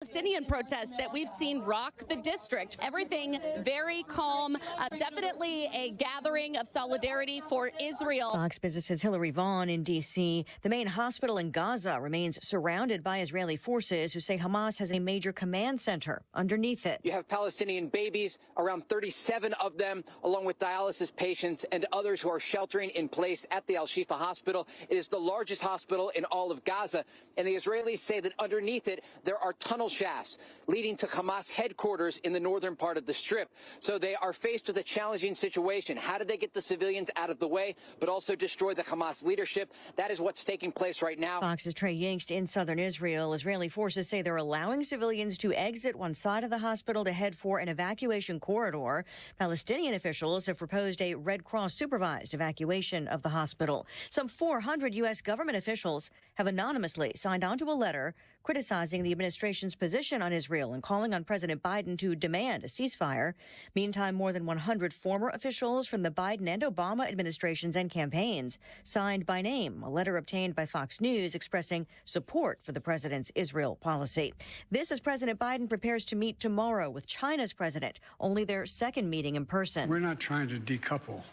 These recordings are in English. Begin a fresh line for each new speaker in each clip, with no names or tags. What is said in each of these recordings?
Palestinian protests that we've seen rock the district. Everything very calm, definitely a gathering of solidarity for Israel.
Fox Business's Hillary Vaughn in D.C. The main hospital in Gaza remains surrounded by Israeli forces who say Hamas has a major command center underneath it.
You have Palestinian babies, around 37 of them, along with dialysis patients and others who are sheltering in place at the Al-Shifa hospital. It is the largest hospital in all of Gaza, and the Israelis say that underneath it there are tunnel shafts leading to Hamas headquarters in the northern part of the Strip. So they are faced with a challenging situation. How do they get the civilians out of the way, but also destroy the Hamas leadership? That is what's taking place right now.
Fox's Trey Yingst in southern Israel. Israeli forces say they're allowing civilians to exit one side of the hospital to head for an evacuation corridor. Palestinian officials have proposed a Red Cross supervised evacuation of the hospital. Some 400 U.S. government officials have anonymously signed onto a letter criticizing the administration's position on Israel and calling on President Biden to demand a ceasefire. Meantime, more than 100 former officials from the Biden and Obama administrations and campaigns signed by name a letter obtained by Fox News expressing support for the president's Israel policy. This as President Biden prepares to meet tomorrow with China's president, only their second meeting in person.
We're not trying to decouple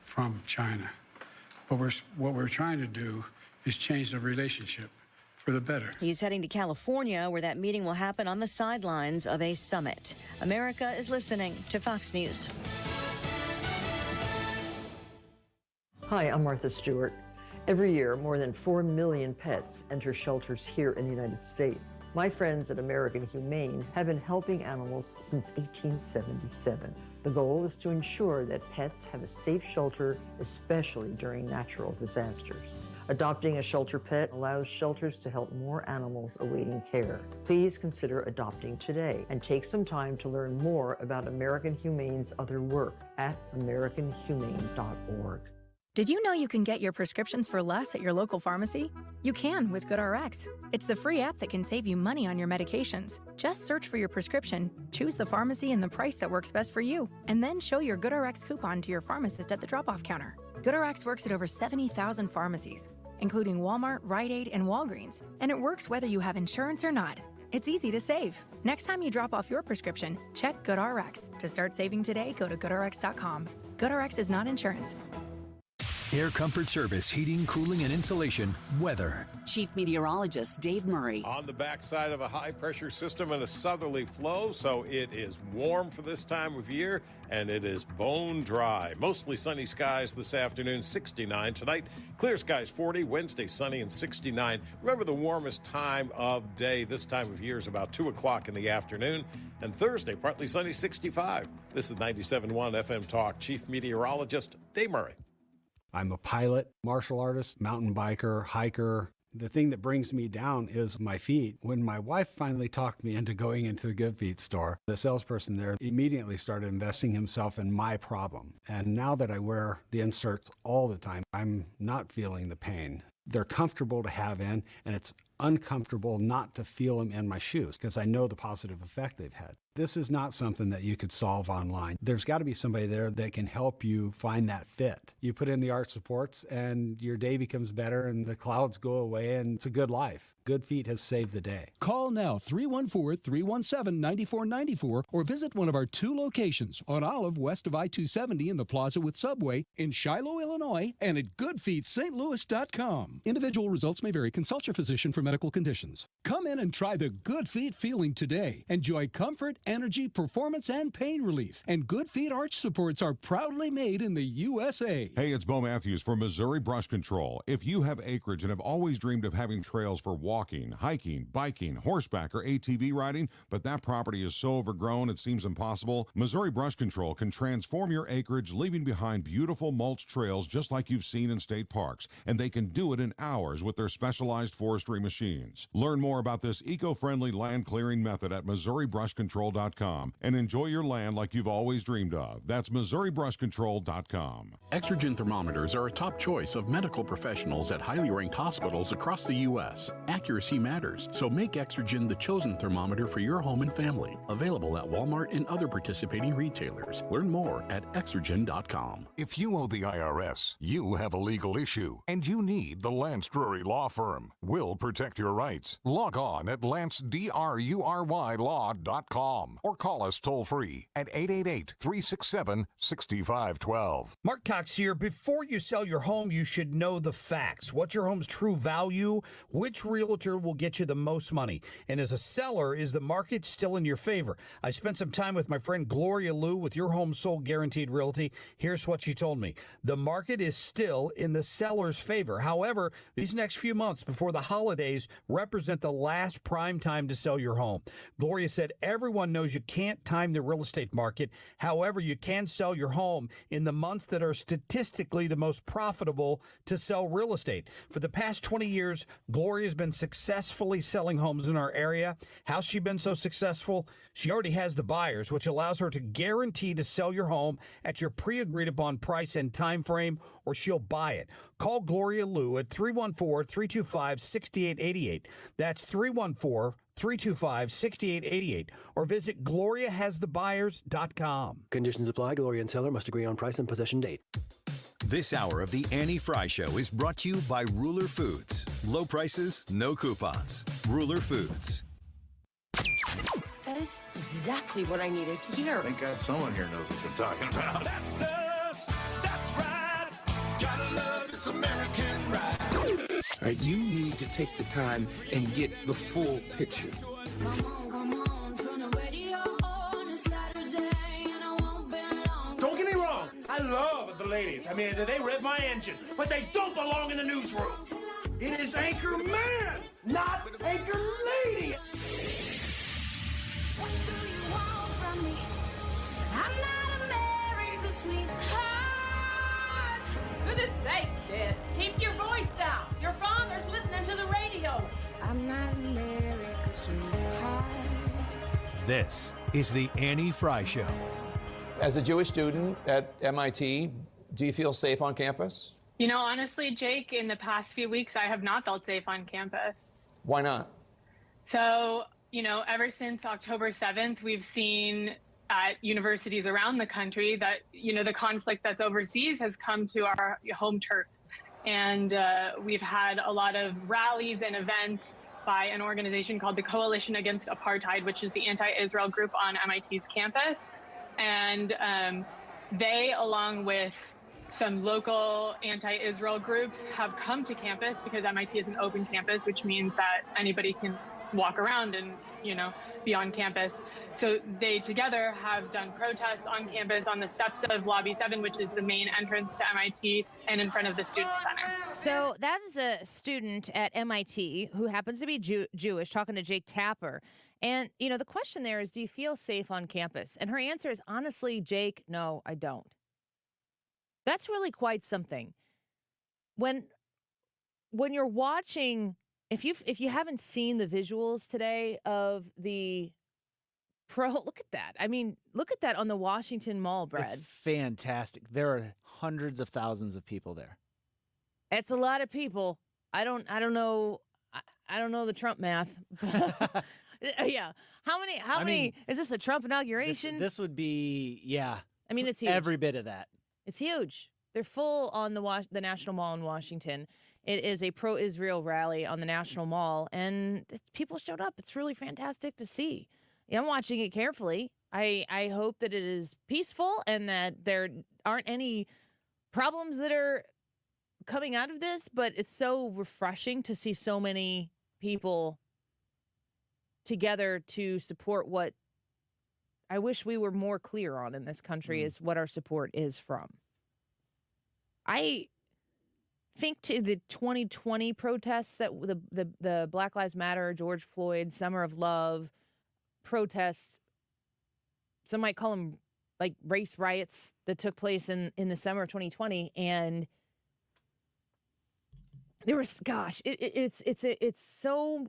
from China, but what we're trying to do is change the relationship for the better.
He's heading to California, where that meeting will happen on the sidelines of a summit. America is listening to Fox News.
Hi, I'm Martha Stewart. Every year, more than 4 million pets enter shelters here in the United States. My friends at American Humane have been helping animals since 1877. The goal is to ensure that pets have a safe shelter, especially during natural disasters. Adopting a shelter pet allows shelters to help more animals awaiting care. Please consider adopting today and take some time to learn more about American Humane's other work at americanhumane.org.
Did you know you can get your prescriptions for less at your local pharmacy? You can with GoodRx. It's the free app that can save you money on your medications. Just search for your prescription, choose the pharmacy and the price that works best for you, and then show your GoodRx coupon to your pharmacist at the drop-off counter. GoodRx works at over 70,000 pharmacies, including Walmart, Rite Aid, and Walgreens, and it works whether you have insurance or not. It's easy to save. Next time you drop off your prescription, check GoodRx. To start saving today, go to GoodRx.com. GoodRx is not insurance.
Air Comfort Service, heating, cooling, and insulation, weather.
Chief Meteorologist Dave Murray.
On the backside of a high-pressure system and a southerly flow, so it is warm for this time of year, and it is bone dry. Mostly sunny skies this afternoon, 69. Tonight, clear skies, 40. Wednesday, sunny and 69. Remember, the warmest time of day this time of year is about 2 o'clock in the afternoon. And Thursday, partly sunny, 65. This is 97.1 FM Talk. Chief Meteorologist Dave Murray.
I'm a pilot, martial artist, mountain biker, hiker. The thing that brings me down is my feet. When my wife finally talked me into going into the Good Feet store, the salesperson there immediately started investing himself in my problem. And now that I wear the inserts all the time, I'm not feeling the pain. They're comfortable to have in, and it's uncomfortable not to feel them in my shoes because I know the positive effect they've had. This is not something that you could solve online. There's got to be somebody there that can help you find that fit. You put in the arch supports and your day becomes better and the clouds go away and it's a good life. Good Feet has saved the day.
Call now 314-317-9494 or visit one of our 2 locations on Olive west of I-270 in the Plaza with Subway in Shiloh, Illinois, and at goodfeetstlouis.com. Individual results may vary. Consult your physician for medical conditions. Come in and try the Good Feet feeling today. Enjoy comfort, energy, performance, and pain relief. And Good Feet arch supports are proudly made in the USA.
Hey, it's Bo Matthews for Missouri Brush Control. If you have acreage and have always dreamed of having trails for walking, hiking, biking, horseback, or ATV riding, but that property is so overgrown it seems impossible, Missouri Brush Control can transform your acreage, leaving behind beautiful mulch trails just like you've seen in state parks. And they can do it in hours with their specialized forestry machines. Learn more about this eco-friendly land clearing method at MissouriBrushControl.com and enjoy your land like you've always dreamed of. That's MissouriBrushControl.com.
Exergen thermometers are a top choice of medical professionals at highly ranked hospitals across the U.S. Accuracy matters, so make Exergen the chosen thermometer for your home and family. Available at Walmart and other participating retailers. Learn more at Exergen.com.
If you owe the IRS, you have a legal issue, and you need the Lance Drury Law Firm. We'll protect protect your rights. Log on at lancedrurylaw.com or call us toll-free at 888-367-6512.
Mark Cox here. Before you sell your home, you should know the facts. What's your home's true value? Which realtor will get you the most money? And as a seller, is the market still in your favor? I spent some time with my friend Gloria Liu with Your Home Sold Guaranteed Realty. Here's what she told me. The market is still in the seller's favor. However, these next few months before the holidays represent the last prime time to sell your home. Gloria said everyone knows you can't time the real estate market. However, you can sell your home in the months that are statistically the most profitable to sell real estate. For the past 20 years, Gloria's been successfully selling homes in our area. How's she been so successful? She already has the buyers, which allows her to guarantee to sell your home at your pre-agreed upon price and time frame, or she'll buy it. Call Gloria Liu at 314-325-6888. That's 314-325-6888. Or visit GloriaHasTheBuyers.com.
Conditions apply. Gloria and seller must agree on price and possession date.
This hour of the Annie Frey Show is brought to you by Ruler Foods. Low prices, no coupons. Ruler Foods.
That is exactly what I needed to hear.
Thank God someone here knows what they're talking about.
That's us. That's right. Gotta love this American ride.
All right, you need to take the time and get the full picture.
Don't get me wrong. I love the ladies. I mean, they rev my engine, but they don't belong in the newsroom. It is Anchor Man, not Anchor Lady.
What do you want from me? I'm not America's sweetheart.
Goodness sake, kid. Keep your voice down. Your father's listening to the radio.
I'm not America's sweetheart.
This is the Annie Frey Show.
As a Jewish student at MIT, do you feel safe on campus?
You know, honestly, Jake, in the past few weeks, I have not felt safe on campus.
Why not?
So, you know, ever since October 7th, we've seen at universities around the country that, you know, the conflict that's overseas has come to our home turf. And we've had a lot of rallies and events by an organization called the Coalition Against Apartheid, which is the anti-Israel group on MIT's campus. And they, along with some local anti-Israel groups, have come to campus because MIT is an open campus, which means that anybody can walk around and, you know, be on campus. So they together have done protests on campus on the steps of Lobby 7, which is the main entrance to MIT, and in front of the Student Center.
So that is a student at MIT who happens to be Jewish talking to Jake Tapper. And, you know, the question there is, do you feel safe on campus? And her answer is, honestly, Jake, no, I don't. That's really quite something. When you're watching, if you haven't seen the visuals today of the look at that. I mean, look at that on the Washington Mall, Brad.
It's fantastic. There are hundreds of thousands of people there.
It's a lot of people. I don't know the Trump math. Yeah. How many is this a Trump inauguration?
This would be, yeah.
I mean, it's huge.
Every bit of that.
It's huge. They're full on the National Mall in Washington. It is a pro-Israel rally on the National Mall, and people showed up. It's really fantastic to see. I'm watching it carefully. I hope that it is peaceful and that there aren't any problems that are coming out of this, but it's so refreshing to see so many people together to support what I wish we were more clear on in this country is what our support is from. I think to the 2020 protests that the Black Lives Matter, George Floyd, Summer of Love protests, some might call them like race riots that took place in the summer of 2020, and there was, gosh, it's so,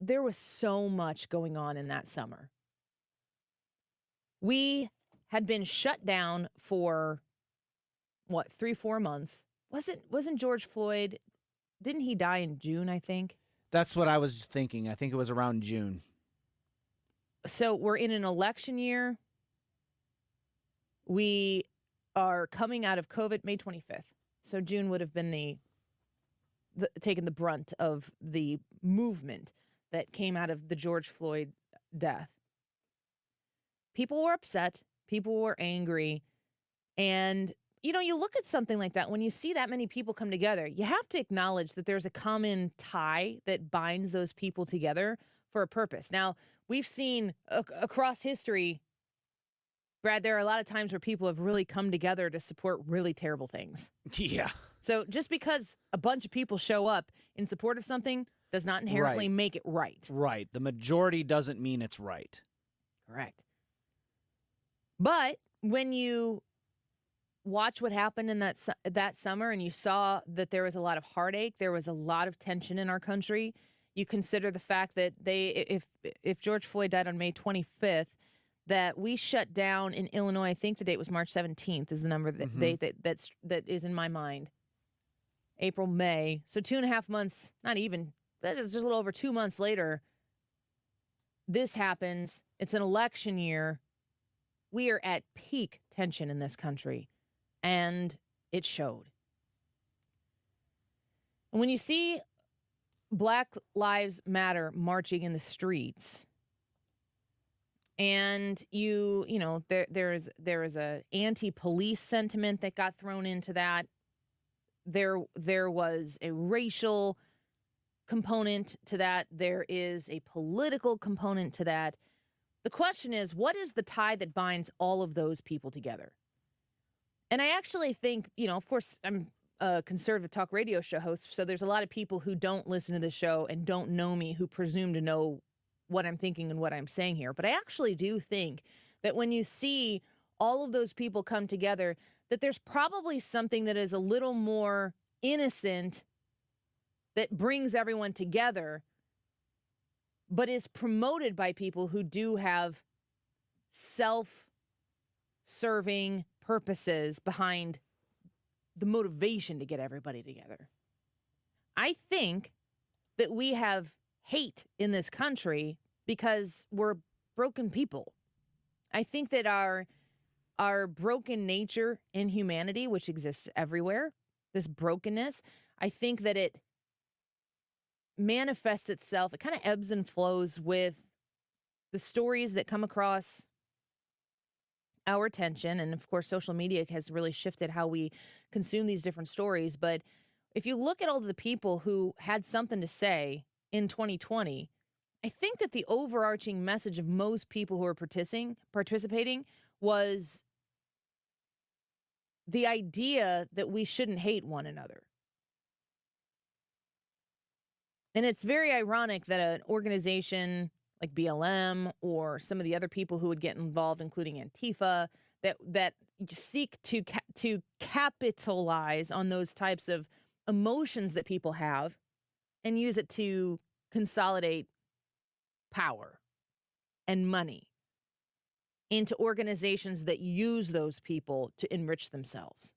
there was so much going on in that summer. We had been shut down for what, 3-4 months. Wasn't George Floyd, didn't he die in June, I think?
That's what I was thinking. I think it was around June.
So we're in an election year. We are coming out of COVID May 25th. So June would have been taken the brunt of the movement that came out of the George Floyd death. People were upset. People were angry. And, you look at something like that, when you see that many people come together, you have to acknowledge that there's a common tie that binds those people together for a purpose. Now, we've seen across history, Brad, there are a lot of times where people have really come together to support really terrible things.
Yeah.
So just because a bunch of people show up in support of something does not inherently make it right.
Right. The majority doesn't mean it's right.
Correct. But when you watch what happened in that summer and you saw that there was a lot of heartache, there was a lot of tension in our country, you consider the fact that if George Floyd died on May 25th, that we shut down in Illinois, I think the date was March 17th is the number that is in my mind. April, May. So 2.5 months, not even, that is just a little over 2 months later, this happens. It's an election year. We are at peak tension in this country, and it showed. And when you see Black Lives Matter marching in the streets, and there is a anti-police sentiment that got thrown into that. There was a racial component to that. There is a political component to that. The question is, what is the tie that binds all of those people together? And I actually think, of course, I'm a conservative talk radio show host, so there's a lot of people who don't listen to the show and don't know me who presume to know what I'm thinking and what I'm saying here. But I actually do think that when you see all of those people come together, that there's probably something that is a little more innocent that brings everyone together, but is promoted by people who do have self-serving purposes behind the motivation to get everybody together. I think that we have hate in this country because we're broken people. I think that our broken nature in humanity, which exists everywhere, this brokenness, I think that it manifests itself, it kind of ebbs and flows with the stories that come across our attention. And of course, social media has really shifted how we consume these different stories. But if you look at all of the people who had something to say in 2020, I think that the overarching message of most people who are participating was the idea that we shouldn't hate one another. And it's very ironic that an organization like BLM or some of the other people who would get involved, including Antifa, that seek to capitalize on those types of emotions that people have and use it to consolidate power and money into organizations that use those people to enrich themselves.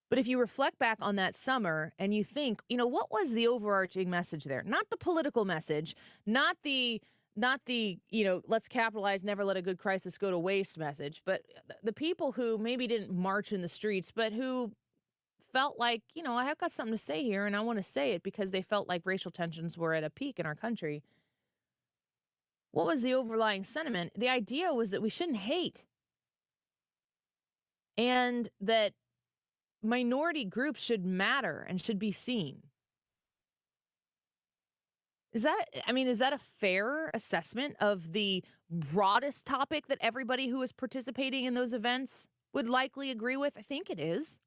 But if you reflect back on that summer and you think, what was the overarching message there? Not the political message, not the let's capitalize, never let a good crisis go to waste message, but the people who maybe didn't march in the streets, but who felt like, I have got something to say here and I want to say it because they felt like racial tensions were at a peak in our country. What was the overlying sentiment? The idea was that we shouldn't hate and that minority groups should matter and should be seen. Is that a fair assessment of the broadest topic that everybody who is participating in those events would likely agree with? I think it is.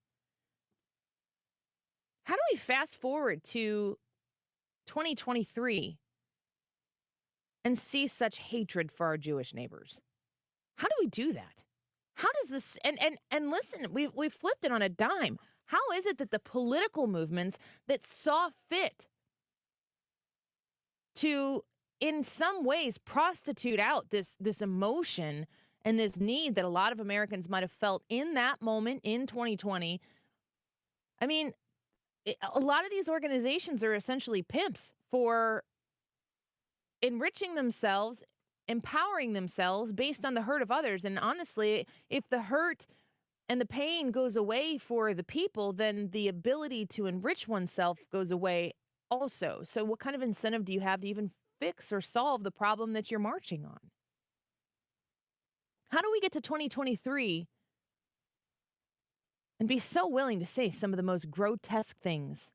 How do we fast forward to 2023 and see such hatred for our Jewish neighbors? How do we do that? How does this and listen, we've flipped it on a dime. How is it that the political movements that saw fit to, in some ways, prostitute out this emotion and this need that a lot of Americans might have felt in that moment in 2020? I mean, a lot of these organizations are essentially pimps for enriching themselves, empowering themselves based on the hurt of others. And honestly, if the hurt and the pain goes away for the people, then the ability to enrich oneself goes away also. So what kind of incentive do you have to even fix or solve the problem that you're marching on? How do we get to 2023 and be so willing to say some of the most grotesque things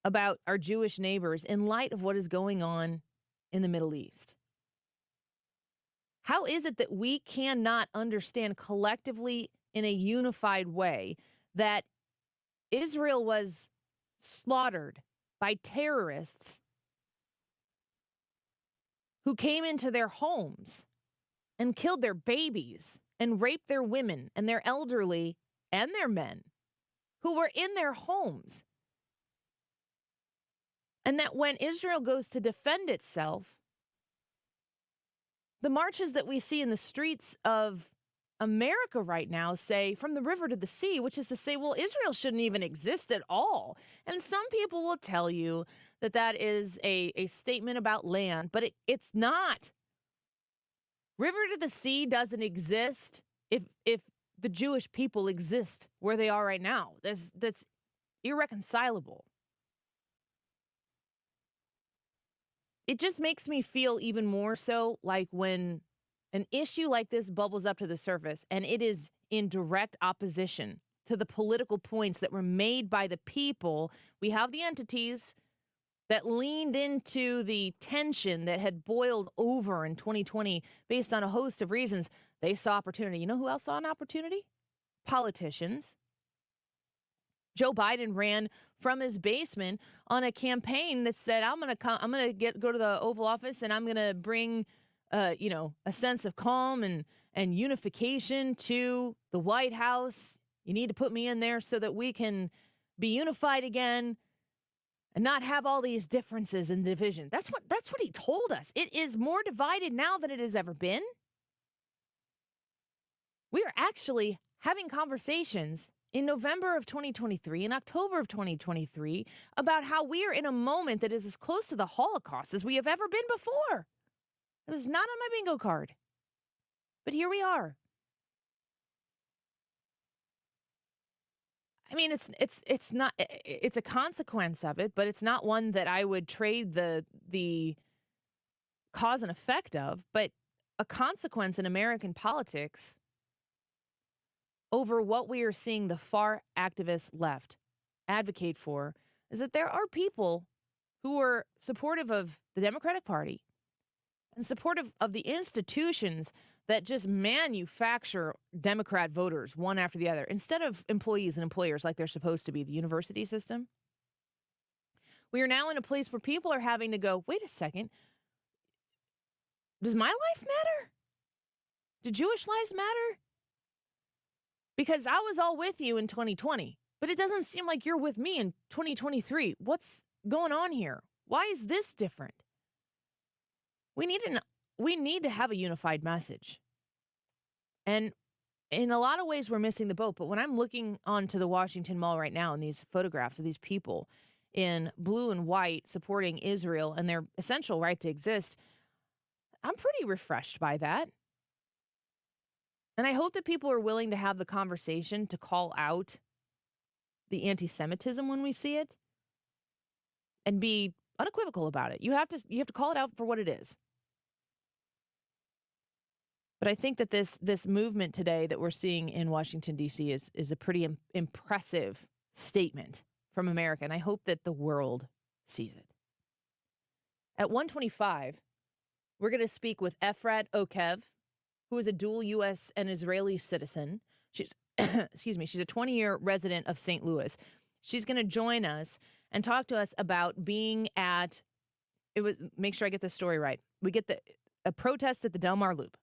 about our Jewish neighbors in light of what is going on in the Middle East? How is it that we cannot understand collectively in a unified way that Israel was slaughtered by terrorists who came into their homes and killed their babies and raped their women and their elderly and their men who were in their homes? And that when Israel goes to defend itself, the marches that we see in the streets of America right now say from the river to the sea, which is to say, well, Israel shouldn't even exist at all. And some people will tell you that that is a statement about land, but it's not. River to the sea doesn't exist if the Jewish people exist where they are right now. That's irreconcilable. It just makes me feel even more so like when an issue like this bubbles up to the surface and it is in direct opposition to the political points that were made by the people. We have the entities that leaned into the tension that had boiled over in 2020 based on a host of reasons. They saw opportunity. You know who else saw an opportunity? Politicians. Joe Biden ran from his basement on a campaign that said, I'm going to go to the Oval Office and I'm going to bring, a sense of calm and unification to the White House. You need to put me in there so that we can be unified again and not have all these differences and division. That's what he told us. It is more divided now than it has ever been. We are actually having conversations in November of 2023, in October of 2023, about how we are in a moment that is as close to the Holocaust as we have ever been before. It was not on my bingo card. But here we are. I mean, it's a consequence of it, but it's not one that I would trade the cause and effect of, but a consequence in American politics over what we are seeing the far activist left advocate for is that there are people who are supportive of the Democratic Party and supportive of the institutions that just manufacture Democrat voters one after the other instead of employees and employers like they're supposed to be, the university system. We are now in a place where people are having to go, wait a second, does my life matter? Do Jewish lives matter? Because I was all with you in 2020, but it doesn't seem like you're with me in 2023. What's going on here? Why is this different? We need to have a unified message. And in a lot of ways, we're missing the boat. But when I'm looking onto the Washington Mall right now and these photographs of these people in blue and white supporting Israel and their essential right to exist, I'm pretty refreshed by that. And I hope that people are willing to have the conversation to call out the anti-Semitism when we see it and be unequivocal about it. You have to call it out for what it is. But I think that this movement today that we're seeing in Washington, D.C. is a pretty impressive statement from America, and I hope that the world sees it. At 1:25, we're going to speak with Efrat Okev, who is a dual U.S. and Israeli citizen. She's, she's a 20-year resident of St. Louis. She's going to join us and talk to us about being at, make sure I get this story right. We get a protest at the Del Mar Loop.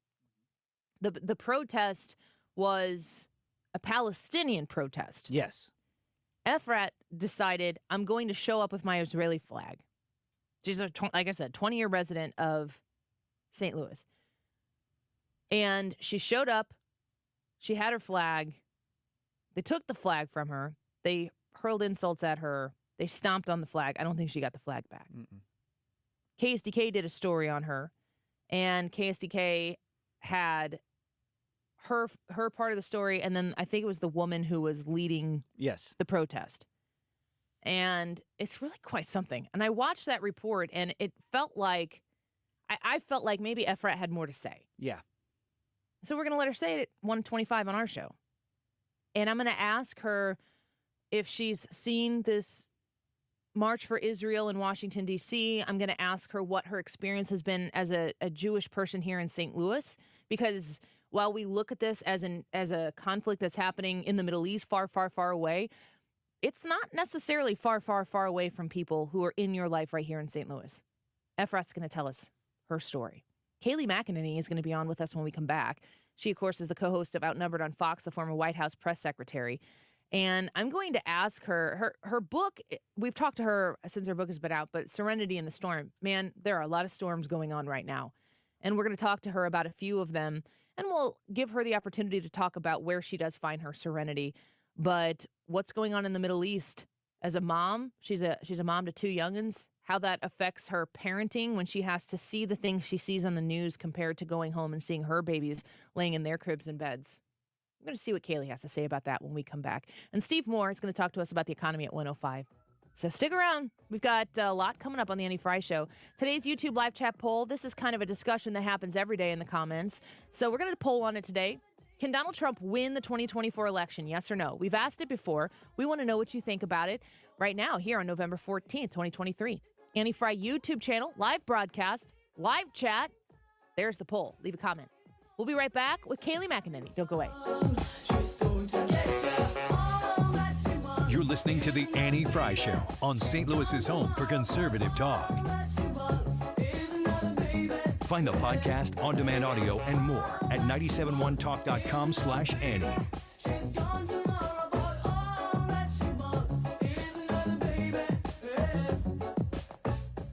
The protest was a Palestinian protest.
Yes.
Efrat decided, I'm going to show up with my Israeli flag. She's, like I said, 20-year resident of St. Louis. And she showed up. She had her flag. They took the flag from her. They hurled insults at her. They stomped on the flag. I don't think she got the flag back. KSDK did a story on her. And KSDK had her part of the story, and then I think it was the woman who was leading the protest. And it's really quite something. And I watched that report, and it felt like, I felt like maybe Efrat had more to say.
Yeah.
So we're going to let her say it at 1:25 on our show. And I'm going to ask her if she's seen this March for Israel in Washington, D.C. I'm going to ask her what her experience has been as a Jewish person here in St. Louis. Because while we look at this as a conflict that's happening in the Middle East, far, far, far away, it's not necessarily far, far, far away from people who are in your life right here in St. Louis. Efrat's going to tell us her story. Kayleigh McEnany is going to be on with us when we come back. She, of course, is the co-host of Outnumbered on Fox, the former White House press secretary. And I'm going to ask her book, we've talked to her since her book has been out, but Serenity in the Storm, man, there are a lot of storms going on right now. And we're going to talk to her about a few of them, and we'll give her the opportunity to talk about where she does find her serenity. But what's going on in the Middle East as a mom, she's a mom to two youngins, how that affects her parenting when she has to see the things she sees on the news compared to going home and seeing her babies laying in their cribs and beds. I'm going to see what Kayleigh has to say about that when we come back. And Steve Moore is going to talk to us about the economy at 1:05. So stick around. We've got a lot coming up on the Annie Frey Show. Today's YouTube live chat poll, this is kind of a discussion that happens every day in the comments. So we're going to poll on it today. Can Donald Trump win the 2024 election, yes or no? We've asked it before. We want to know what you think about it right now here on November 14th, 2023. Annie Frey YouTube channel, live broadcast, live chat. There's the poll. Leave a comment. We'll be right back with Kayleigh McEnany. Don't go away.
You're listening to The Annie Frey Show on St. Louis's home for conservative talk. Find the podcast, on-demand audio, and more at 971talk.com/Annie.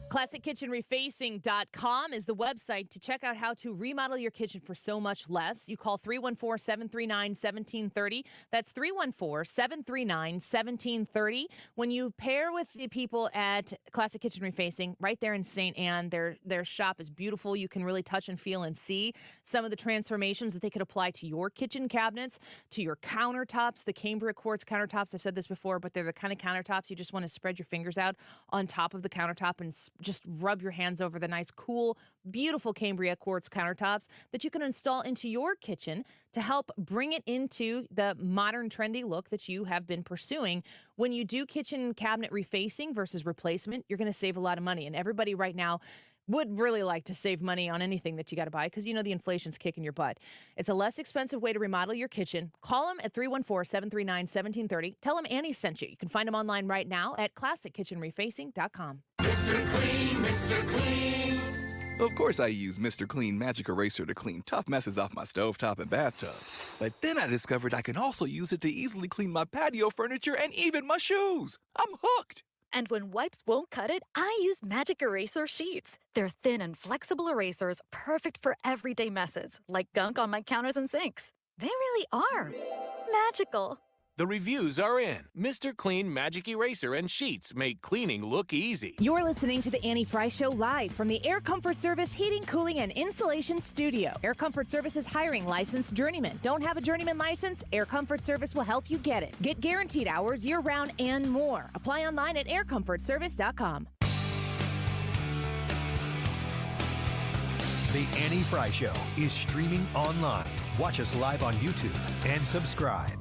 ClassicKitchenRefacing.com is the website to check out how to remodel your kitchen for so much less. You call 314-739-1730. That's 314-739-1730. When you pair with the people at Classic Kitchen Refacing, right there in St. Anne, their shop is beautiful. You can really touch and feel and see some of the transformations that they could apply to your kitchen cabinets, to your countertops, the Cambria quartz countertops. I've said this before, but they're the kind of countertops you just want to spread your fingers out on top of the countertop and just rub your hands over the nice, cool, beautiful Cambria quartz countertops that you can install into your kitchen to help bring it into the modern, trendy look that you have been pursuing. When you do kitchen cabinet refacing versus replacement, you're going to save a lot of money. And everybody right now would really like to save money on anything that you got to buy because, you know, the inflation's kicking your butt. It's a less expensive way to remodel your kitchen. Call them at 314-739-1730. Tell them Annie sent you. You can find them online right now at ClassicKitchenRefacing.com.
Mr. Clean, Mr. Clean.
Of course I use Mr. Clean Magic Eraser to clean tough messes off my stovetop and bathtub. But then I discovered I can also use it to easily clean my patio furniture and even my shoes. I'm hooked.
And when wipes won't cut it, I use Magic Eraser Sheets. They're thin and flexible erasers, perfect for everyday messes, like gunk on my counters and sinks. They really are magical.
The reviews are in. Mr. Clean Magic Eraser and Sheets make cleaning look easy.
You're listening to the Annie Frey Show live from the Air Comfort Service Heating, Cooling, and Insulation Studio. Air Comfort Service is hiring licensed journeymen. Don't have a journeyman license? Air Comfort Service will help you get it. Get guaranteed hours year-round and more. Apply online at aircomfortservice.com.
The Annie Frey Show is streaming online. Watch us live on YouTube and subscribe.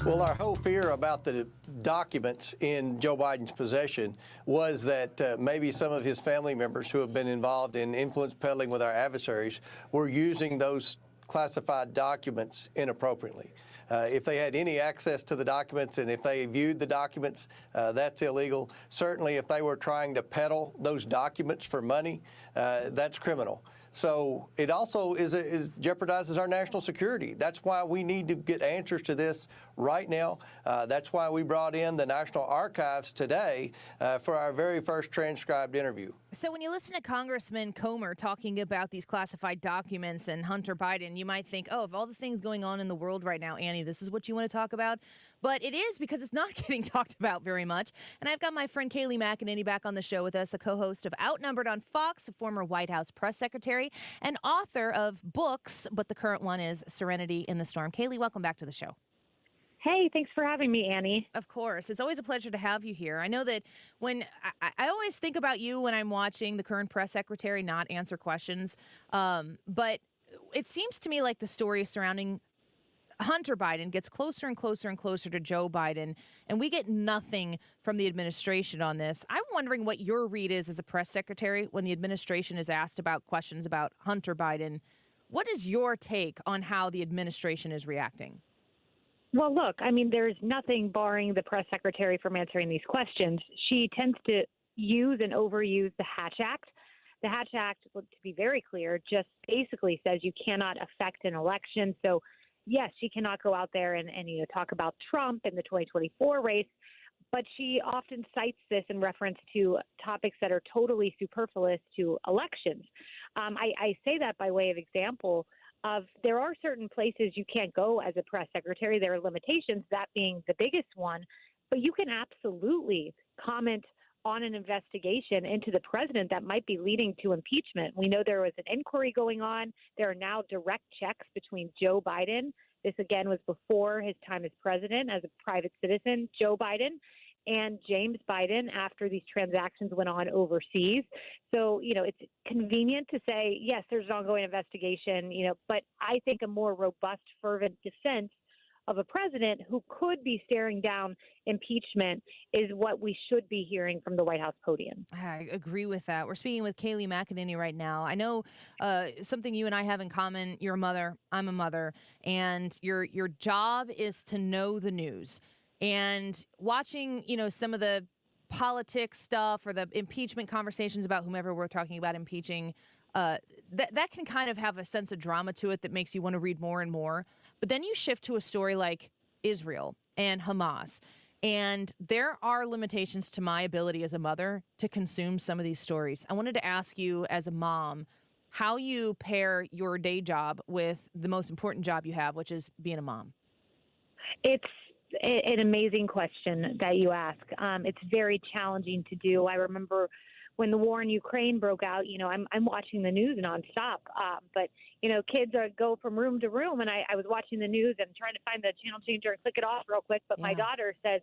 Well, our whole fear about the documents in Joe Biden's possession was that maybe some of his family members who have been involved in influence peddling with our adversaries were using those classified documents inappropriately. If they had any access to the documents and if they viewed the documents, that's illegal. Certainly, if they were trying to peddle those documents for money, that's criminal. So it also jeopardizes our national security. That's why we need to get answers to this right now. That's why we brought in the National Archives today for our very first transcribed interview.
So when you listen to Congressman Comer talking about these classified documents and Hunter Biden, you might think, oh, of all the things going on in the world right now, Annie, this is what you want to talk about. but it is because it's not getting talked about very much. And I've got my friend Kayleigh McEnany back on the show with us, the co-host of Outnumbered on Fox, a former White House press secretary, and author of books, but the current one is Serenity in the Storm. Kayleigh, welcome back to the show.
Hey, thanks for having me, Annie.
Of course. It's always a pleasure to have you here. I know that when I always think about you when I'm watching the current press secretary not answer questions, but it seems to me like the story surrounding Hunter Biden gets closer and closer and closer to Joe Biden, and we get nothing from the administration on this. I'm wondering what your read is as a press secretary when the administration is asked about questions about Hunter Biden. What is your take on how the administration is reacting?
Well, look, I mean, there's nothing barring the press secretary from answering these questions. She tends to use and overuse the Hatch Act. The Hatch Act, to be very clear, just basically says you cannot affect an election. So, yes, she cannot go out there and talk about Trump and the 2024 race, but she often cites this in reference to topics that are totally superfluous to elections. I say that by way of example of there are certain places you can't go as a press secretary. There are limitations, that being the biggest one, but you can absolutely comment on an investigation into the president that might be leading to impeachment. We know there was an inquiry going on. There are now direct checks between Joe Biden. This, again, was before his time as president, as a private citizen, Joe Biden, and James Biden after these transactions went on overseas. So, it's convenient to say, yes, there's an ongoing investigation, but I think a more robust, fervent defense of a president who could be staring down impeachment is what we should be hearing from the White House podium.
I agree with that. We're speaking with Kayleigh McEnany right now. I know something you and I have in common. You're a mother. I'm a mother. And your job is to know the news. And watching, some of the politics stuff or the impeachment conversations about whomever we're talking about impeaching, that can kind of have a sense of drama to it that makes you want to read more and more. But then you shift to a story like Israel and Hamas. And there are limitations to my ability as a mother to consume some of these stories. I wanted to ask you as a mom how you pair your day job with the most important job you have, which is being a mom.
It's an amazing question that you ask. It's very challenging to do. I remember when the war in Ukraine broke out, I'm watching the news nonstop. But kids go from room to room, and I was watching the news and trying to find the channel changer and click it off real quick. But my daughter says,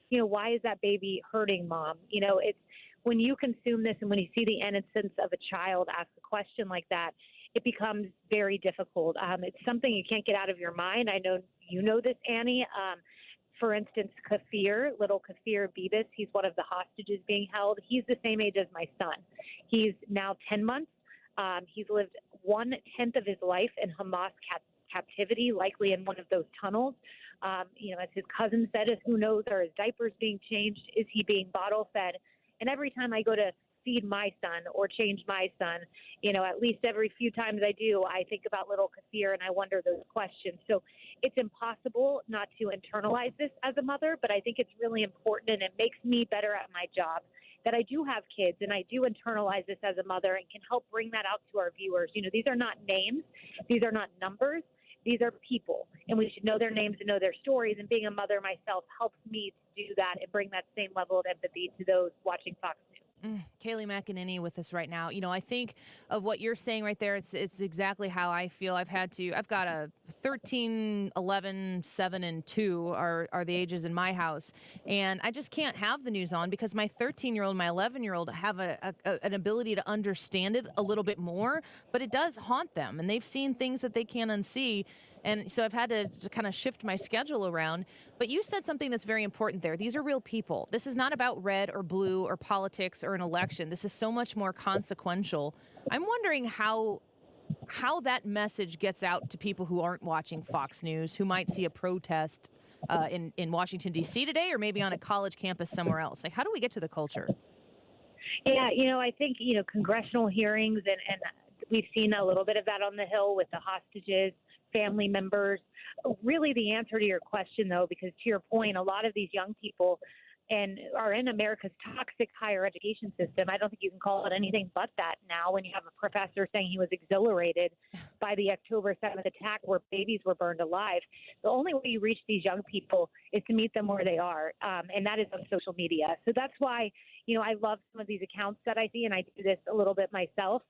why is that baby hurting, Mom? It's when you consume this and when you see the innocence of a child ask a question like that, it becomes very difficult. It's something you can't get out of your mind. I know you know this, Annie. For instance, little Kafir Bibis, he's one of the hostages being held. He's the same age as my son. He's now 10 months. He's lived 1/10 of his life in Hamas captivity, likely in one of those tunnels. As his cousin said, who knows, are his diapers being changed? Is he being bottle fed? And every time I go to feed my son or change my son, at least every few times I do, I think about little Kafir and I wonder those questions. So it's impossible not to internalize this as a mother, but I think it's really important and it makes me better at my job that I do have kids and I do internalize this as a mother and can help bring that out to our viewers. These are not names. These are not numbers. These are people, and we should know their names and know their stories. And being a mother myself helps me to do that and bring that same level of empathy to those watching Fox News.
Kayleigh McEnany with us right now. I think of what you're saying right there. It's exactly how I feel. I've got a 13, 11, 7, and 2 are the ages in my house. And I just can't have the news on because my 13-year-old and my 11-year-old have an ability to understand it a little bit more, but it does haunt them. And they've seen things that they can't unsee. And so I've had to kind of shift my schedule around. But you said something that's very important there. These are real people. This is not about red or blue or politics or an election. This is so much more consequential. I'm wondering how that message gets out to people who aren't watching Fox News, who might see a protest in Washington, D.C. today, or maybe on a college campus somewhere else. Like, how do we get to the culture?
Yeah, I think, congressional hearings, and we've seen a little bit of that on the Hill with the hostages, family members. Really the answer to your question, though, because to your point, a lot of these young people, and are in America's toxic higher education system. I don't think you can call it anything but that now when you have a professor saying he was exhilarated by the October 7th attack where babies were burned alive. The only way you reach these young people is to meet them where they are, and that is on social media. So that's why, I love some of these accounts that I see, and I do this a little bit myself.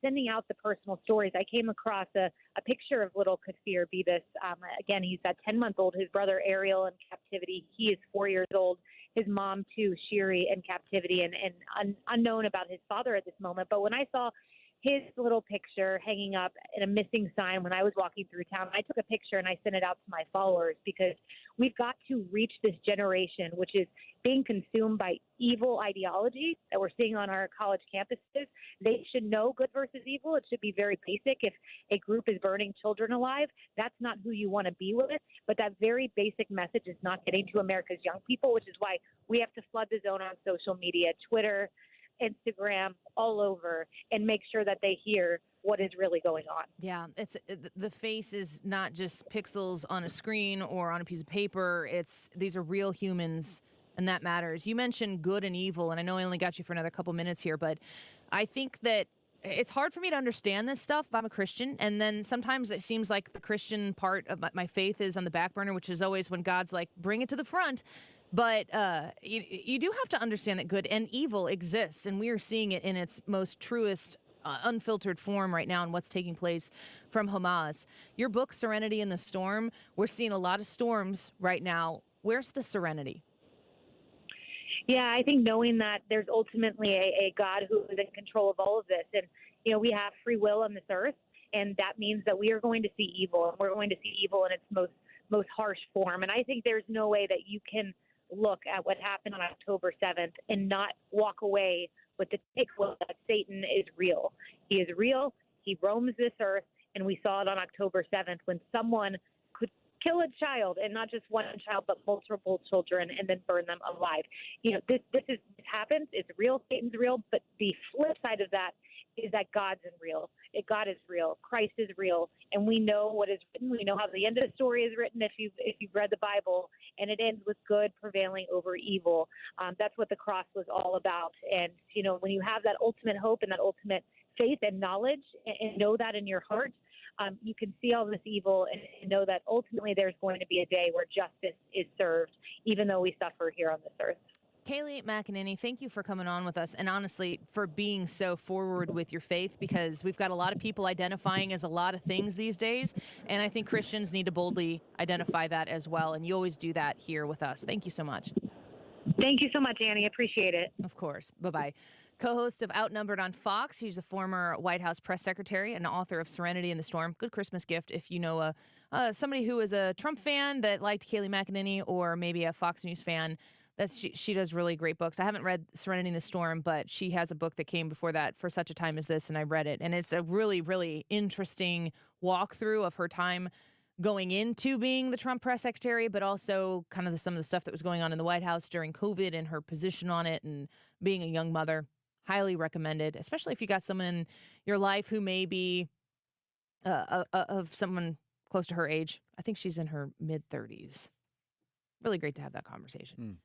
Sending out the personal stories. I came across a picture of little Kafir Beavis. Again, he's that 10-month-old. His brother Ariel in captivity. He is 4 years old. His mom, too, Shiri, in captivity and unknown about his father at this moment. But when I saw his little picture hanging up in a missing sign when I was walking through town, I took a picture and I sent it out to my followers because we've got to reach this generation, which is being consumed by evil ideology that we're seeing on our college campuses. They should know good versus evil. It should be very basic. If a group is burning children alive, that's not who you want to be with. But that very basic message is not getting to America's young people, which is why we have to flood the zone on social media, Twitter, Instagram, all over, and make sure that they hear what is really going on.
Yeah, it's the face is not just pixels on a screen or on a piece of paper. These are real humans, and that matters. You mentioned good and evil, and I know I only got you for another couple minutes here, but I think that it's hard for me to understand this stuff. I'm a Christian, and then sometimes it seems like the Christian part of my faith is on the back burner, which is always when God's like, bring it to the front. But you do have to understand that good and evil exists, and we are seeing it in its most truest, unfiltered form right now in what's taking place from Hamas. Your book, Serenity in the Storm, we're seeing a lot of storms right now. Where's the serenity?
Yeah, I think knowing that there's ultimately a God who is in control of all of this. And, we have free will on this earth, and that means that we are going to see evil, and we're going to see evil in its most harsh form. And I think there's no way that you can look at what happened on October 7th and not walk away with the takeaway that Satan is real. He is real. He roams this earth, and we saw it on October 7th when someone could kill a child, and not just one child, but multiple children, and then burn them alive. This happens. It's real. Satan's real. But the flip side of that is that God's real. God is real. Christ is real, and we know what is written. We know how the end of the story is written if you've read the Bible, and it ends with good prevailing over evil. That's what the cross was all about. And when you have that ultimate hope and that ultimate faith and knowledge, and know that in your heart, you can see all this evil and know that ultimately there's going to be a day where justice is served, even though we suffer here on this earth.
Kayleigh McEnany, thank you for coming on with us, and honestly, for being so forward with your faith, because we've got a lot of people identifying as a lot of things these days, and I think Christians need to boldly identify that as well, and you always do that here with us. Thank you so much.
Thank you so much, Annie. Appreciate it.
Of course. Bye-bye. Co-host of Outnumbered on Fox. He's a former White House press secretary and author of Serenity in the Storm. Good Christmas gift if you know somebody who is a Trump fan that liked Kayleigh McEnany, or maybe a Fox News fan. She does really great books. I haven't read Serenity in the Storm, but she has a book that came before that, For Such a Time as This, and I read it. And it's a really, really interesting walkthrough of her time going into being the Trump press secretary, but also kind of some of the stuff that was going on in the White House during COVID and her position on it, and being a young mother. Highly recommended, especially if you got someone in your life who may be of someone close to her age. I think she's in her mid-30s. Really great to have that conversation.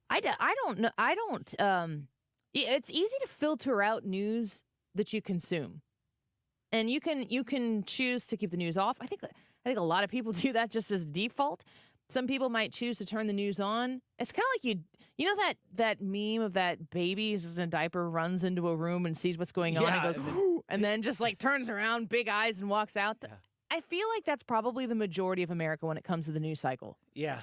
I don't know. It's easy to filter out news that you consume, and you can choose to keep the news off. I think a lot of people do that just as default. Some people might choose to turn the news on. It's kind of like you know that meme of that baby who's in a diaper runs into a room and sees what's going on and goes, and then just like turns around, big eyes, and walks out. Yeah. I feel like that's probably the majority of America when it comes to the news cycle.
Yeah,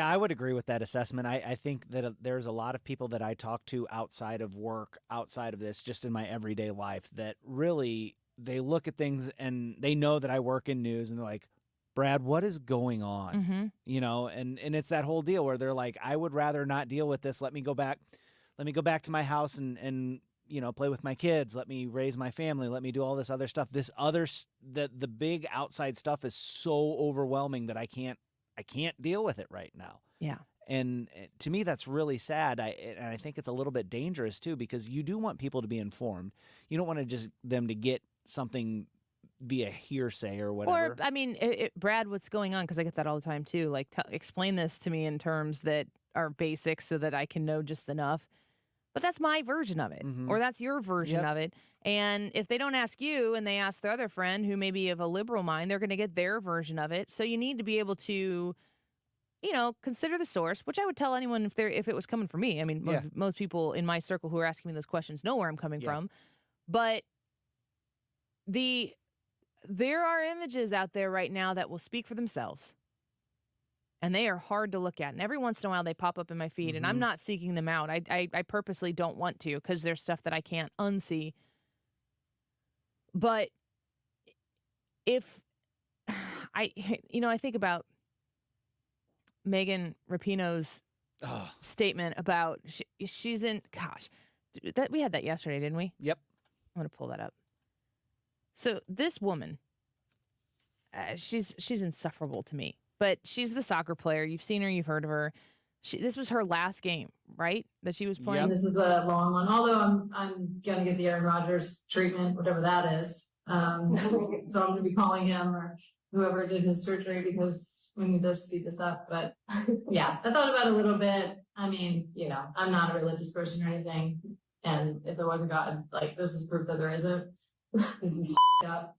I would agree with that assessment. I think that there's a lot of people that I talk to outside of work, outside of this, just in my everyday life, that really, they look at things and they know that I work in news, and they're like, Brad, what is going on? Mm-hmm. And it's that whole deal where they're like, I would rather not deal with this. Let me go back to my house and play with my kids. Let me raise my family. Let me do all this other stuff. The big outside stuff is so overwhelming that I can't deal with it right now.
Yeah.
And to me, that's really sad. And I think it's a little bit dangerous too, because you do want people to be informed. You don't want to just them to get something via hearsay or whatever.
Or, I mean, Brad, what's going on? Because I get that all the time too. Like, explain this to me in terms that are basic so that I can know just enough. But that's my version of it, or that's your version of it. And if they don't ask you and they ask their other friend who may be of a liberal mind, they're going to get their version of it. So you need to be able to, consider the source, which I would tell anyone if it was coming from me. I mean, most people in my circle who are asking me those questions know where I'm coming from. But there are images out there right now that will speak for themselves. And they are hard to look at. And every once in a while, they pop up in my feed, and I'm not seeking them out. I purposely don't want to because there's stuff that I can't unsee. But if I think about Megan Rapinoe's statement about she's in. Gosh, that we had that yesterday, didn't we?
Yep.
I'm gonna pull that up. So this woman, she's insufferable to me. But she's the soccer player. You've seen her. You've heard of her. This was her last game, right? That she was playing.
This is a long one. Although I'm gonna get the Aaron Rodgers treatment, whatever that is. So I'm gonna be calling him or whoever did his surgery because we need to speed this up. But yeah, I thought about it a little bit. I mean, I'm not a religious person or anything. And if there was a God, this is proof that there isn't. This is up.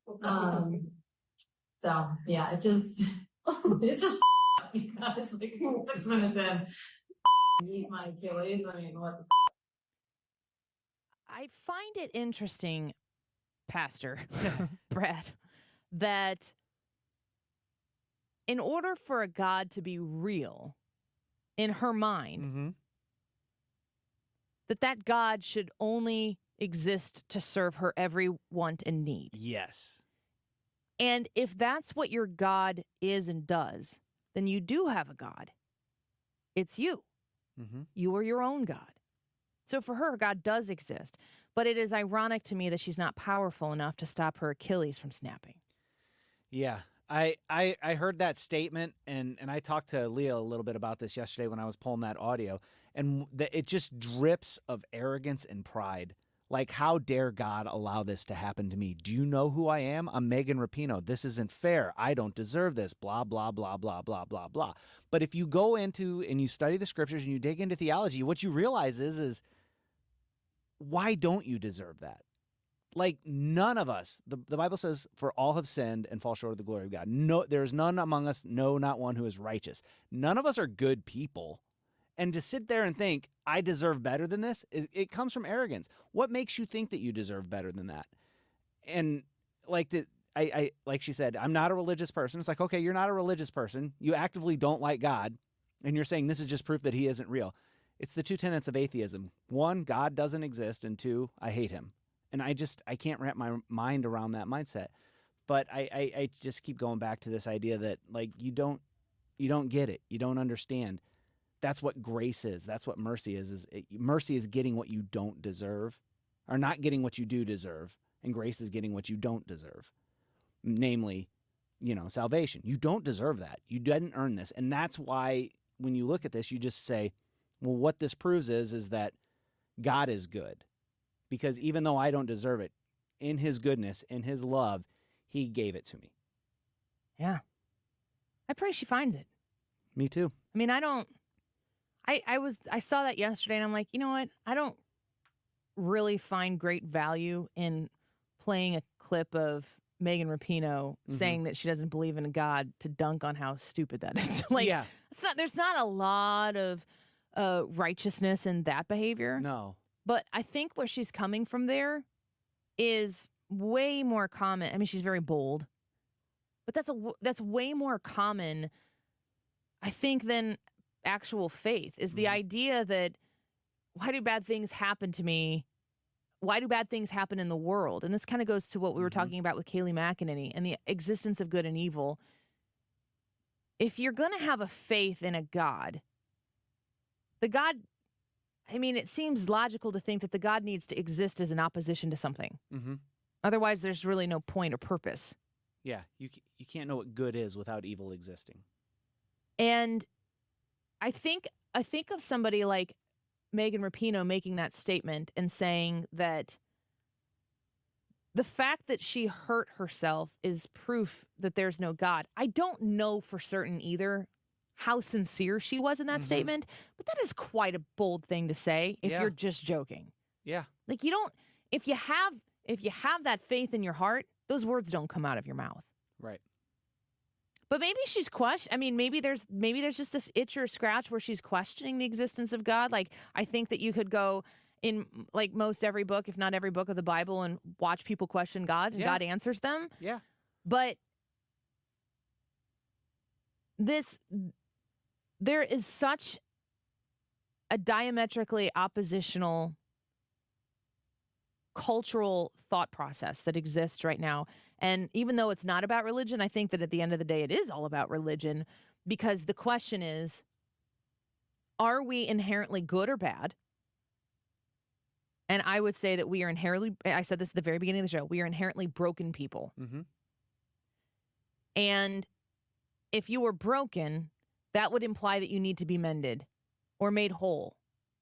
So yeah, it's just because 6 minutes in, eat my Achilles. I mean, what the
I find it interesting, Pastor Brad, that in order for a God to be real in her mind, that God should only exist to serve her every want and need.
Yes.
And if that's what your God is and does, then you do have a God. It's you. You are your own God. So for her, God does exist. But it is ironic to me that she's not powerful enough to stop her Achilles from snapping.
Yeah. I heard that statement, and I talked to Leah a little bit about this yesterday when I was pulling that audio, and it just drips of arrogance and pride. Like, how dare God allow this to happen to me? Do you know who I am? I'm Megan Rapinoe. This isn't fair. I don't deserve this. Blah, blah, blah, blah, blah, blah, blah. But if you go into and you study the scriptures and you dig into theology, what you realize is why don't you deserve that? Like, none of us, the Bible says, for all have sinned and fall short of the glory of God. No, there's none among us, no, not one who is righteous. None of us are good people. And to sit there and think, I deserve better than this, it comes from arrogance. What makes you think that you deserve better than that? And like she said, I'm not a religious person. It's like, okay, you're not a religious person. You actively don't like God. And you're saying this is just proof that he isn't real. It's the two tenets of atheism. One, God doesn't exist. And two, I hate him. And I can't wrap my mind around that mindset. But I just keep going back to this idea that, like, you don't get it. You don't understand. That's what grace is. That's what mercy is. Mercy is getting what you don't deserve, or not getting what you do deserve, and grace is getting what you don't deserve, namely, salvation. You don't deserve that. You didn't earn this, and that's why when you look at this, you just say, well, what this proves is that God is good, because even though I don't deserve it, in his goodness, in his love, he gave it to me.
Yeah. I pray she finds it.
Me too.
I mean, I saw that yesterday, and I'm like, you know what? I don't really find great value in playing a clip of Megan Rapinoe saying that she doesn't believe in God to dunk on how stupid that is. There's not a lot of righteousness in that behavior.
No.
But I think where she's coming from there is way more common. I mean, she's very bold, but that's way more common, I think, than actual faith, is the idea that why do bad things happen to me? Why do bad things happen in the world? And this kind of goes to what we were talking about with Kayleigh McEnany and the existence of good and evil. If you're going to have a faith in a God, it seems logical to think that the God needs to exist as an opposition to something. Otherwise, there's really no point or purpose.
Yeah, you can't know what good is without evil existing.
And I think of somebody like Megan Rapinoe making that statement and saying that the fact that she hurt herself is proof that there's no God. I don't know for certain either. how sincere she was in that statement, but that is quite a bold thing to say if you're just joking.
Yeah.
Like you don't if you have that faith in your heart, those words don't come out of your mouth.
Right.
But maybe she's maybe there's just this itch or scratch where she's questioning the existence of God. Like I think that you could go in like most every book, if not every book of the Bible, and watch people question God and God answers them.
Yeah.
But there is such a diametrically oppositional cultural thought process that exists right now. And even though it's not about religion, I think that at the end of the day, it is all about religion, because the question is, are we inherently good or bad? And I would say that we are I said this at the very beginning of the show, we are inherently broken people.
Mm-hmm.
And if you were broken, that would imply that you need to be mended or made whole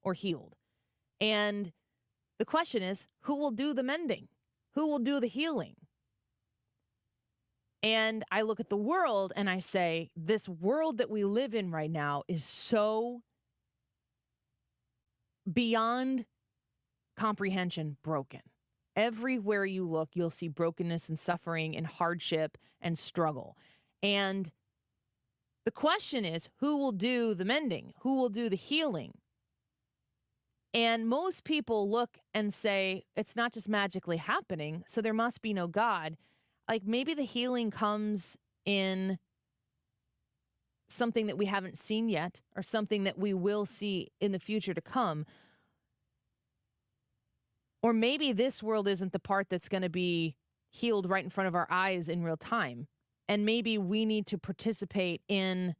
or healed. And the question is, who will do the mending? Who will do the healing? And I look at the world and I say, this world that we live in right now is so beyond comprehension broken. Everywhere you look, you'll see brokenness and suffering and hardship and struggle. And the question is, who will do the mending? Who will do the healing? And most people look and say, it's not just magically happening, so there must be no God. Like maybe the healing comes in something that we haven't seen yet, or something that we will see in the future to come. Or maybe this world isn't the part that's going to be healed right in front of our eyes in real time. And maybe we need to participate in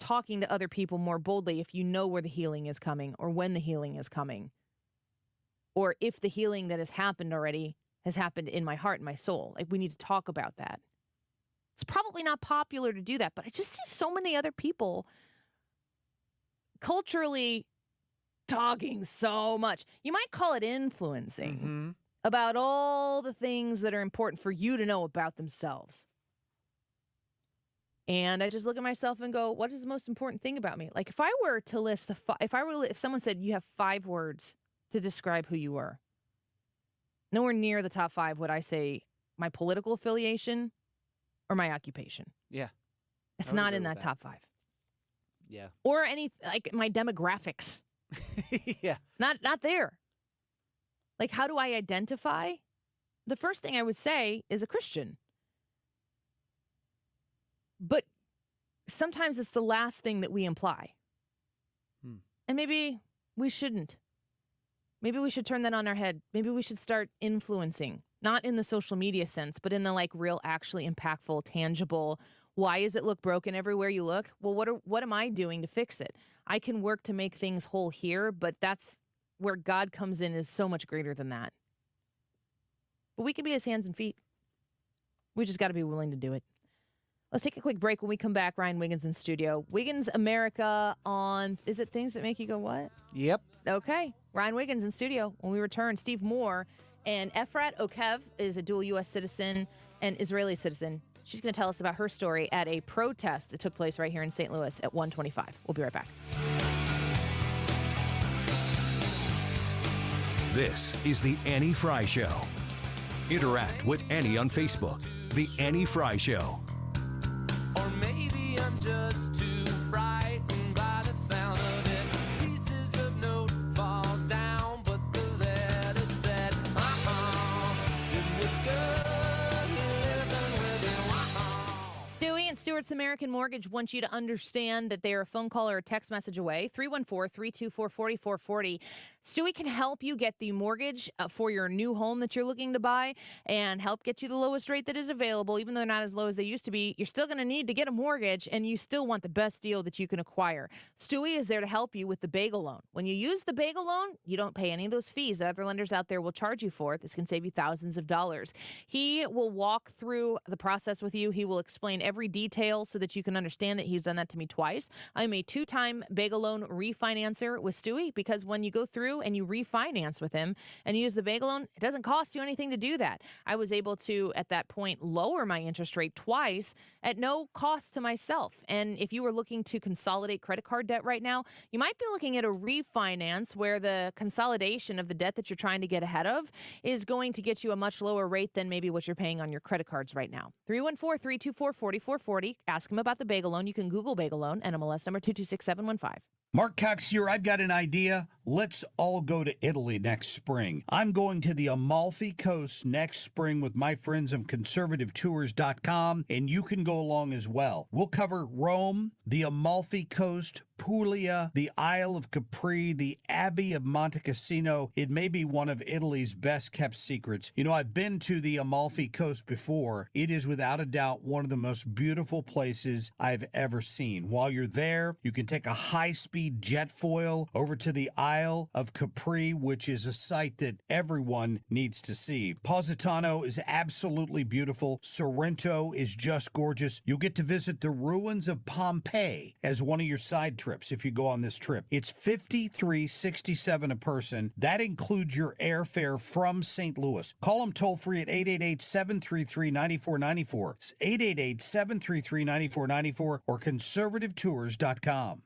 talking to other people more boldly if you know where the healing is coming or when the healing is coming. Or if the healing that has happened already has happened in my heart and my soul. Like we need to talk about that. It's probably not popular to do that, but I just see so many other people culturally talking so much. You might call it influencing about all the things that are important for you to know about themselves. And I just look at myself and go, what is the most important thing about me? Like if I were to list if someone said you have 5 words to describe who you were, nowhere near the top 5 would I say my political affiliation or my occupation.
Yeah.
It's not in that top 5.
Yeah.
Or any, like my demographics.
Yeah.
Not there. Like, how do I identify? The first thing I would say is a Christian. But sometimes it's the last thing that we imply. And maybe we shouldn't. Maybe we should turn that on our head. Maybe we should start influencing, not in the social media sense, but in the like real, actually impactful, tangible. Why does it look broken everywhere you look? Well, what am I doing to fix it? I can work to make things whole here, but that's where God comes in is so much greater than that. But we can be his hands and feet. We just got to be willing to do it. Let's take a quick break. When we come back, Ryan Wiggins in studio. Wiggins America on, is it Things That Make You Go What?
Yep.
Okay. Ryan Wiggins in studio. When we return, Steve Moore and Efrat Okev is a dual U.S. citizen and Israeli citizen. She's going to tell us about her story at a protest that took place right here in St. Louis at 1:25. We'll be right back.
This is The Annie Frey Show. Interact with Annie on Facebook. The Annie Frey Show.
Or maybe I'm just too frightened by the sound of it. Pieces of note fall down, but the letter said, it was good living with you,
Stewie and Stewart's American Mortgage want you to understand that they are a phone call or a text message away. 314-324-4440. Stewie can help you get the mortgage for your new home that you're looking to buy and help get you the lowest rate that is available. Even though they're not as low as they used to be, you're still going to need to get a mortgage, and you still want the best deal that you can acquire. Stewie is there to help you with the bagel loan. When you use the bagel loan, you don't pay any of those fees that other lenders out there will charge you for. This can save you thousands of dollars. He will walk through the process with you. He will explain every detail so that you can understand it. He's done that to me twice. I'm a 2-time bagel loan refinancer with Stewie because when you go through through and you refinance with him and you use the bagel loan, it doesn't cost you anything to do that. I was able to, at that point, lower my interest rate twice at no cost to myself. And if you were looking to consolidate credit card debt right now, you might be looking at a refinance where the consolidation of the debt that you're trying to get ahead of is going to get you a much lower rate than maybe what you're paying on your credit cards right now. 314-324-4440. Ask him about the bagel loan. You can Google bagel loan, NMLS number 226715.
Mark Cox here. I've got an idea. Let's all go to Italy next spring. I'm going to the Amalfi Coast next spring with my friends of conservativetours.com, and you can go along as well. We'll cover Rome, the Amalfi Coast, Puglia, the Isle of Capri, the Abbey of Monte Cassino. It may be one of Italy's best-kept secrets. You know, I've been to the Amalfi Coast before. It is without a doubt one of the most beautiful places I've ever seen. While you're there, you can take a high-speed jet foil over to the Isle of Capri, which is a site that everyone needs to see. Positano is absolutely beautiful. Sorrento is just gorgeous. You'll get to visit the ruins of Pompeii as one of your side trips if you go on this trip. It's $53.67 a person. That includes your airfare from St. Louis. Call them toll free at 888-733-9494. It's 888-733-9494 or conservativetours.com.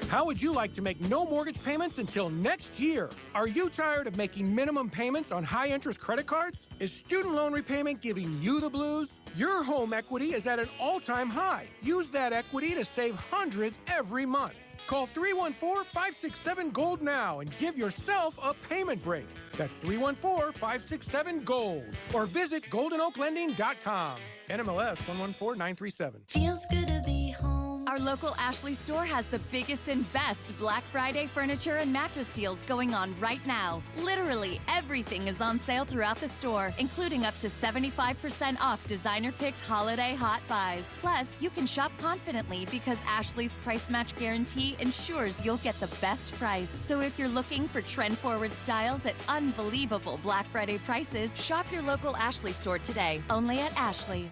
How would you like to make no mortgage payments until next year? Are you tired of making minimum payments on high-interest credit cards? Is student loan repayment giving you the blues? Your home equity is at an all-time high. Use that equity to save hundreds every month. Call 314-567-GOLD now and give yourself a payment break. That's 314-567-GOLD. Or visit goldenoaklending.com. NMLS 114937.
Feels good to be home. Our local Ashley store has the biggest and best Black Friday furniture and mattress deals going on right now. Literally everything is on sale throughout the store, including up to 75% off designer-picked holiday hot buys. Plus, you can shop confidently because Ashley's price match guarantee ensures you'll get the best price. So if you're looking for trend-forward styles at unbelievable Black Friday prices, shop your local Ashley store today, only at Ashley.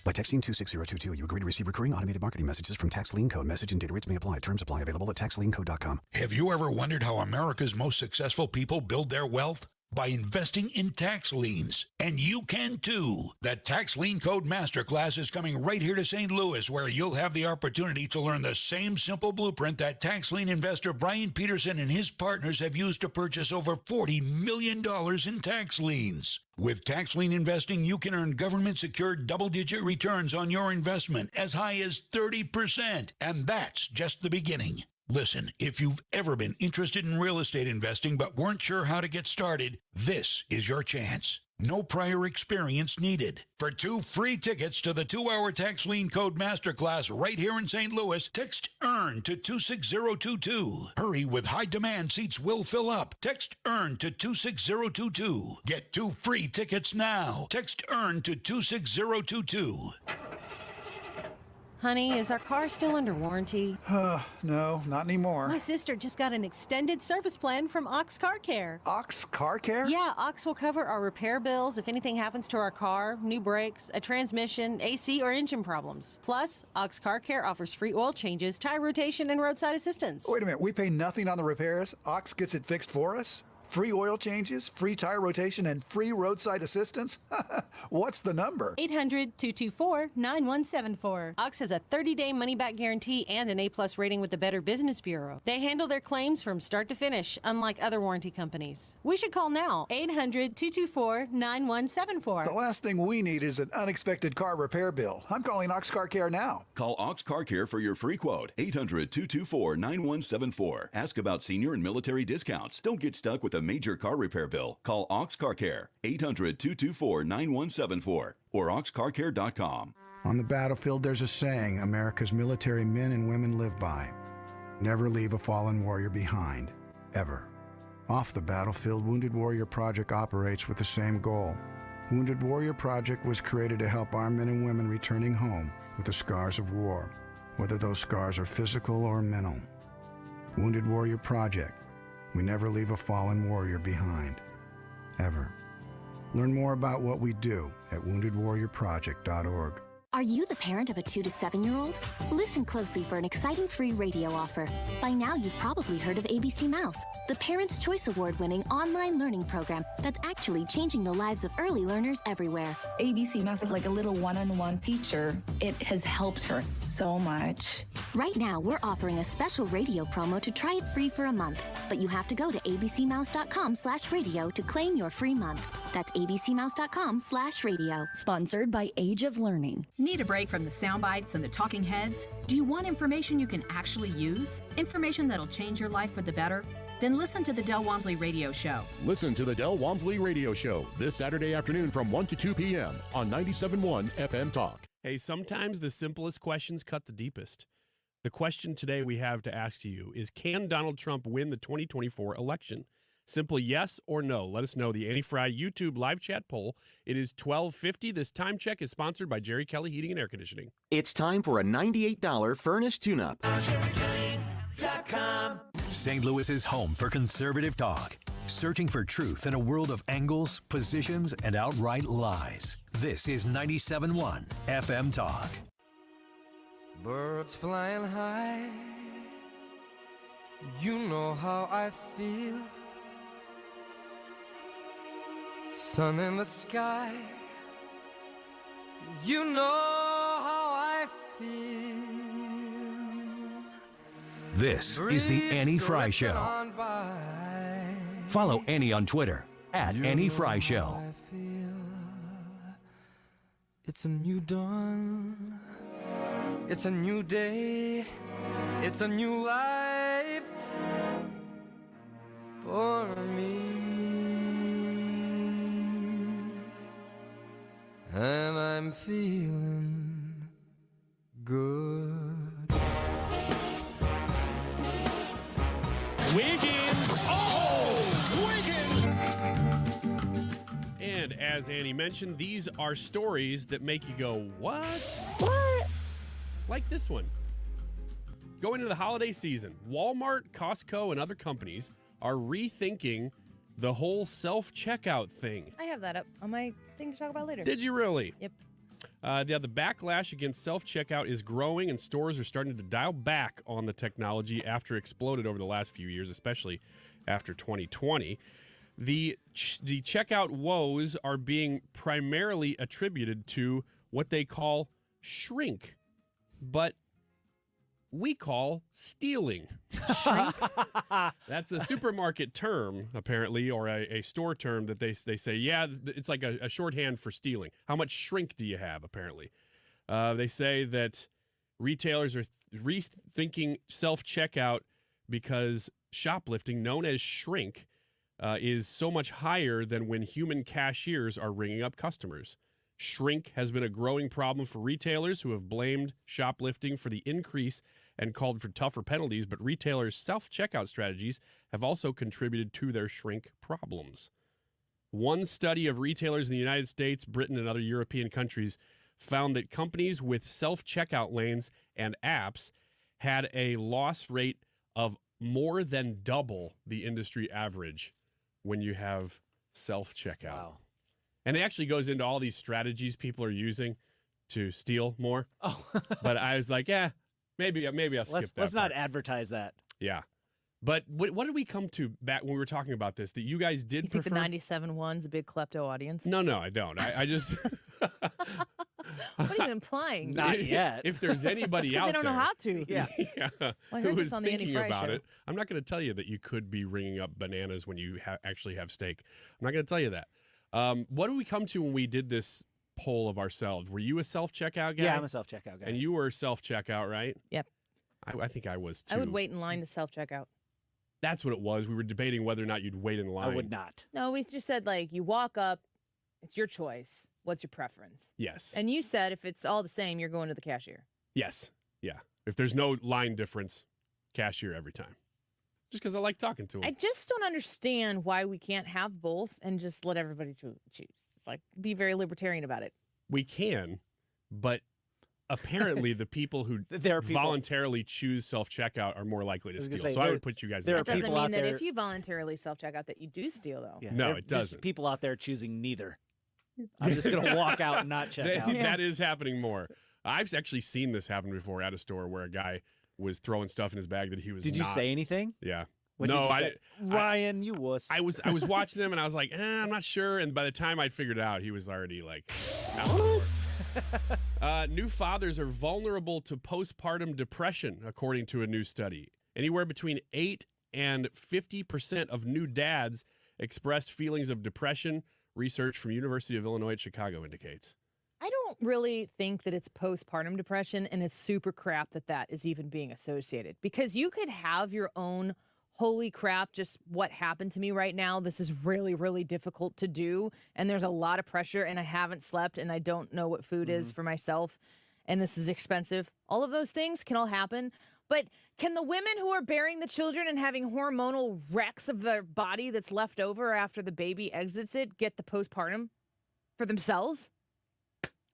By texting 26022, you agree to receive recurring automated marketing messages from Tax Lien Code. Message and data rates may apply. Terms apply. Available at taxliencode.com.
Have you ever wondered how America's most successful people build their wealth? By investing in tax liens. And you can too. The Tax Lien Code Masterclass is coming right here to St. Louis, where you'll have the opportunity to learn the same simple blueprint that tax lien investor Brian Peterson and his partners have used to purchase over $40 million in tax liens. With tax lien investing, you can earn government-secured double-digit returns on your investment, as high as 30%. And that's just the beginning. Listen, if you've ever been interested in real estate investing but weren't sure how to get started, this is your chance. No prior experience needed. For 2 free tickets to the 2-hour Tax Lien Code Masterclass right here in St. Louis, text EARN to 26022. Hurry, with high demand, seats will fill up. Text EARN to 26022. Get 2 free tickets now. Text EARN to 26022.
Honey, is our car still under warranty?
No, not anymore.
My sister just got an extended service plan from Ox Car Care.
Ox Car Care?
Yeah, Ox will cover our repair bills if anything happens to our car, new brakes, a transmission, AC, or engine problems. Plus, Ox Car Care offers free oil changes, tire rotation, and roadside assistance.
Wait a minute, we pay nothing on the repairs? Ox gets it fixed for us? Free oil changes, free tire rotation, and free roadside assistance? What's the number?
800-224-9174. Ox has a 30-day money-back guarantee and an A-plus rating with the Better Business Bureau. They handle their claims from start to finish, unlike other warranty companies. We should call now. 800-224-9174.
The last thing we need is an unexpected car repair bill. I'm calling Ox Car Care now.
Call Ox Car Care for your free quote. 800-224-9174. Ask about senior and military discounts. Don't get stuck with a major car repair bill. Call Ox Car Care. 800-224-9174 or oxcarcare.com.
On the battlefield, there's a saying America's military men and women live by. Never leave a fallen warrior behind, ever. Off the battlefield, Wounded Warrior Project operates with the same goal. Wounded Warrior Project was created to help our men and women returning home with the scars of war, whether those scars are physical or mental. Wounded Warrior Project. We never leave a fallen warrior behind, ever. Learn more about what we do at woundedwarriorproject.org.
Are you the parent of a 2 to 7-year-old? Listen closely for an exciting free radio offer. By now, you've probably heard of ABC Mouse, the Parents' Choice Award-winning online learning program that's actually changing the lives of early learners everywhere.
ABC Mouse is like a little one-on-one teacher. It has helped her so much.
Right now, we're offering a special radio promo to try it free for a month, but you have to go to abcmouse.com/radio to claim your free month. That's abcmouse.com/radio.
Sponsored by Age of Learning. Need a break from the sound bites and the talking heads? Do you want information you can actually use? Information that'll change your life for the better? Then listen to the Del Walmsley Radio Show.
Listen to the Del Walmsley Radio Show this Saturday afternoon from 1 to 2 p.m. on 97.1 FM Talk.
Hey, sometimes the simplest questions cut the deepest. The question today we have to ask you is, can Donald Trump win the 2024 election? Simple yes or no. Let us know. The Annie Frey YouTube live chat poll. It is 12:50. This time check is sponsored by Jerry Kelly Heating and Air Conditioning.
It's time for a $98 furnace tune-up.
St. Louis's home for conservative talk. Searching for truth in a world of angles, positions, and outright lies. This is 97.1 FM Talk.
Birds flying high, you know how I feel. Sun in the sky, you know how I feel.
This is the Annie Frey Show. Follow Annie on Twitter at Annie Frey Show.
It's a new dawn, it's a new day, it's a new life for me. And I'm feeling good.
Wiggins!
Oh, Wiggins!
And as Annie mentioned, these are stories that make you go, what?
What?
Like this one. Going into the holiday season, Walmart, Costco, and other companies are rethinking the whole self-checkout thing.
I have that up on my thing to talk about later.
Did you really?
Yep.
The backlash against self-checkout is growing, and stores are starting to dial back on the technology after it exploded over the last few years, especially after 2020. The checkout woes are being primarily attributed to what they call shrink, but we call stealing. Shrink? That's a supermarket term, apparently, or a store term that they say, yeah, it's like a shorthand for stealing. How much shrink do you have, apparently? They say that retailers are rethinking self-checkout because shoplifting, known as shrink, is so much higher than when human cashiers are ringing up customers. Shrink has been a growing problem for retailers who have blamed shoplifting for the increase and called for tougher penalties, but retailers' self-checkout strategies have also contributed to their shrink problems. One study of retailers in the United States, Britain, and other European countries found that companies with self-checkout lanes and apps had a loss rate of more than double the industry average when you have self-checkout. Wow. And it actually goes into all these strategies people are using to steal more.
Oh.
But I was like, yeah, maybe I'll skip that.
Let's not advertise that.
Yeah. But what did we come to back when we were talking about this? That you guys did
You think
prefer?
the 97.1's a big klepto audience?
No, I don't. I just...
What are you implying?
Not yet.
If there's anybody out
they don't know how to.
Yeah.
Well, I heard
who
this
is
on the Annie
thinking
Frey
about
show.
it, I'm not going to tell you that you could be ringing up bananas when you actually have steak. I'm not going to tell you that. What did we come to when we did this poll of ourselves? Were you a self-checkout guy?
Yeah, I'm a self-checkout guy.
And you were self-checkout, right?
Yep.
I think I was too.
I would wait in line to self-checkout.
That's what it was. We were debating whether or not you'd wait in line.
I would not.
No, we just said, like, you walk up, it's your choice. What's your preference?
Yes.
And you said if it's all the same, you're going to the cashier.
Yes. Yeah. If there's no line difference, cashier every time. Just because I like talking to him.
I just don't understand why we can't have both and just let everybody choose. It's like, be very libertarian about it.
We can, but apparently the people who voluntarily choose self-checkout are more likely to steal. So I would put you guys in
That doesn't mean that if you voluntarily self-checkout that you do steal, though.
Yeah,
no,
there-
it
there's
doesn't.
people out there choosing neither. I'm just going to walk out and not check out.
That is happening more. I've actually seen this happen before at a store where a guy was throwing stuff in his bag that he was
Did you say anything?
Yeah.
What
no,
did you say? Ryan, you wuss.
I was watching him and I was like, I'm not sure. And by the time I'd figured it out, he was already like out the door. New fathers are vulnerable to postpartum depression, according to a new study. Anywhere between 8 and 50% of new dads expressed feelings of depression. Research from University of Illinois at Chicago indicates.
I don't really think that it's postpartum depression, and it's super crap that is even being associated, because you could have your own holy crap, just what happened to me right now. This is really, really difficult to do, and there's a lot of pressure, and I haven't slept, and I don't know what food is for myself, and this is expensive. All of those things can all happen, but can the women who are bearing the children and having hormonal wrecks of their body that's left over after the baby exits it get the postpartum for themselves?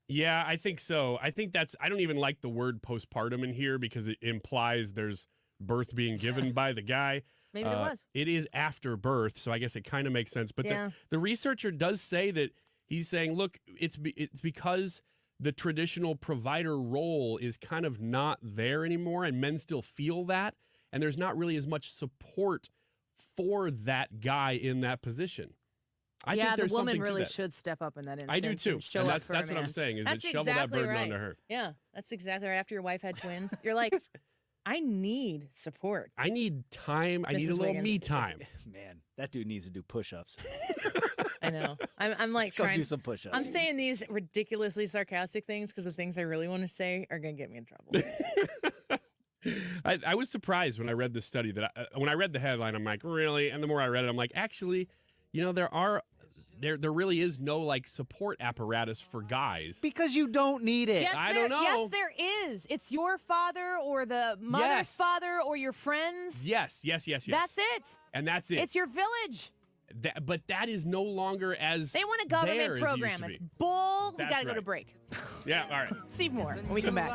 Yeah, I think so. I don't even like the word postpartum in here because it implies there's birth being given by the guy.
Maybe there was.
It is after birth, so I guess it kind of makes sense. But the researcher does say that he's saying, look, it's because the traditional provider role is kind of not there anymore, and men still feel that, and there's not really as much support for that guy in that position. I think there's
the woman
something
really
to that.
should step up in that instance.
I do too.
Show
And
up
that's
for a
what I'm
man.
saying, is
that's
that shovel that
exactly
burden
right.
onto her.
Yeah, that's exactly right. After your wife had twins, you're like, I need support.
I need time. I need a
Mrs.
little
Wiggins.
me time.
Man, that dude needs to do push-ups.
I know. I'm like
Let's go
trying
do some push-ups.
I'm saying these ridiculously sarcastic things because the things I really want to say are going to get me in trouble.
I was surprised when I read this study that when I read the headline, I'm like, really? And the more I read it, I'm like, actually, there really is no like support apparatus for guys.
Because you don't need it.
Yes,
I don't know.
Yes, there is. It's your father or the mother's father or your friends.
Yes.
That's it.
And that's it.
It's your village.
But that is no longer as
They want a
there
government
as it
program.
used to
It's
be.
bull. We
That's
got to go to
right.
break.
Yeah, all right.
Steve Moore when we come back.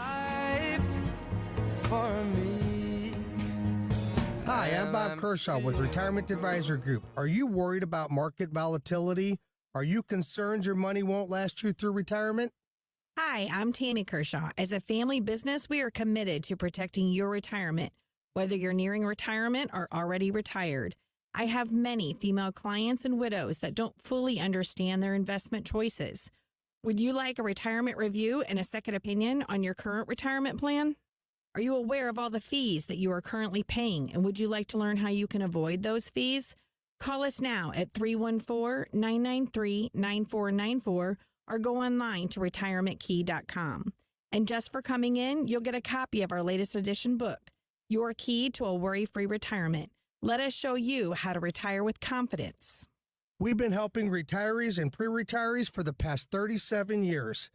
Hi, I'm Bob Kershaw with Retirement Advisor Group. Are you worried about market volatility? Are you concerned your money won't last you through retirement?
Hi, I'm Tammy Kershaw. As a family business, we are committed to protecting your retirement, whether you're nearing retirement or already retired. I have many female clients and widows that don't fully understand their investment choices. Would you like a retirement review and a second opinion on your current retirement plan? Are you aware of all the fees that you are currently paying, and would you like to learn how you can avoid those fees? Call us now at 314-993-9494 or go online to retirementkey.com. And just for coming in, you'll get a copy of our latest edition book, Your Key to a Worry-Free Retirement. Let us show you how to retire with confidence.
We've been helping retirees and pre-retirees for the past 37 years.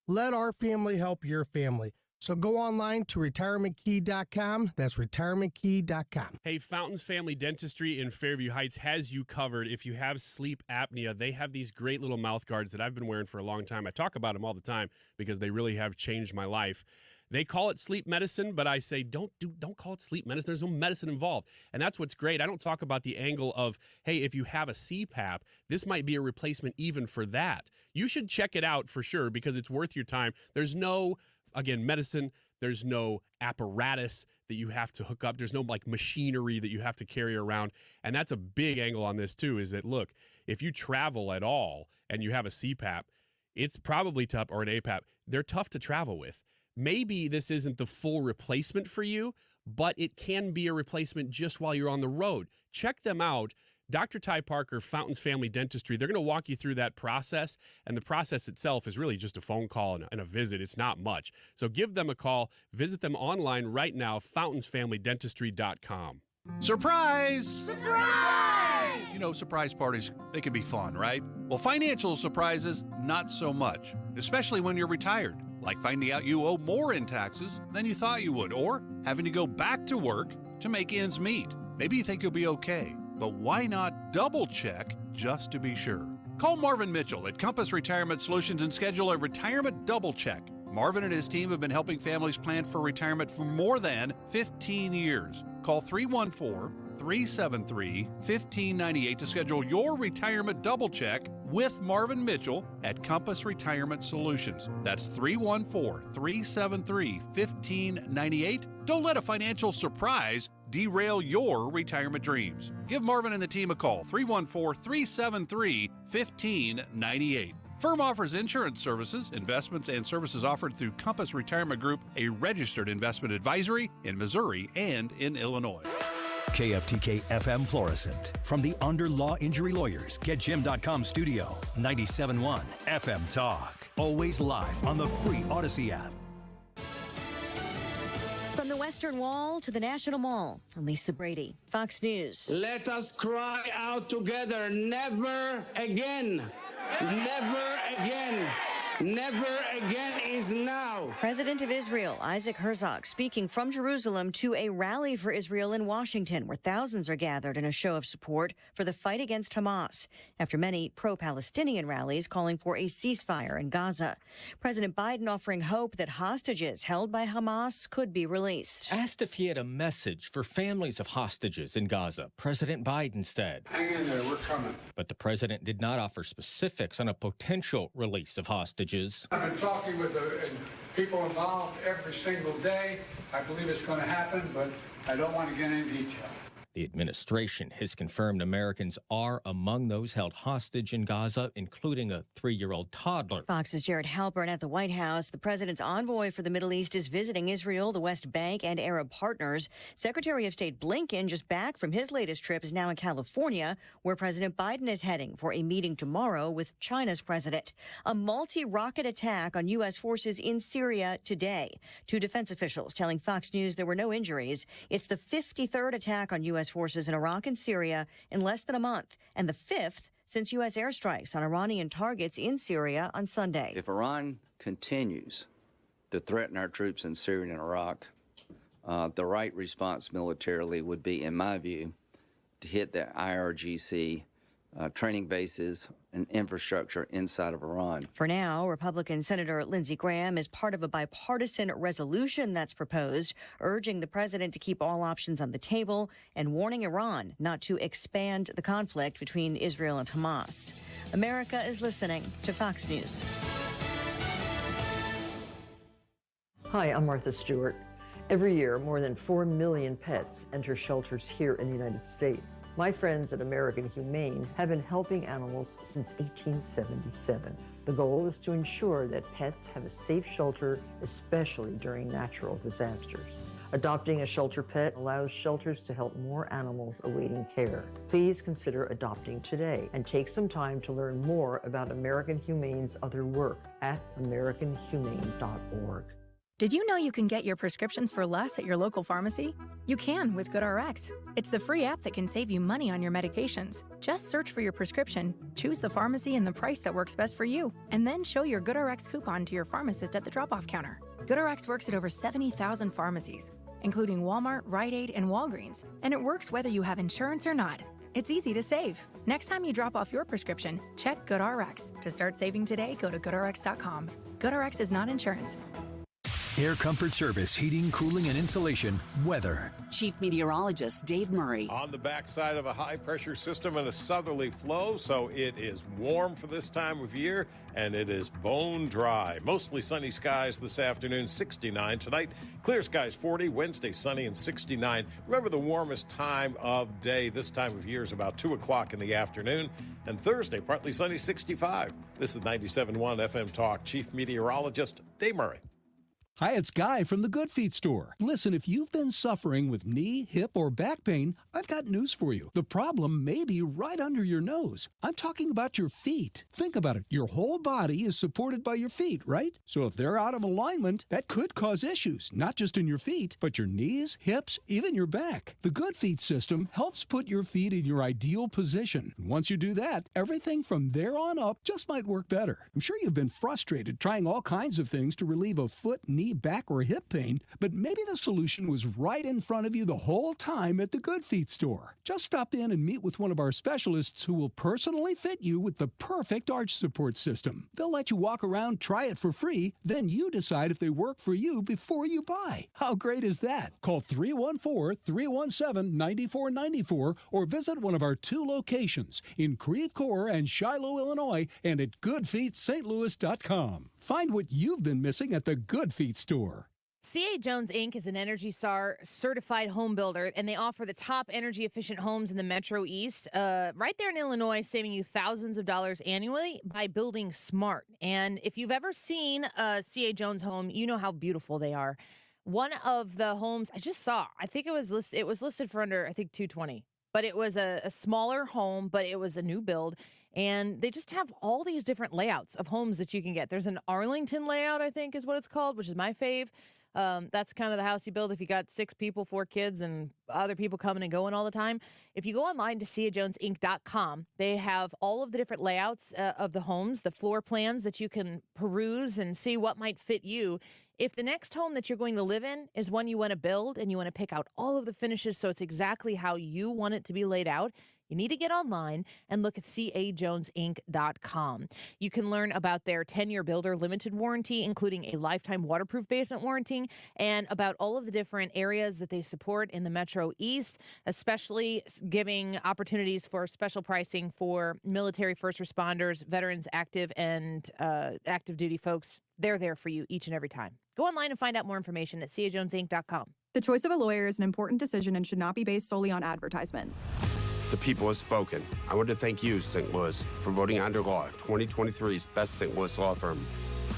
Let our family help your family. So go online to retirementkey.com. That's retirementkey.com.
Hey, Fountains Family Dentistry in Fairview Heights has you covered. If you have sleep apnea, they have these great little mouth guards that I've been wearing for a long time. I talk about them all the time because they really have changed my life. They call it sleep medicine, but I say don't call it sleep medicine. There's no medicine involved. And that's what's great. I don't talk about the angle of, hey, if you have a CPAP, this might be a replacement even for that. You should check it out for sure because it's worth your time. There's no, again, medicine. There's no apparatus that you have to hook up. There's no like machinery that you have to carry around. And that's a big angle on this too, is that, look, if you travel at all and you have a CPAP, it's probably tough, or an APAP. They're tough to travel with. Maybe this isn't the full replacement for you, but it can be a replacement just while you're on the road. Check them out. Dr. Ty Parker, Fountains Family Dentistry, they're going to walk you through that process, and the process itself is really just a phone call and a visit. It's not much. So give them a call. Visit them online right now, fountainsfamilydentistry.com.
Surprise! Surprise! You know, surprise parties, they can be fun, right? Well, financial surprises, not so much, especially when you're retired, like finding out you owe more in taxes than you thought you would, or having to go back to work to make ends meet. Maybe you think you'll be okay, but why not double check just to be sure? Call Marvin Mitchell at Compass Retirement Solutions and schedule a retirement double check. Marvin and his team have been helping families plan for retirement for more than 15 years. Call 314 374-373-1598 to schedule your retirement double check with Marvin Mitchell at Compass Retirement Solutions. That's 314-373-1598. Don't let a financial surprise derail your retirement dreams. Give Marvin and the team a call, 314-373-1598. Firm offers insurance services, investments, and services offered through Compass Retirement Group, a registered investment advisory in Missouri and in Illinois.
KFTK FM Florissant. From the Under Law Injury Lawyers, GetJim.com studio, 97.1 FM Talk. Always live on the free Odyssey app.
From the Western Wall to the National Mall, I'm Lisa Brady, Fox News.
Let us cry out together, never again. Never again. Never again is now.
President of Israel, Isaac Herzog, speaking from Jerusalem to a rally for Israel in Washington, where thousands are gathered in a show of support for the fight against Hamas, after many pro-Palestinian rallies calling for a ceasefire in Gaza. President Biden offering hope that hostages held by Hamas could be released.
Asked if he had a message for families of hostages in Gaza, President Biden said,
"Hang in there, we're coming."
But the president did not offer specifics on a potential release of hostages.
I've been talking with the people involved every single day. I believe it's going to happen, but I don't want to get into detail.
The administration has confirmed Americans are among those held hostage in Gaza, including a 3-year-old toddler.
Fox's Jared Halpern at the White House. The president's envoy for the Middle East is visiting Israel, the West Bank, and Arab partners. Secretary of State Blinken, just back from his latest trip, is now in California, where President Biden is heading for a meeting tomorrow with China's president. A multi-rocket attack on U.S. forces in Syria today. Two defense officials telling Fox News there were no injuries. It's the 53rd attack on U.S. forces in Iraq and Syria in less than a month, and the 5th since U.S. airstrikes on Iranian targets in Syria on Sunday.
If Iran continues to threaten our troops in Syria and Iraq, the right response militarily would be, in my view, to hit the IRGC training bases and infrastructure inside of Iran.
For now, Republican Senator Lindsey Graham is part of a bipartisan resolution that's proposed, urging the president to keep all options on the table and warning Iran not to expand the conflict between Israel and Hamas. America is listening to Fox News.
Hi, I'm Martha Stewart. Every year, more than 4 million pets enter shelters here in the United States. My friends at American Humane have been helping animals since 1877. The goal is to ensure that pets have a safe shelter, especially during natural disasters. Adopting a shelter pet allows shelters to help more animals awaiting care. Please consider adopting today and take some time to learn more about American Humane's other work at americanhumane.org.
Did you know you can get your prescriptions for less at your local pharmacy? You can with GoodRx. It's the free app that can save you money on your medications. Just search for your prescription, choose the pharmacy and the price that works best for you, and then show your GoodRx coupon to your pharmacist at the drop-off counter. GoodRx works at over 70,000 pharmacies, including Walmart, Rite Aid, and Walgreens, and it works whether you have insurance or not. It's easy to save. Next time you drop off your prescription, check GoodRx. To start saving today, go to GoodRx.com. GoodRx is not insurance.
Air Comfort Service, heating, cooling, and insulation, weather.
Chief Meteorologist Dave Murray.
On the backside of a high-pressure system and a southerly flow, so it is warm for this time of year, and it is bone dry. Mostly sunny skies this afternoon, 69. Tonight, clear skies, 40. Wednesday, sunny and 69. Remember, the warmest time of day this time of year is about 2 o'clock in the afternoon. And Thursday, partly sunny, 65. This is 97.1 FM Talk. Chief Meteorologist Dave Murray.
Hi, it's Guy from the Good Feet store. Listen, if you've been suffering with knee, hip, or back pain, I've got news for you. The problem may be right under your nose. I'm talking about your feet. Think about it. Your whole body is supported by your feet, right? So if they're out of alignment, that could cause issues, not just in your feet, but your knees, hips, even your back. The Good Feet system helps put your feet in your ideal position. And once you do that, everything from there on up just might work better. I'm sure you've been frustrated trying all kinds of things to relieve a foot, knee, knee, back, or hip pain, but maybe the solution was right in front of you the whole time at the Good Feet store. Just stop in and meet with one of our specialists who will personally fit you with the perfect arch support system. They'll let you walk around, try it for free, then you decide if they work for you before you buy. How great is that? Call 314-317-9494 or visit one of our 2 locations in Creve Coeur and Shiloh, Illinois, and at goodfeetstlouis.com. Find what you've been missing at the Good Feet store.
C.A. Jones, Inc. is an Energy Star certified home builder, and they offer the top energy-efficient homes in the Metro East, right there in Illinois, saving you thousands of dollars annually by building smart. And if you've ever seen a C.A. Jones home, you know how beautiful they are. One of the homes I just saw, I think it was listed for under, I think, $220. But it was a smaller home, but it was a new build. And they just have all these different layouts of homes that you can get. There's an Arlington layout, I think is what it's called, which is my fave. That's kind of the house you build if you got 6 people, 4 kids, and other people coming and going all the time. If you go online to cajonesinc.com, they have all of the different layouts of the homes, the floor plans that you can peruse and see what might fit you. If the next home that you're going to live in is one you want to build and you want to pick out all of the finishes so it's exactly how you want it to be laid out, you need to get online and look at cajonesinc.com. You can learn about their 10-year builder limited warranty, including a lifetime waterproof basement warranty, and about all of the different areas that they support in the Metro East, especially giving opportunities for special pricing for military first responders, veterans, active and active duty folks. They're there for you each and every time. Go online and find out more information at cajonesinc.com.
The choice of a lawyer is an important decision and should not be based solely on advertisements.
The people have spoken. I want to thank you, St. Louis, for voting Onder Law 2023's best St. Louis law firm.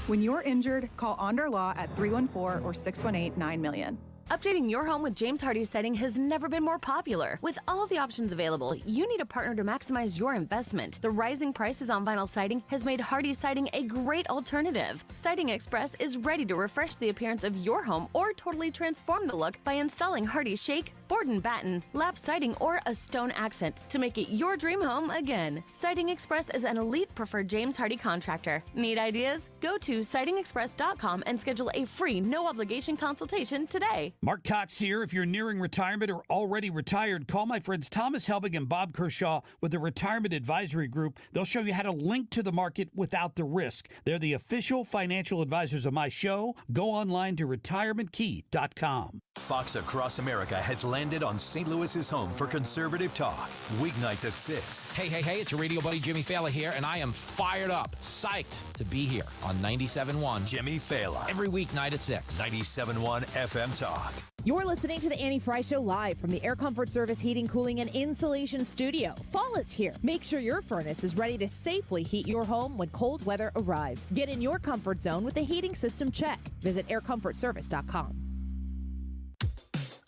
When you're injured, call Onder Law at 314 or 618-9000000.
Updating your home with James Hardie Siding has never been more popular. With all the options available, you need a partner to maximize your investment. The rising prices on vinyl siding has made Hardie Siding a great alternative. Siding Express is ready to refresh the appearance of your home or totally transform the look by installing Hardie Shake, board and batten, lap siding, or a stone accent to make it your dream home again. Siding Express is an elite preferred James Hardie contractor. Need ideas? Go to sidingexpress.com and schedule a free, no-obligation consultation today.
Mark Cox here. If you're nearing retirement or already retired, call my friends Thomas Helbig and Bob Kershaw with the Retirement Advisory Group. They'll show you how to link to the market without the risk. They're the official financial advisors of my show. Go online to retirementkey.com.
Fox Across America has landed on St. Louis's home for conservative talk. Weeknights at 6.
Hey, it's your radio buddy Jimmy Fallon here, and I am fired up, psyched to be here on 97.1.
Jimmy Fallon.
Every weeknight at 6.
97.1 FM Talk.
You're listening to the Annie Frey Show live from the Air Comfort Service Heating, Cooling, and Insulation Studio. Fall is here. Make sure your furnace is ready to safely heat your home when cold weather arrives. Get in your comfort zone with the heating system check. Visit aircomfortservice.com.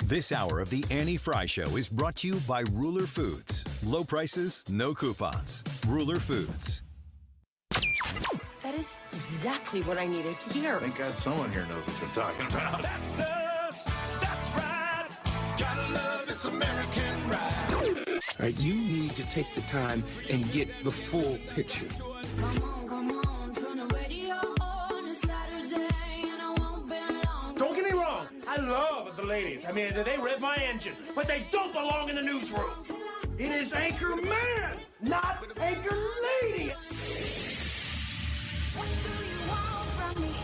This hour of the Annie Frey Show is brought to you by Ruler Foods. Low prices, no coupons. Ruler Foods.
That is exactly what I needed to hear.
Thank God someone here knows what you're talking about.
That's us. That's right. Gotta love this American ride.
All right, you need to take the time and get the full picture.
Don't get me wrong, I love the ladies. I mean, they rev my engine, but they don't belong in the newsroom. It is Anchor Man, not Anchor Lady.
What do you want from me?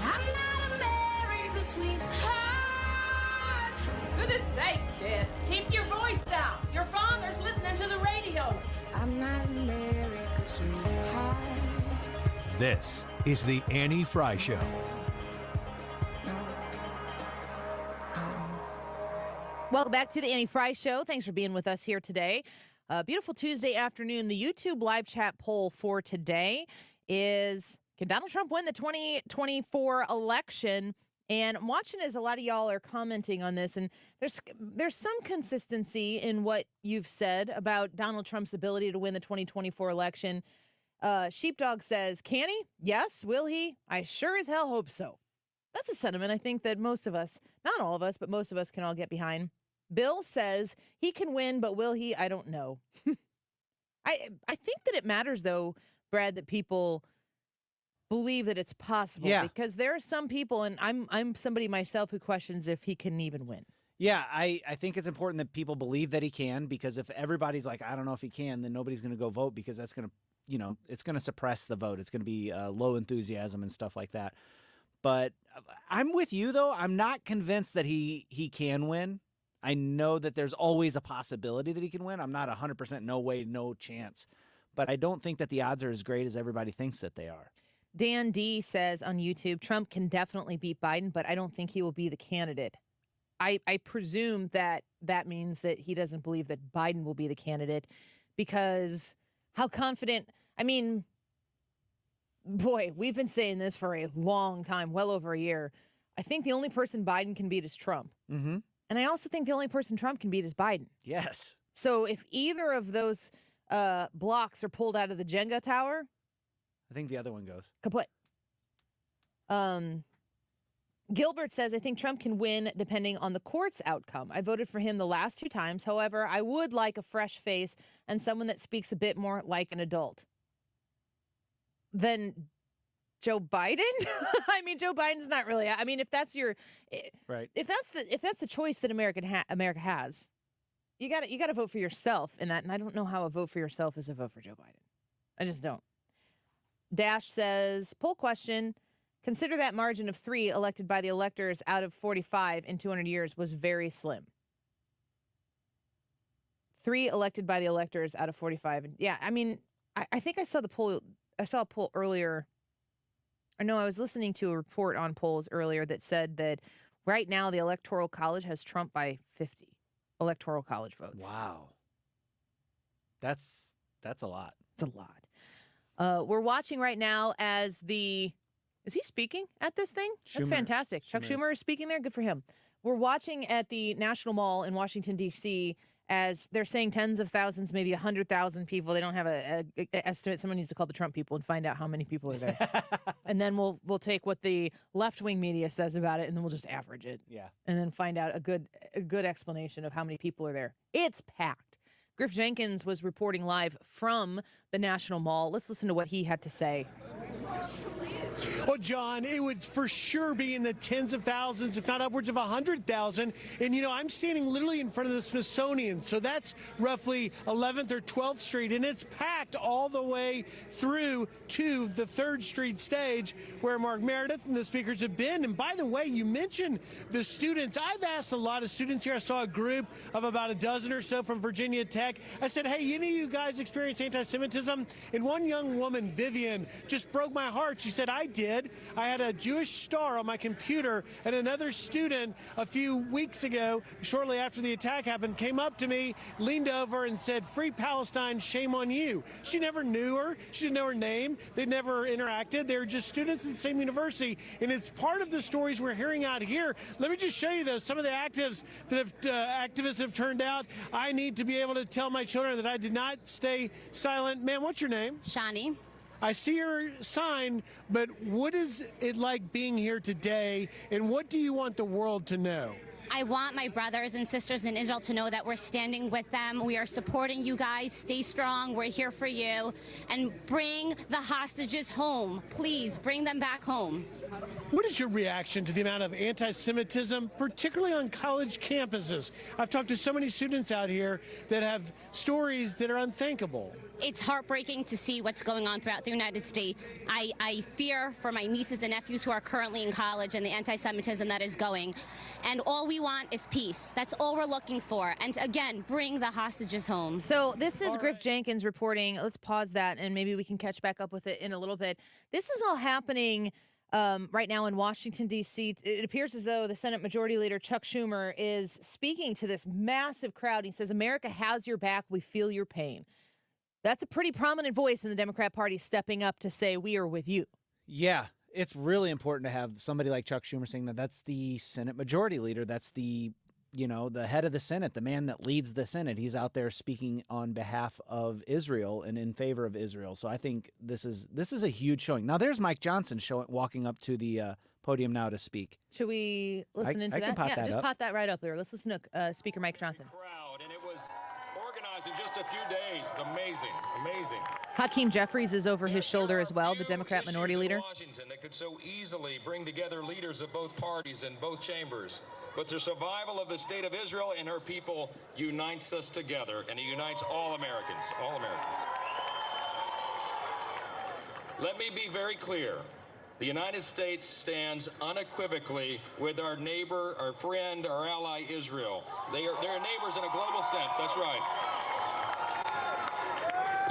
I'm not America's sweetheart.
Goodness sake, kid. Keep your voice down. Your father's listening to the radio.
I'm not America's sweetheart.
This is the Annie Frey Show.
Welcome back to the Annie Frey Show. Thanks for being with us here today. Beautiful Tuesday afternoon. The YouTube live chat poll for today is, can Donald Trump win the 2024 election? And I'm watching as a lot of y'all are commenting on this, and there's some consistency in what you've said about Donald Trump's ability to win the 2024 election. Sheepdog says, can he? Yes. Will he? I sure as hell hope so. That's a sentiment I think that most of us, not all of us, but most of us can all get behind. Bill says he can win, but will he? I don't know. I think that it matters, though, Brad, that people believe that it's possible.
Yeah.
Because there are some people, and I'm somebody myself who questions if he can even win.
Yeah, I think it's important that people believe that he can, because if everybody's like, I don't know if he can, then nobody's going to go vote, because that's going to, it's going to suppress the vote. It's going to be low enthusiasm and stuff like that. But I'm with you, though. I'm not convinced that he can win. I know that there's always a possibility that he can win. I'm not 100% no way, no chance. But I don't think that the odds are as great as everybody thinks that they are.
Dan D says on YouTube, Trump can definitely beat Biden, but I don't think he will be the candidate. I presume that means that he doesn't believe that Biden will be the candidate, because how confident, I mean, boy, we've been saying this for a long time, well over a year. I think the only person Biden can beat is Trump.
Mm-hmm.
And I also think the only person Trump can beat is Biden.
Yes.
So if either of those blocks are pulled out of the Jenga tower,
I think the other one goes.
kaput. Gilbert says, I think Trump can win depending on the court's outcome. I voted for him the last 2 times. However, I would like a fresh face and someone that speaks a bit more like an adult. Then Joe Biden? I mean, Joe Biden's not really. I mean, if that's your
right,
if that's the choice that America has, you got to vote for yourself in that. And I don't know how a vote for yourself is a vote for Joe Biden. I just don't. Dash says, poll question: consider that margin of 3 elected by the electors out of 45 in 200 years was very slim. 3 elected by the electors out of 45. And yeah, I mean, I think I saw the poll. I saw a poll earlier. Or no, I was listening to a report on polls earlier that said that right now the Electoral College has Trump by 50 Electoral College votes.
Wow. That's a lot.
It's a lot. We're watching right now as is he speaking at this thing? That's fantastic. Chuck Schumer is speaking there. Good for him. We're watching at the National Mall in Washington, D.C., as they're saying tens of thousands, maybe 100,000 people. They don't have an estimate. Someone needs to call the Trump people and find out how many people are there. And then we'll take what the left-wing media says about it, and then we'll just average it.
Yeah.
And then find out a good explanation of how many people are there. It's packed. Griff Jenkins was reporting live from the National Mall. Let's listen to what he had to say.
Well, John, it would for sure be in the tens of thousands, if not upwards of 100,000. And, I'm standing literally in front of the Smithsonian. So that's roughly 11th or 12th Street. And it's packed all the way through to the 3rd Street stage where Mark Meredith and the speakers have been. And by the way, you mentioned the students. I've asked a lot of students here. I saw a group of about a dozen or so from Virginia Tech. I said, hey, any of you guys experience anti-Semitism? And one young woman, Vivian, just broke my heart. She said, I did. I had a Jewish star on my computer, and another student a few weeks ago, shortly after the attack happened, came up to me, leaned over and said, free Palestine, shame on you. She never knew her. She didn't know her name. They'd never interacted. They were just students at the same university, and it's part of the stories we're hearing out here. Let me just show you, though, some of the activists that have turned out. I need to be able to tell my children that I did not stay silent. Ma'am, what's your name?
Shani.
I see your sign, but what is it like being here today, and what do you want the world to know?
I want my brothers and sisters in Israel to know that we're standing with them. We are supporting you guys. Stay strong. We're here for you. And bring the hostages home. Please bring them back home.
What is your reaction to the amount of anti-Semitism, particularly on college campuses? I've talked to so many students out here that have stories that are unthinkable.
It's heartbreaking to see what's going on throughout the United States. I fear for my nieces and nephews who are currently in college and the anti-Semitism that is going. And all we want is peace. That's all we're looking for. And again, bring the hostages home.
So this is Griff Jenkins reporting. Let's pause that and maybe we can catch back up with it in a little bit. This is all happening right now in Washington, D.C. It appears as though the Senate Majority Leader Chuck Schumer is speaking to this massive crowd. He says, America has your back. We feel your pain. That's a pretty prominent voice in the Democrat Party stepping up to say, we are with you.
Yeah, it's really important to have somebody like Chuck Schumer saying that. That's the Senate Majority Leader. That's the head of the Senate, the man that leads the Senate. He's out there speaking on behalf of Israel and in favor of Israel. So I think this is a huge showing. Now there's Mike Johnson walking up to the podium now to speak.
Should we listen into
I
that?
Can pop
yeah,
that
just
up.
Pop that right up there. Let's listen to Speaker Mike Johnson.
And it was organized
in just a few days. It's amazing, amazing.
Hakeem Jeffries is over his shoulder as well, the Democrat minority leader.
Washington that could so easily bring together leaders of both parties in both chambers. But the survival of the state of Israel and her people unites us together, and it unites all Americans, all Americans. Let me be very clear. The United States stands unequivocally with our neighbor, our friend, our ally, Israel. They're neighbors in a global sense, that's right.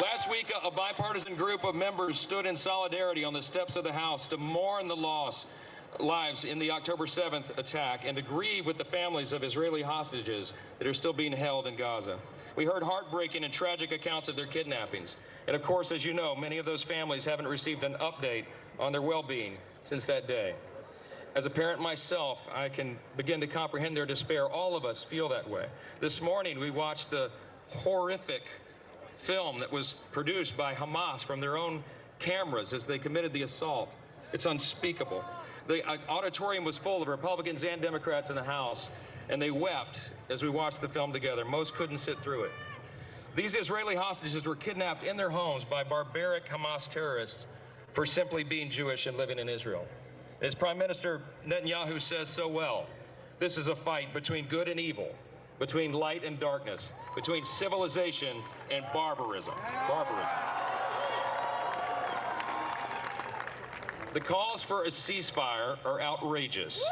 Last week, a bipartisan group of members stood in solidarity on the steps of the House to mourn the lives in the October 7th attack and to grieve with the families of Israeli hostages that are still being held in Gaza. We heard heartbreaking and tragic accounts of their kidnappings. And of course, as you know, many of those families haven't received an update on their well-being since that day. As a parent myself, I can begin to comprehend their despair. All of us feel that way. This morning, we watched the horrific film that was produced by Hamas from their own cameras as they committed the assault. It's unspeakable. The auditorium was full of Republicans and Democrats in the House, and they wept as we watched the film together. Most couldn't sit through it. These Israeli hostages were kidnapped in their homes by barbaric Hamas terrorists for simply being Jewish and living in Israel. As Prime Minister Netanyahu says so well, this is a fight between good and evil, between light and darkness, between civilization and barbarism. The calls for a ceasefire are outrageous.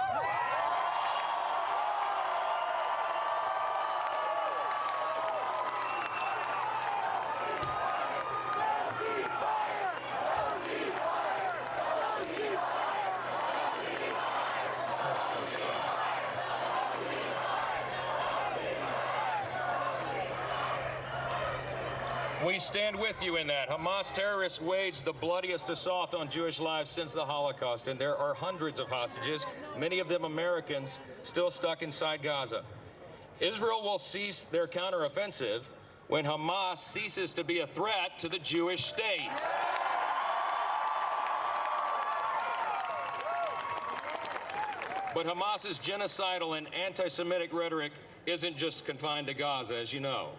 We stand with you in that. Hamas terrorists waged the bloodiest assault on Jewish lives since the Holocaust, and there are hundreds of hostages, many of them Americans, still stuck inside Gaza. Israel will cease their counteroffensive when Hamas ceases to be a threat to the Jewish state. But Hamas's genocidal and anti-Semitic rhetoric isn't just confined to Gaza, as you know.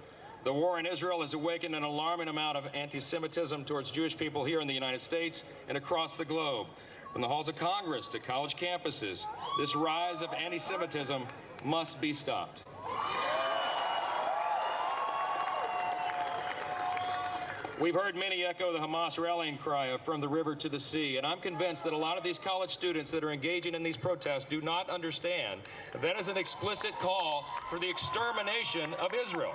The war in Israel has awakened an alarming amount of anti-Semitism towards Jewish people here in the United States and across the globe. From the halls of Congress to college campuses, this rise of anti-Semitism must be stopped. We've heard many echo the Hamas rallying cry of "from the river to the sea," and I'm convinced that a lot of these college students that are engaging in these protests do not understand that is an explicit call for the extermination of Israel.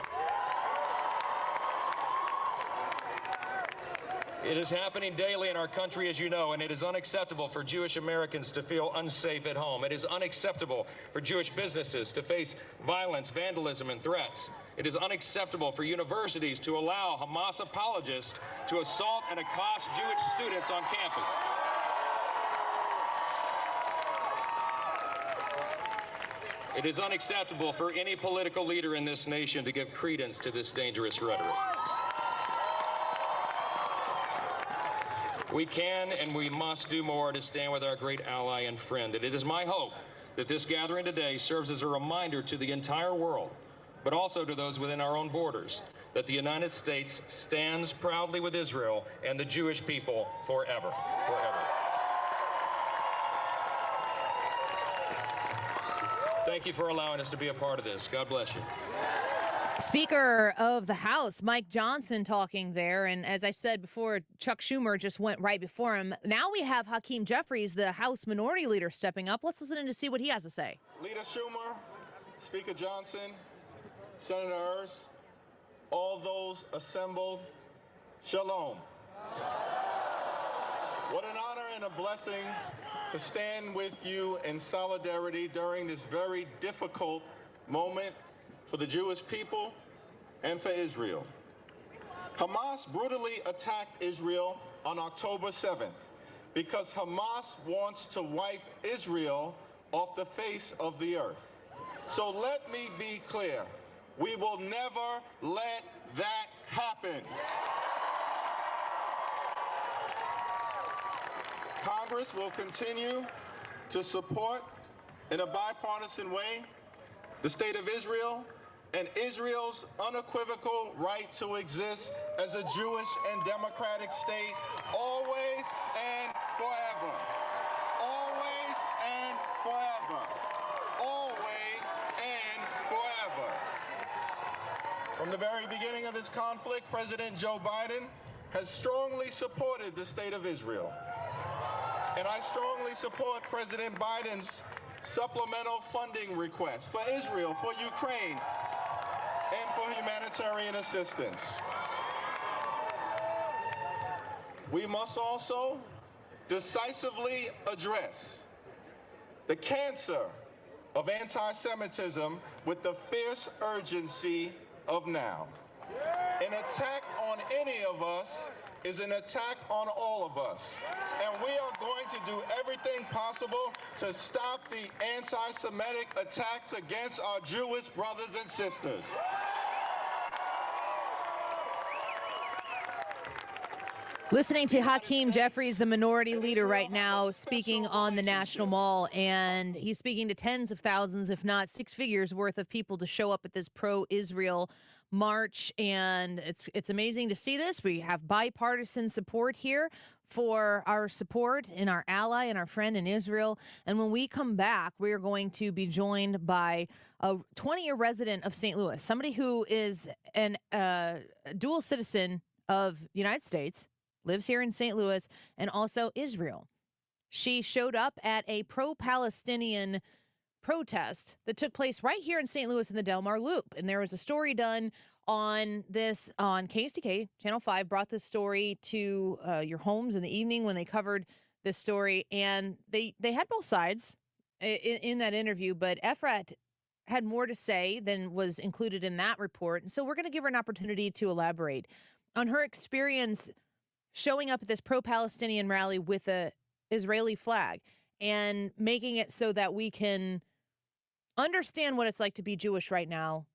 It is happening daily in our country, as you know, and it is unacceptable for Jewish Americans to feel unsafe at home. It is unacceptable for Jewish businesses to face violence, vandalism, and threats. It is unacceptable for universities to allow Hamas apologists to assault and accost Jewish students on campus. It is unacceptable for any political leader in this nation to give credence to this dangerous rhetoric. We can and we must do more to stand with our great ally and friend. And it is my hope that this gathering today serves as a reminder to the entire world, but also to those within our own borders, that the United States stands proudly with Israel and the Jewish people forever, forever. Thank you for allowing us to be a part of this. God bless you.
Speaker of the House, Mike Johnson, talking there. And as I said before, Chuck Schumer just went right before him. Now we have Hakeem Jeffries, the House Minority Leader, stepping up. Let's listen in to see what he has to say.
Leader Schumer, Speaker Johnson, Senator Ernst, all those assembled, shalom. What an honor and a blessing to stand with you in solidarity during this very difficult moment for the Jewish people and for Israel. Hamas brutally attacked Israel on October 7th because Hamas wants to wipe Israel off the face of the earth. So let me be clear, we will never let that happen. Congress will continue to support in a bipartisan way the state of Israel and Israel's unequivocal right to exist as a Jewish and democratic state always and forever. Always and forever. Always and forever. From the very beginning of this conflict, President Joe Biden has strongly supported the state of Israel. And I strongly support President Biden's supplemental funding requests for Israel, for Ukraine, and for humanitarian assistance. We must also decisively address the cancer of anti-Semitism with the fierce urgency of now. An attack on any of us is an attack on all of us. And we are going to do everything possible to stop the anti-Semitic attacks against our Jewish brothers and sisters.
Listening to Hakeem Jeffries, the minority leader right now, speaking on the National Mall, and he's speaking to tens of thousands, if not six figures worth of people to show up at this pro-Israel march, and it's amazing to see this. We have bipartisan support here for our support in our ally and our friend in Israel. And when we come back, we are going to be joined by a 20-year resident of St. Louis, somebody who is a dual citizen of the United States, lives here in St. Louis, and also Israel. She showed up at a pro-Palestinian protest that took place right here in St. Louis in the Del Mar Loop. And there was a story done on this on KSTK. Channel 5 brought this story to your homes in the evening when they covered this story. And they had both sides in that interview, but Efrat had more to say than was included in that report. And so we're going to give her an opportunity to elaborate on her experience showing up at this pro-Palestinian rally with a Israeli flag and making it so that we can understand what it's like to be Jewish right now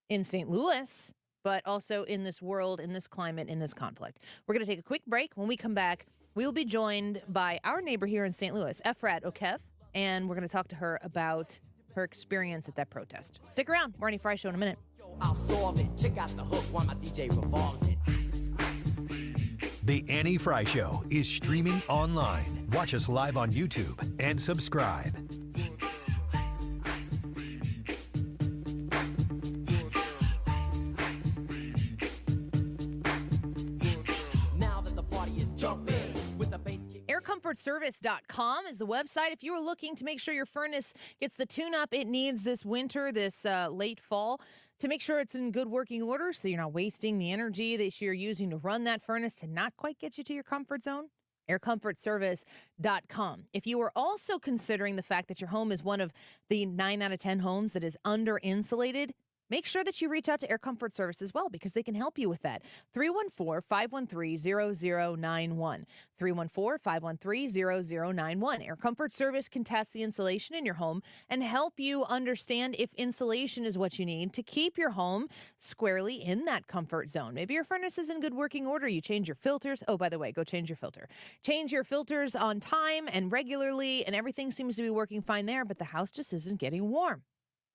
in St. Louis, but also in this world, in this climate, in this conflict. We're going to take a quick break. When we come back, we'll be joined by our neighbor here in St. Louis, Efrat Okev, and we're going to talk to her about her experience at that protest. Stick around. More Annie Frey Show in a minute.
I'll solve it. Check out the hook while my DJ revolves it.
The Annie Frey Show is streaming online. Watch us live on YouTube and subscribe.
AirComfortService.com is the website. If you're looking to make sure your furnace gets the tune-up it needs this winter, this late fall, to make sure it's in good working order so you're not wasting the energy that you're using to run that furnace to not quite get you to your comfort zone, AirComfortService.com. If you are also considering the fact that your home is one of the 9 out of 10 homes that is under-insulated, make sure that you reach out to Air Comfort Service as well, because they can help you with that. 314-513-0091. 314-513-0091. Air Comfort Service can test the insulation in your home and help you understand if insulation is what you need to keep your home squarely in that comfort zone. Maybe your furnace is in good working order. You change your filters. Oh, by the way, go change your filter. Change your filters on time and regularly, and everything seems to be working fine there, but the house just isn't getting warm.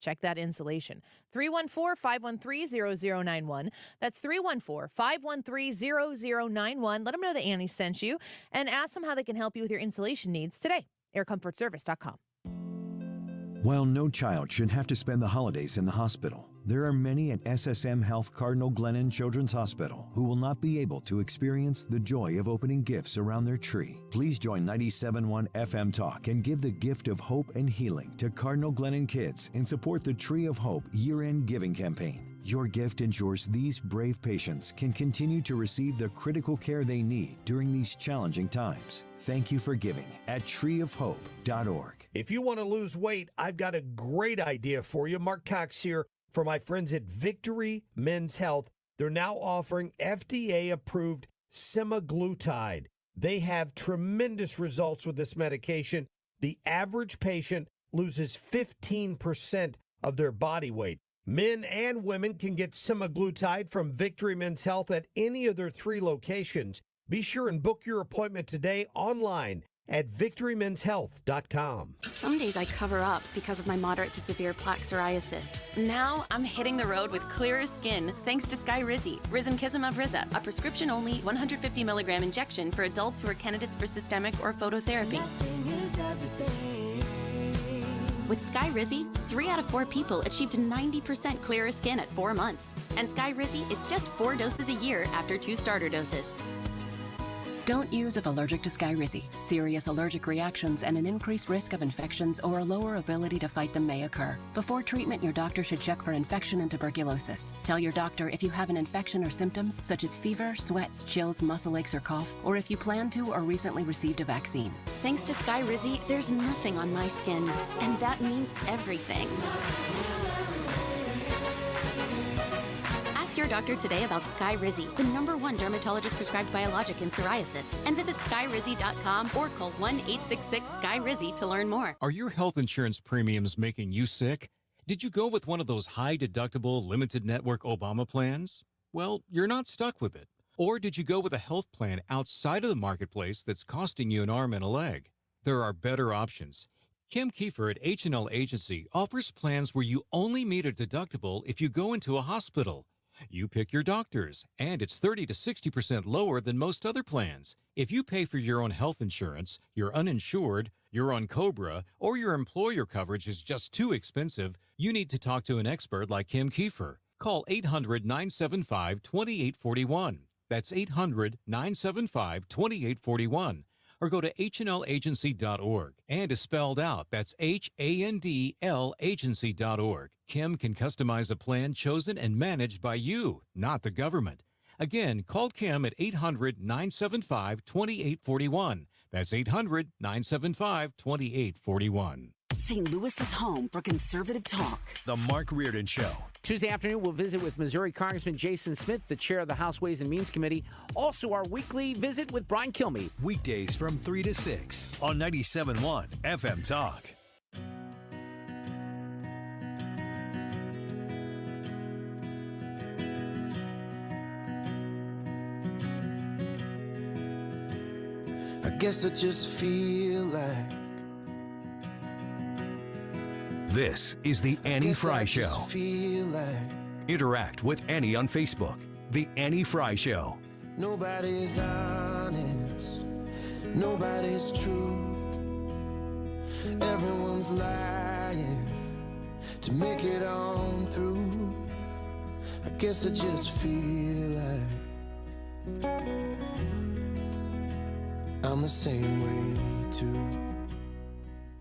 Check that insulation. 314-513-0091. That's 314-513-0091. Let them know that Annie sent you and ask them how they can help you with your insulation needs today. AirComfortService.com.
While no child should have to spend the holidays in the hospital, there are many at SSM Health Cardinal Glennon Children's Hospital who will not be able to experience the joy of opening gifts around their tree. Please join 97.1 FM Talk and give the gift of hope and healing to Cardinal Glennon kids and support the Tree of Hope year-end giving campaign. Your gift ensures these brave patients can continue to receive the critical care they need during these challenging times. Thank you for giving at treeofhope.org.
If you want to lose weight, I've got a great idea for you. Mark Cox here for my friends at Victory Men's Health. They're now offering FDA-approved semaglutide. They have tremendous results with this medication. The average patient loses 15% of their body weight. Men and women can get semaglutide from Victory Men's Health at any of their 3 locations. Be sure and book your appointment today online
at victorymenshealth.com.
Some days I cover up because of my moderate to severe plaque psoriasis. Now I'm hitting the road with clearer skin thanks to Skyrizi, Risankizumab Riza, a prescription-only 150 milligram injection for adults who are candidates for systemic or phototherapy. With Skyrizi, 3 out of 4 people achieved 90% clearer skin at 4 months. And Skyrizi is just 4 doses a year after 2 starter doses.
Don't use if allergic to Skyrizi. Serious allergic reactions and an increased risk of infections or a lower ability to fight them may occur. Before treatment, your doctor should check for infection and tuberculosis. Tell your doctor if you have an infection or symptoms such as fever, sweats, chills, muscle aches, or cough, or if you plan to or recently received a vaccine.
Thanks to Skyrizi, there's nothing on my skin, and that means everything. Ask your doctor today about Skyrizi, the #1 dermatologist prescribed biologic in psoriasis, and visit skyrizi.com or call 1-866-SKY-RIZZI to learn more.
Are your health insurance premiums making you sick? Did you go with one of those high-deductible, limited network Obama plans? Well, you're not stuck with it. Or did you go with a health plan outside of the marketplace that's costing you an arm and a leg? There are better options. Kim Kiefer at H&L Agency offers plans where you only meet a deductible if you go into a hospital. You pick your doctors, and it's 30 to 60% lower than most other plans. If you pay for your own health insurance, you're uninsured, you're on COBRA, or your employer coverage is just too expensive, you need to talk to an expert like Kim Kiefer. Call 800-975-2841. That's 800-975-2841. Or go to hnlagency.org. And is spelled out. That's HANDL agency.org. Kim can customize a plan chosen and managed by you, not the government. Again, call Kim at 800-975-2841. That's 800-975-2841.
St. Louis's home for conservative talk.
The Mark Reardon Show.
Tuesday afternoon, we'll visit with Missouri Congressman Jason Smith, the chair of the House Ways and Means Committee. Also, our weekly visit with Brian Kilmeade.
Weekdays from 3 to 6 on 97.1 FM Talk.
I guess I just feel like
This is the Annie Frey Show. Interact with Annie on Facebook. The Annie Frey Show.
Nobody's honest, nobody's true. Everyone's lying to make it on through. I guess I just feel like I'm the same way too.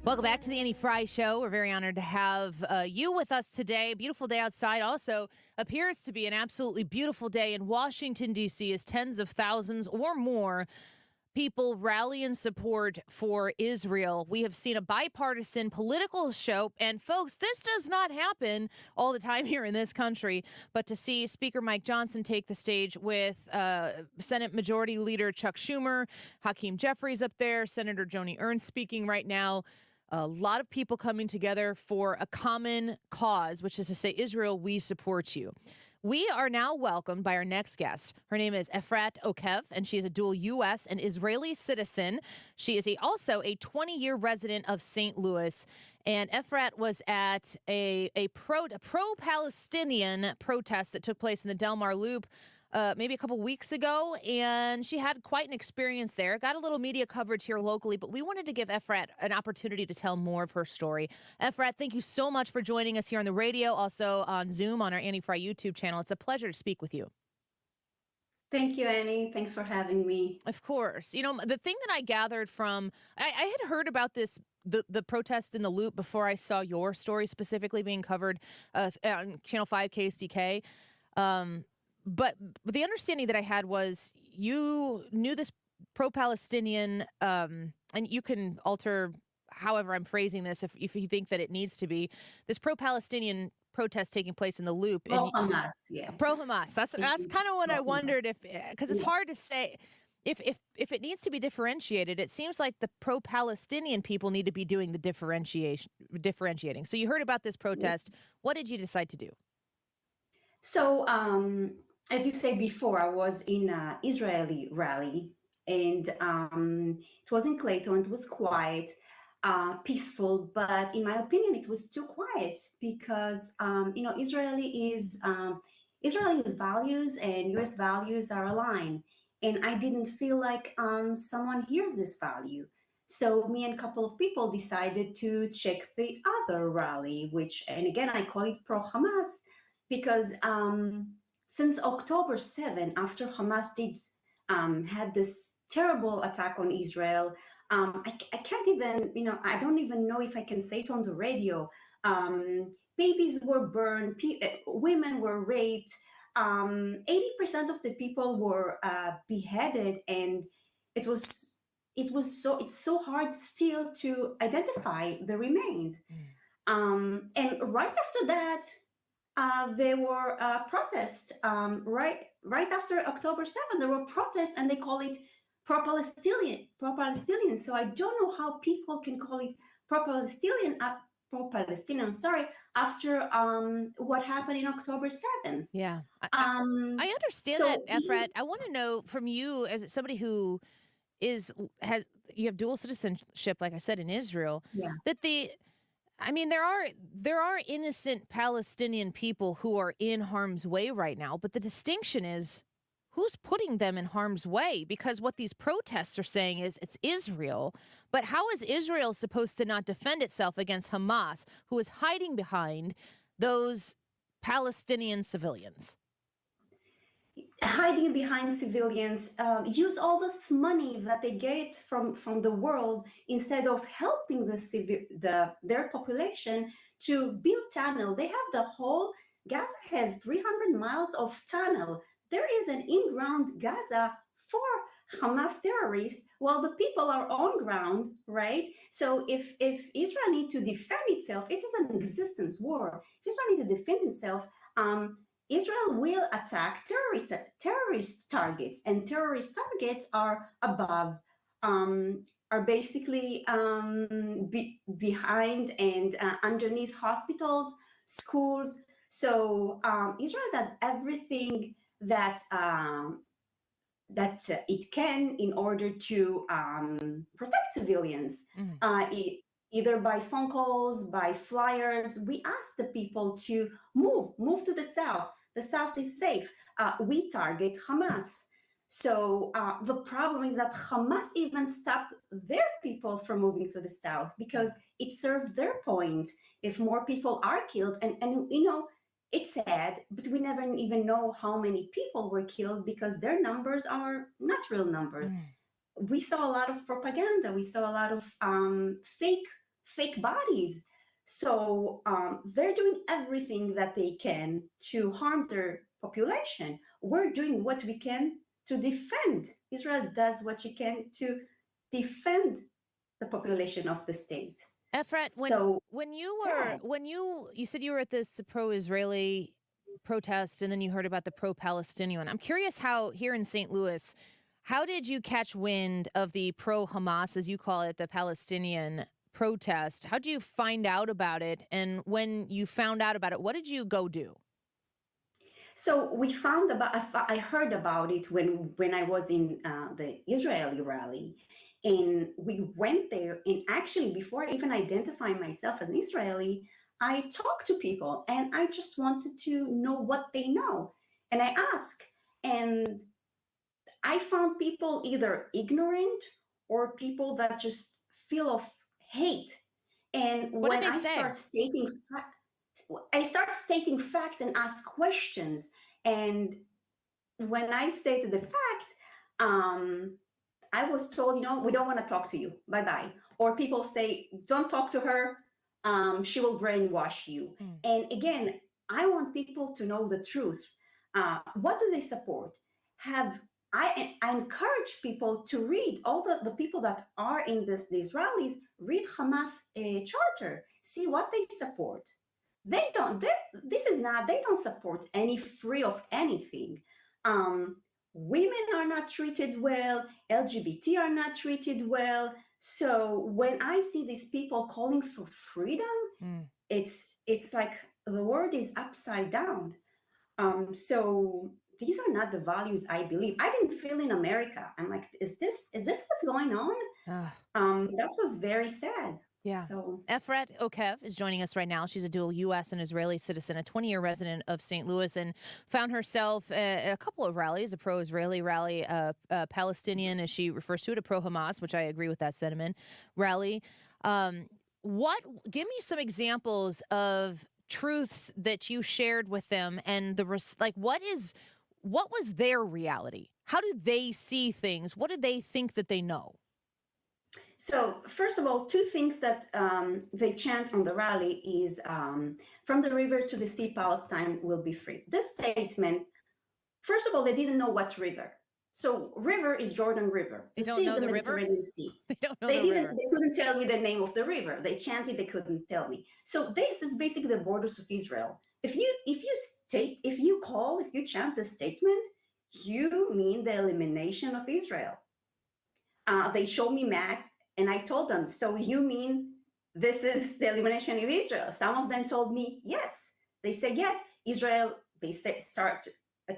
Welcome back to the Annie Frey Show. We're very honored to have you with us today. Beautiful day outside. Also appears to be an absolutely beautiful day in Washington, D.C. as tens of thousands or more people rally in support for Israel. We have seen a bipartisan political show. And folks, this does not happen all the time here in this country. But to see Speaker Mike Johnson take the stage with Senate Majority Leader Chuck Schumer, Hakeem Jeffries up there, Senator Joni Ernst speaking right now. A lot of people coming together for a common cause, which is to say, Israel, we support you. We are now welcomed by our next guest. Her name is Efrat Okev, and she is a dual U.S. and Israeli citizen. She is also a 20-year resident of St. Louis. And Efrat was at a pro-Palestinian protest that took place in the Del Mar Loop maybe a couple weeks ago, and she had quite an experience there. Got a little media coverage here locally, but we wanted to give Efrat an opportunity to tell more of her story. Efrat, thank you so much for joining us here on the radio, also on Zoom on our Annie Frey YouTube channel. It's a pleasure to speak with you.
Thank you, Annie. Thanks for having me.
Of course. You know, the thing that I gathered from, I had heard about this, the protest in the Loop before I saw your story specifically being covered on Channel 5 KSDK. But the understanding that I had was you knew this pro-Palestinian, and you can alter however I'm phrasing this if you think that it needs to be, this pro-Palestinian protest taking place in the Loop.
Pro-Hamas, yeah.
Pro-Hamas. That's kind of what I wondered if, because it's hard to say if it needs to be differentiated. It seems like the pro-Palestinian people need to be doing the differentiating. So you heard about this protest. What did you decide to do?
So, as you said before, I was in an Israeli rally, and it was in Clayton. It was quiet, peaceful, but in my opinion, it was too quiet because Israeli values and U.S. values are aligned, and I didn't feel like someone hears this value. So me and a couple of people decided to check the other rally, and again, I call it pro-Hamas because since October 7, after Hamas had this terrible attack on Israel, I can't even, I don't even know if I can say it on the radio. Babies were burned, women were raped, 80% of the people were beheaded, and it's so hard still to identify the remains. And right after that, there were protests. Right after October 7, there were protests, and they call it pro-Palestinian. So I don't know how people can call it pro-Palestinian. I'm sorry. After what happened in October 7th.
Yeah, I understand that, Efrat. I want to know from you, as somebody who you have dual citizenship, like I said, in Israel, that there are innocent Palestinian people who are in harm's way right now, but the distinction is who's putting them in harm's way? Because what these protests are saying is it's Israel, but how is Israel supposed to not defend itself against Hamas, who is hiding behind those Palestinian civilians?
Hiding behind civilians, use all this money that they get from the world instead of helping their population to build tunnel. They have the whole Gaza has 300 miles of tunnel. There is an in-ground Gaza for Hamas terrorists, while the people are on ground, right? So if Israel needs to defend itself, it is an existence war. If Israel needs to defend itself, Israel will attack terrorist targets, and terrorist targets are basically behind and underneath hospitals, schools. So Israel does everything that it can in order to protect civilians. Either by phone calls, by flyers. We ask the people to move to the south. The south is safe. We target Hamas. So the problem is that Hamas even stopped their people from moving to the south because it served their point. If more people are killed, and it's sad, but we never even know how many people were killed because their numbers are not real numbers. We saw a lot of propaganda. We saw a lot of fake bodies. So they're doing everything that they can to harm their population. We're doing what we can to defend. Israel does what she can to defend the population of the state.
Efrat, when you said you were at this pro-Israeli protest and then you heard about the pro-Palestinian, I'm curious how here in St. Louis, how did you catch wind of the pro-Hamas, as you call it, the Palestinian protest? How did you find out about it? And when you found out about it, what did you go do?
So I heard about it when I was in the Israeli rally. And we went there, and actually, before I even identify myself as an Israeli, I talked to people, and I just wanted to know what they know. And I asked, and I found people either ignorant or people that just feel of hate. And when I start stating facts and ask questions, and when I stated the fact, I was told, we don't want to talk to you. Bye-bye. Or people say, don't talk to her. She will brainwash you. And again, I want people to know the truth. What do they support? I encourage people to read, all the people that are in these rallies, read Hamas charter, see what they support. They don't support any free of anything. Women are not treated well, LGBT are not treated well. So when I see these people calling for freedom, it's like the world is upside down. So these are not the values I believe. I didn't feel in America. I'm like, is this what's going on? That was very sad.
Yeah.
So
Efrat Okev is joining us right now. She's a dual U.S. and Israeli citizen, a 20-year resident of St. Louis, and found herself at a couple of rallies, a pro-Israeli rally, Palestinian, as she refers to it, a pro-Hamas, which I agree with that sentiment, rally. Give me some examples of truths that you shared with them, and what was their reality? How do they see things? What do they think that they know?
So first of all, two things that they chant on the rally is from the river to the sea, Palestine will be free. This statement, first of all, they didn't know what river. So river is Jordan River. The sea is the Mediterranean Sea.
They don't know
They
the
didn't.
river.
They couldn't tell me the name of the river. They chanted. They couldn't tell me. So this is basically the borders of Israel. If you chant the statement, you mean the elimination of Israel. They showed me map, and I told them, so you mean this is the elimination of Israel? Some of them told me yes. They said yes. Israel. They start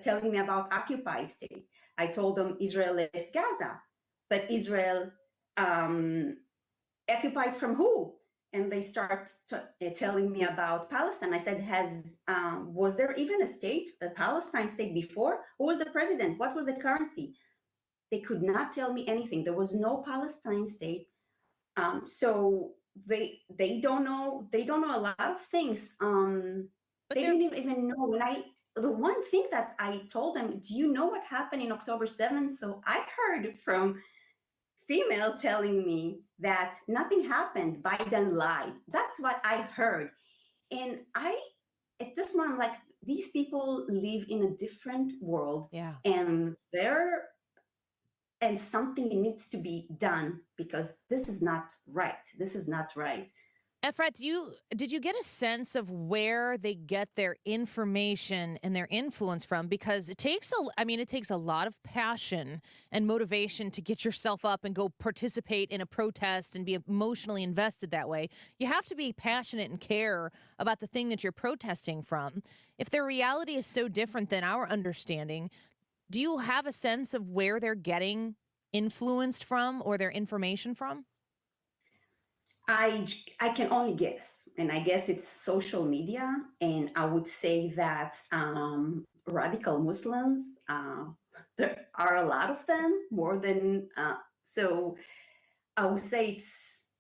telling me about occupied state. I told them Israel left Gaza, but Israel occupied from who? And they start telling me about Palestine. I said, was there even a Palestine state before? Who was the president? What was the currency? They could not tell me anything. There was no Palestine state. So they don't know. They don't know a lot of things. They didn't even know. The one thing that I told them, do you know what happened in October 7th? So I heard from female telling me that nothing happened. Biden lied. That's what I heard. And at this moment, I'm like, these people live in a different world.
Yeah.
And something needs to be done because this is not right. This is not right.
Efrat, did you get a sense of where they get their information and their influence from? Because it takes a lot of passion and motivation to get yourself up and go participate in a protest and be emotionally invested that way. You have to be passionate and care about the thing that you're protesting from. If their reality is so different than our understanding, do you have a sense of where they're getting influenced from or their information from?
I can only guess, and I guess it's social media, and I would say that radical Muslims, there are a lot of them, more than so. I would say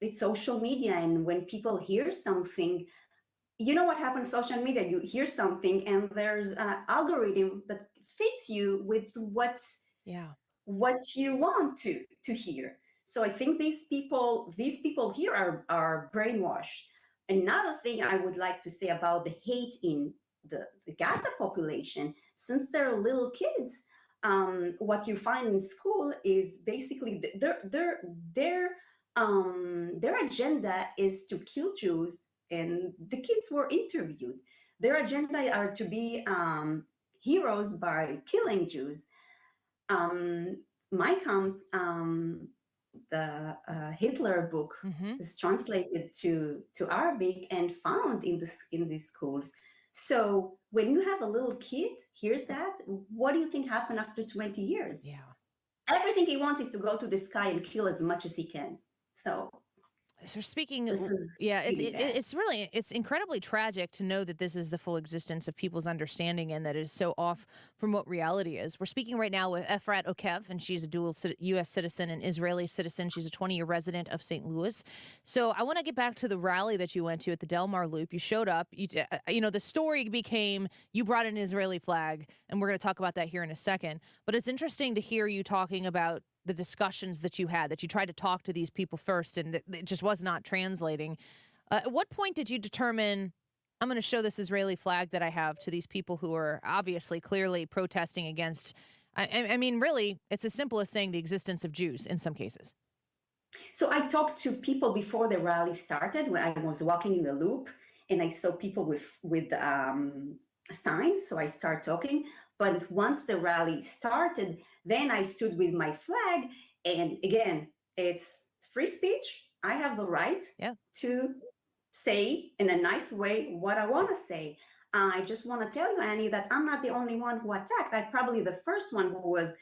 it's social media, and when people hear something, you know what happens on social media? You hear something, and there's an algorithm that fits you with what you want to hear. So I think these people here are brainwashed. Another thing I would like to say about the hate in the Gaza population, since they're little kids, what you find in school is basically their agenda is to kill Jews, and the kids were interviewed. Their agenda are to be heroes by killing Jews. Mein Kampf, the Hitler book, is translated to Arabic and found in these schools. So when you have a little kid hears that, what do you think happened after 20 years?
Yeah,
everything he wants is to go to the sky and kill as much as he can. So
speaking, it's incredibly tragic to know that this is the full existence of people's understanding and that it is so off from what reality is. We're speaking right now with Efrat Okev, and she's a dual U.S. citizen and Israeli citizen. She's a 20-year resident of St. Louis. So I want to get back to the rally that you went to at the Del Mar Loop. You showed up. The story became you brought an Israeli flag, and we're going to talk about that here in a second. But it's interesting to hear you talking about the discussions that you had, that you tried to talk to these people first and it just was not translating. At what point did you determine, I'm going to show this Israeli flag that I have to these people who are obviously clearly protesting against, I mean, really, it's as simple as saying the existence of Jews in some cases.
So I talked to people before the rally started when I was walking in the loop and I saw people with signs. So I started talking. But once the rally started, then I stood with my flag. And again, it's free speech. I have the right to say in a nice way what I want to say. I just want to tell you, Annie, that I'm not the only one who attacked. I'm probably the first one who was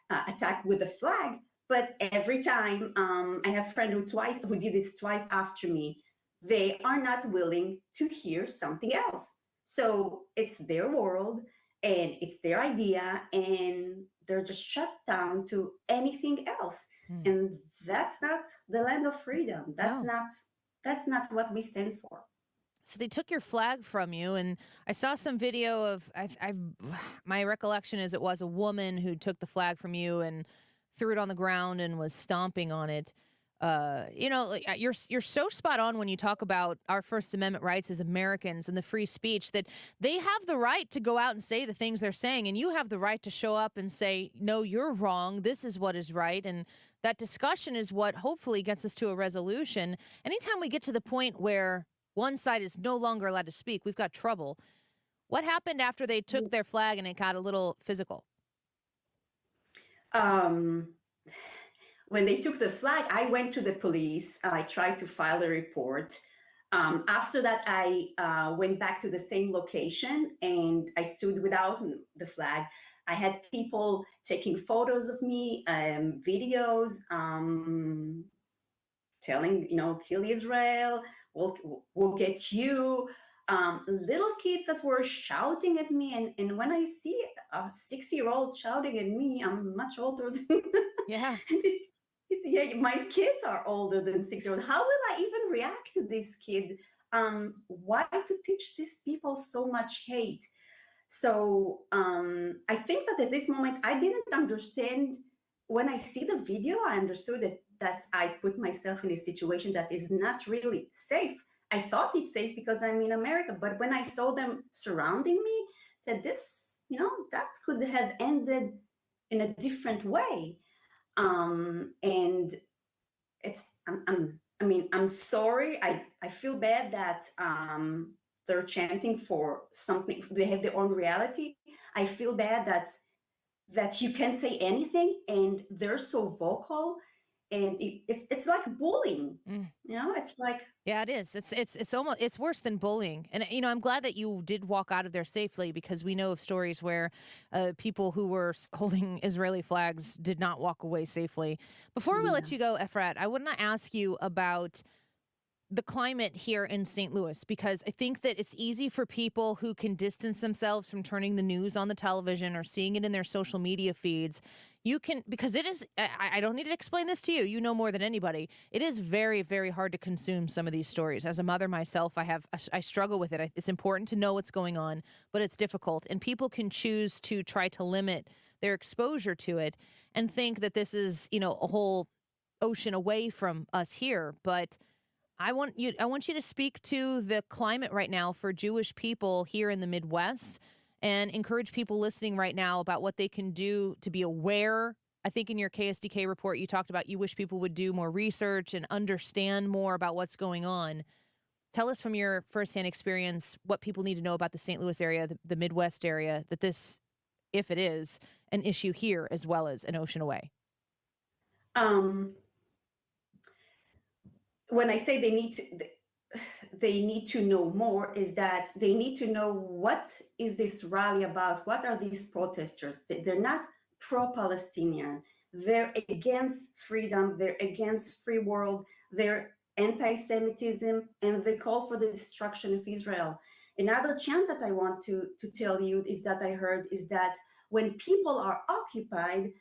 attacked with a flag. But every time, I have friends who did this twice after me. They are not willing to hear something else. So it's their world and it's their idea, and they're just shut down to anything else. And that's not the land of freedom. That's not what we stand for.
So they took your flag from you, and I saw some video of. My recollection is it was a woman who took the flag from you and threw it on the ground and was stomping on it. You're so spot on when you talk about our First Amendment rights as Americans and the free speech, that they have the right to go out and say the things they're saying, and you have the right to show up and say, no, you're wrong. This is what is right. And that discussion is what hopefully gets us to a resolution. Anytime we get to the point where one side is no longer allowed to speak, we've got trouble. What happened after they took their flag and it got a little physical?
When they took the flag, I went to the police. I tried to file a report. After that, I went back to the same location and I stood without the flag. I had people taking photos of me, videos, telling, kill Israel, we'll get you. Little kids that were shouting at me. And when I see a 6-year-old shouting at me, I'm much older than
yeah.
Yeah, my kids are older than 6-year-old. How will I even react to this kid? Why to teach these people so much hate? So I think that at this moment, I didn't understand. When I see the video, I understood that I put myself in a situation that is not really safe. I thought it's safe because I'm in America, but when I saw them surrounding me, I said this, that could have ended in a different way. And I'm sorry. I feel bad that they're chanting for something. They have their own reality. I feel bad that you can't say anything and they're so vocal, and it's like bullying. It's like,
yeah, it is. It's almost, it's worse than bullying. And I'm glad that you did walk out of there safely, because we know of stories where people who were holding Israeli flags did not walk away safely. Before we let you go, Efrat, I want to ask you about the climate here in St. Louis, because I think that it's easy for people who can distance themselves from turning the news on the television or seeing it in their social media feeds. You can, because it is, I don't need to explain this to you. You know more than anybody. It is very, very hard to consume some of these stories. As a mother myself, I struggle with it. It's important to know what's going on, but it's difficult. And people can choose to try to limit their exposure to it and think that this is, a whole ocean away from us here. But I want you to speak to the climate right now for Jewish people here in the Midwest, and encourage people listening right now about what they can do to be aware. I think in your KSDK report, you talked about you wish people would do more research and understand more about what's going on. Tell us from your firsthand experience what people need to know about the St. Louis area, the Midwest area, that this, if it is, an issue here as well as an ocean away.
When I say they need to know more, is that they need to know what is this rally about? What are these protesters? They're not pro-Palestinian. They're against freedom. They're against free world. They're anti-Semitism, and they call for the destruction of Israel. Another chant that I want to tell you is that I heard is that when people are occupied,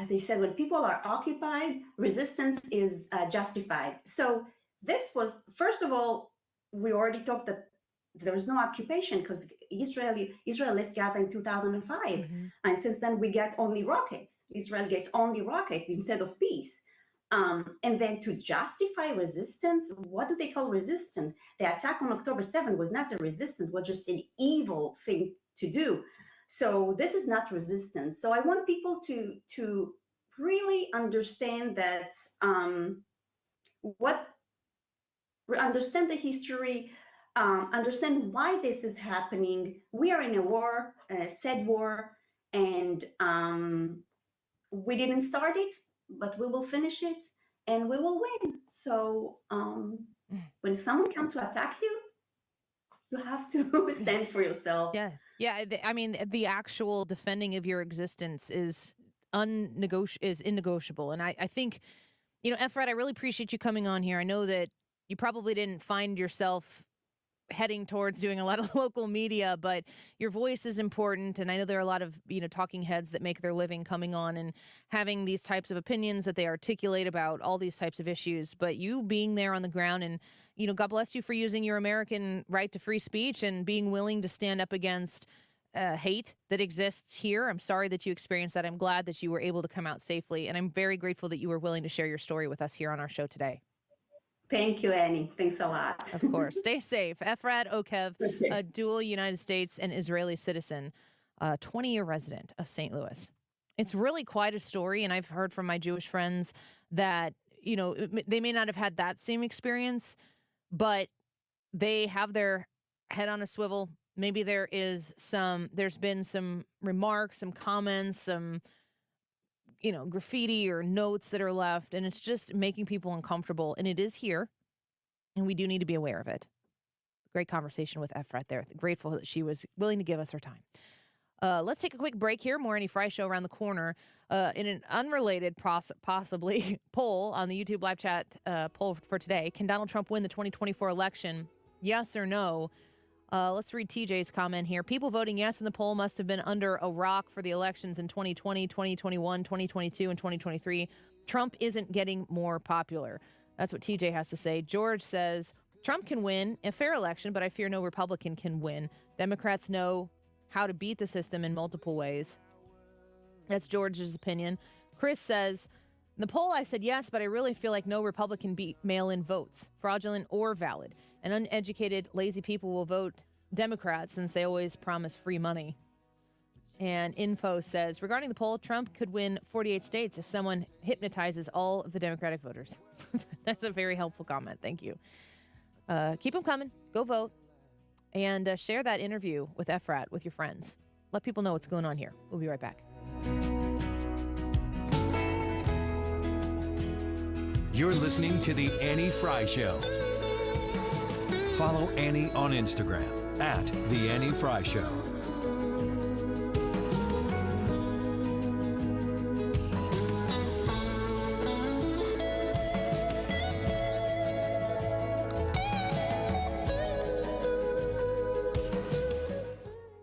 they said when people are occupied, resistance is justified. So this was, first of all, we already talked that there was no occupation because Israel left Gaza in 2005. And since then we get only rockets. Israel gets only rockets instead of peace. And then to justify resistance, what do they call resistance? The attack on October 7 was not a resistance, was just an evil thing to do. So this is not resistance. So I want people to really understand that, understand the history, understand why this is happening. We are in a war, a sad war, and we didn't start it, but we will finish it and we will win. So when someone comes to attack you, You have to stand for yourself.
Yeah. Yeah. I mean, the actual defending of your existence is innegotiable. And I think, Efrat, I really appreciate you coming on here. I know that you probably didn't find yourself heading towards doing a lot of local media, but your voice is important. And I know there are a lot of, talking heads that make their living coming on and having these types of opinions that they articulate about all these types of issues. But you being there on the ground and, God bless you for using your American right to free speech and being willing to stand up against hate that exists here. I'm sorry that you experienced that. I'm glad that you were able to come out safely. And I'm very grateful that you were willing to share your story with us here on our show today.
Thank you, Annie. Thanks a lot.
Of course. Stay safe. Efrat Okev, a dual United States and Israeli citizen, 20-year resident of St. Louis. It's really quite a story. And I've heard from my Jewish friends that, they may not have had that same experience, but they have their head on a swivel. Maybe there's been some remarks, some comments, some, graffiti or notes that are left, and it's just making people uncomfortable. And it is here, and we do need to be aware of it. Great conversation with Efrat there. Grateful that she was willing to give us her time. Let's take a quick break here. More Annie Frey Show around the corner. In an unrelated, possibly, poll on the YouTube live chat poll for today, can Donald Trump win the 2024 election? Yes or no? Let's read TJ's comment here. People voting yes in the poll must have been under a rock for the elections in 2020, 2021, 2022, and 2023. Trump isn't getting more popular. That's what TJ has to say. George says, Trump can win a fair election, but I fear no Republican can win. Democrats know how to beat the system in multiple ways. That's George's opinion. Chris says, in the poll I said yes, but I really feel like no Republican beat mail-in votes, fraudulent or valid. And uneducated, lazy people will vote Democrat since they always promise free money. And Info says, regarding the poll, Trump could win 48 states if someone hypnotizes all of the Democratic voters. That's a very helpful comment. Thank you. Keep them coming. Go vote. And share that interview with Efrat with your friends. Let people know what's going on here. We'll be right back.
You're listening to The Annie Frey Show. Follow Annie on Instagram at The Annie Frey Show.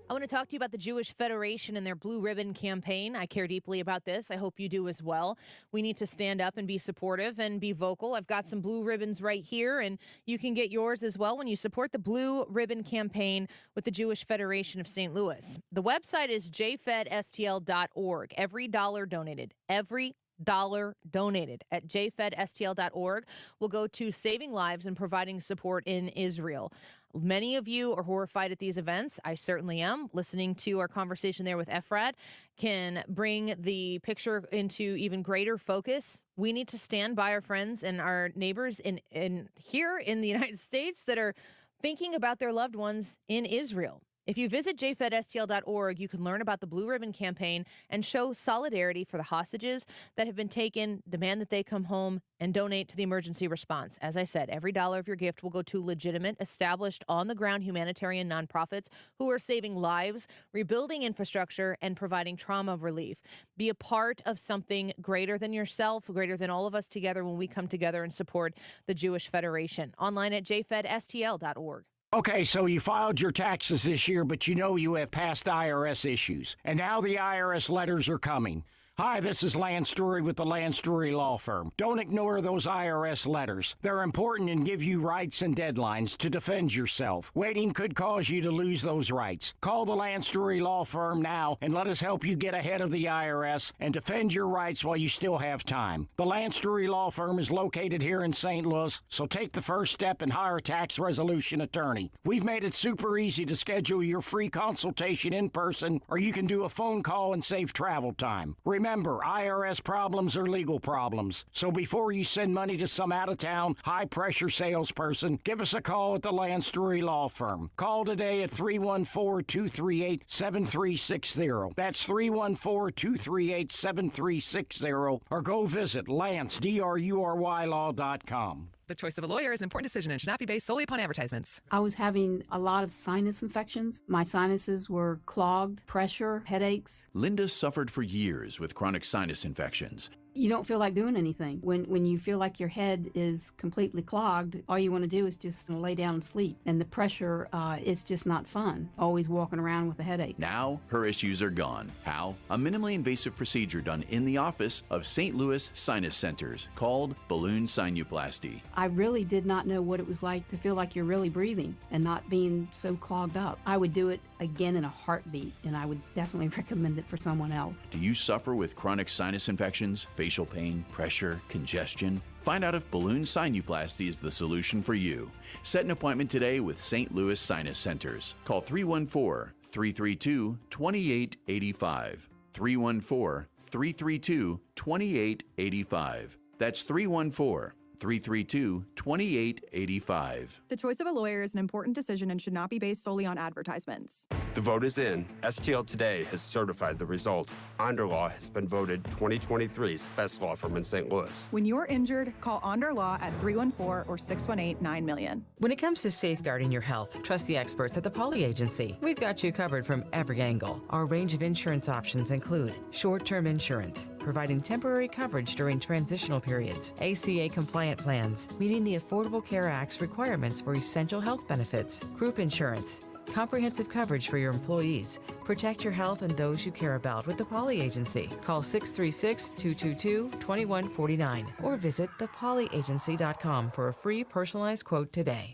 I want to talk to you about the Jewish Federation and their Blue Ribbon campaign. I care deeply about this. I hope you do as well. We need to stand up and be supportive and be vocal. I've got some blue ribbons right here, and you can get yours as well when you support the Blue Ribbon campaign with the Jewish Federation of St. Louis. The website is jfedstl.org. Every dollar donated, every dollar donated at jfedstl.org will go to saving lives and providing support in Israel. Many of you are horrified at these events. I certainly am. Listening to our conversation there with Efrat can bring the picture into even greater focus. We need to stand by our friends and our neighbors in here in the United States that are thinking about their loved ones in Israel. If you visit jfedstl.org, you can learn about the Blue Ribbon campaign and show solidarity for the hostages that have been taken, demand that they come home, and donate to the emergency response. As I said, every dollar of your gift will go to legitimate, established, on-the-ground humanitarian nonprofits who are saving lives, rebuilding infrastructure, and providing trauma relief. Be a part of something greater than yourself, greater than all of us together when we come together and support the Jewish Federation. Online at jfedstl.org.
Okay, so you filed your taxes this year, but you know you have past IRS issues. And now the IRS letters are coming. Hi, this is Lance Drury with the Lance Drury Law Firm. Don't ignore those IRS letters. They're important and give you rights and deadlines to defend yourself. Waiting could cause you to lose those rights. Call the Lance Drury Law Firm now and let us help you get ahead of the IRS and defend your rights while you still have time. The Lance Drury Law Firm is located here in St. Louis, so take the first step and hire a tax resolution attorney. We've made it super easy to schedule your free consultation in person, or you can do a phone call and save travel time. Remember, IRS problems are legal problems. So before you send money to some out-of-town, high-pressure salesperson, give us a call at the Lance Drury Law Firm. Call today at 314-238-7360. That's 314-238-7360. Or go visit LanceDruryLaw.com.
The choice of a lawyer is an important decision and should not be based solely upon advertisements.
I was having a lot of sinus infections. My sinuses were clogged, pressure, headaches.
Linda suffered for years with chronic sinus infections.
You don't feel like doing anything. When you feel like your head is completely clogged, all you want to do is just lay down and sleep. And the pressure, it's just not fun, always walking around with a headache.
Now, her issues are gone. How? A minimally invasive procedure done in the office of St. Louis Sinus Centers called balloon sinuplasty.
I really did not know what it was like to feel like you're really breathing and not being so clogged up. I would do it again in a heartbeat, and I would definitely recommend it for someone else.
Do you suffer with chronic sinus infections, facial pain, pressure, congestion? Find out if balloon sinuplasty is the solution for you. Set an appointment today with St. Louis Sinus Centers. Call 314-332-2885. 314-332-2885. That's 314-332-2885.
The choice of a lawyer is an important decision and should not be based solely on advertisements.
The vote is in. STL Today has certified the result. Onderlaw has been voted 2023's best law firm in St. Louis.
When you're injured, call Onder Law at 314 or 618-9000000.
When it comes to safeguarding your health, trust the experts at the Poly Agency. We've got you covered from every angle. Our range of insurance options include short-term insurance, providing temporary coverage during transitional periods, ACA compliant plans, meeting the Affordable Care Act's requirements for essential health benefits, group insurance, comprehensive coverage for your employees. Protect your health and those you care about with the Poly Agency. Call 636-222-2149 or visit thepolyagency.com for a free personalized quote today.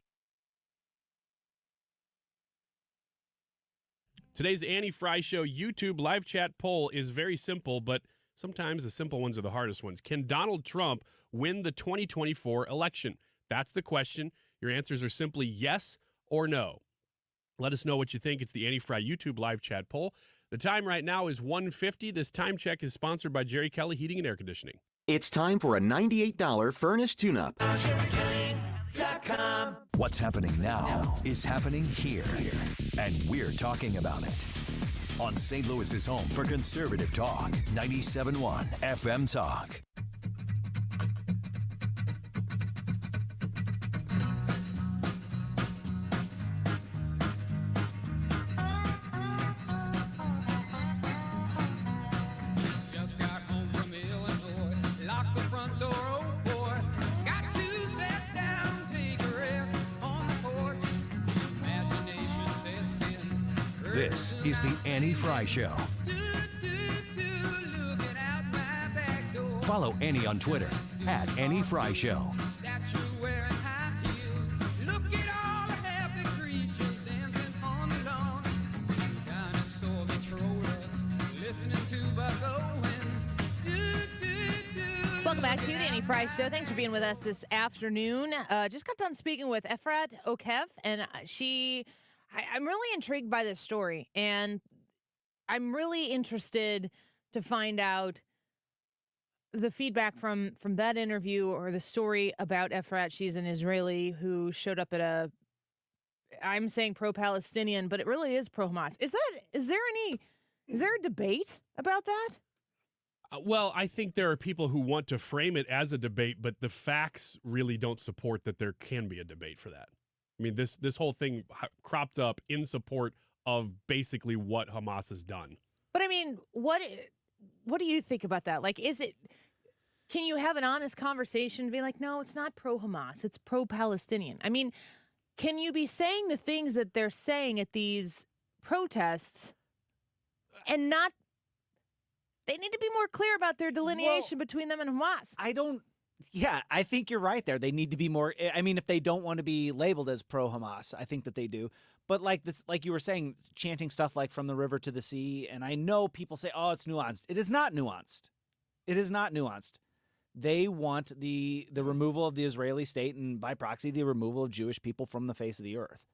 Today's Annie Frey Show YouTube live chat poll is very simple, but sometimes the simple ones are the hardest ones. Can Donald Trump win the 2024 election? That's the question. Your answers are simply yes or no. Let us know what you think. It's the Annie Frey YouTube live chat poll. The time right now is 1:50. This time check is sponsored by Jerry Kelly Heating and Air Conditioning.
It's time for a $98 furnace tune-up.
What's happening now is happening here, and we're talking about it. On St. Louis's home for conservative talk, 97.1 FM Talk. This is the Annie Frey Show. Follow Annie on Twitter at Annie Frey Show.
Welcome back to the Annie Frey Show. Thanks for being with us this afternoon. Just got done speaking with Efrat Okev, and I'm really intrigued by this story, and I'm really interested to find out the feedback from that interview or the story about Efrat. She's an Israeli who showed up at I'm saying pro-Palestinian, but it really is pro-Hamas. Is there a debate about that?
Well, I think there are people who want to frame it as a debate, but the facts really don't support that there can be a debate for that. I mean, this whole thing cropped up in support of basically what Hamas has done.
But I mean, what do you think about that? Like, can you have an honest conversation and be like, no, it's not pro-Hamas, it's pro-Palestinian? I mean, can you be saying the things that they're saying at these protests and not, they need to be more clear about their delineation between them and Hamas?
Yeah, I think you're right there. They need to be more. I mean, if they don't want to be labeled as pro-Hamas, I think that they do. But like you were saying, chanting stuff like "from the river to the sea," and I know people say, "Oh, it's nuanced." It is not nuanced. It is not nuanced. They want the removal of the Israeli state and, by proxy, the removal of Jewish people from the face of the earth.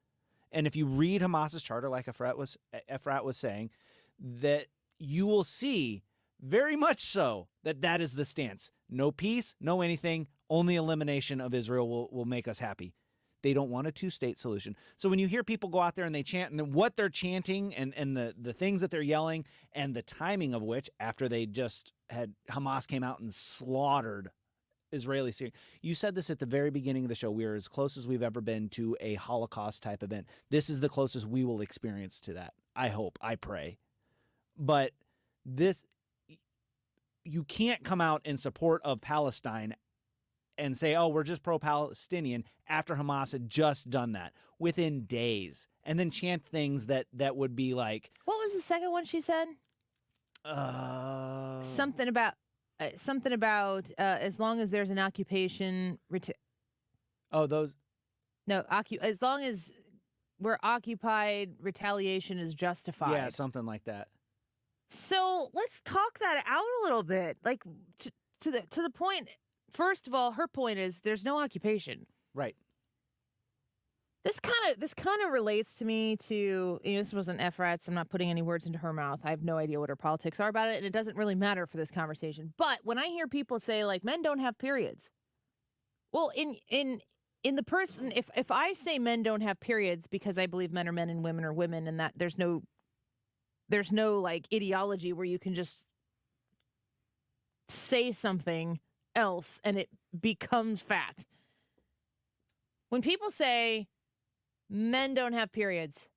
And if you read Hamas's charter, like Efrat was saying, that you will see very much so that is the stance. No peace, no anything, only elimination of Israel will make us happy. They don't want a two-state solution. So when you hear people go out there and they chant, and then what they're chanting and the things that they're yelling and the timing of which, after they just had Hamas came out and slaughtered Israeli Syrian. You said this at the very beginning of the show. We are as close as we've ever been to a Holocaust type event. This is the closest we will experience to that. I hope, I pray. But this, you can't come out in support of Palestine and say, oh, we're just pro-Palestinian after Hamas had just done that within days, and then chant things that would be like.
What was the second one she said? Something about as long as there's an occupation. As long as we're occupied, retaliation is justified.
Yeah, something like that.
So let's talk that out a little bit. Like to the point. First of all, her point is there's no occupation.
Right.
This kind of relates to me to, this wasn't Efrat's. I'm not putting any words into her mouth. I have no idea what her politics are about it, and it doesn't really matter for this conversation. But when I hear people say, like, men don't have periods, well, in the person, if I say men don't have periods because I believe men are men and women are women, and that there's no like ideology where you can just say something else and it becomes fact. When people say men don't have periods,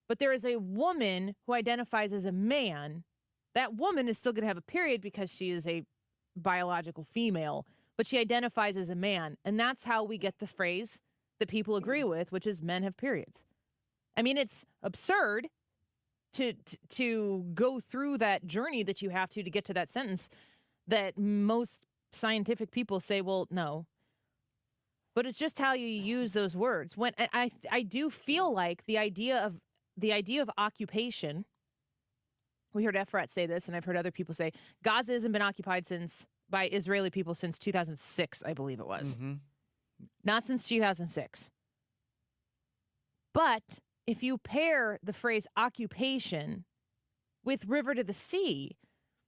but there is a woman who identifies as a man, that woman is still going to have a period because she is a biological female, but she identifies as a man. And that's how we get this phrase that people agree with, which is men have periods. I mean, it's absurd to go through that journey that you have to get to that sentence that most scientific people say, well, no. But it's just how you use those words. When I do feel like the idea of occupation, we heard Efrat say this, and I've heard other people say, Gaza hasn't been occupied by Israeli people since 2006, I believe it was. Mm-hmm. Not since 2006. But if you pair the phrase occupation with river to the sea,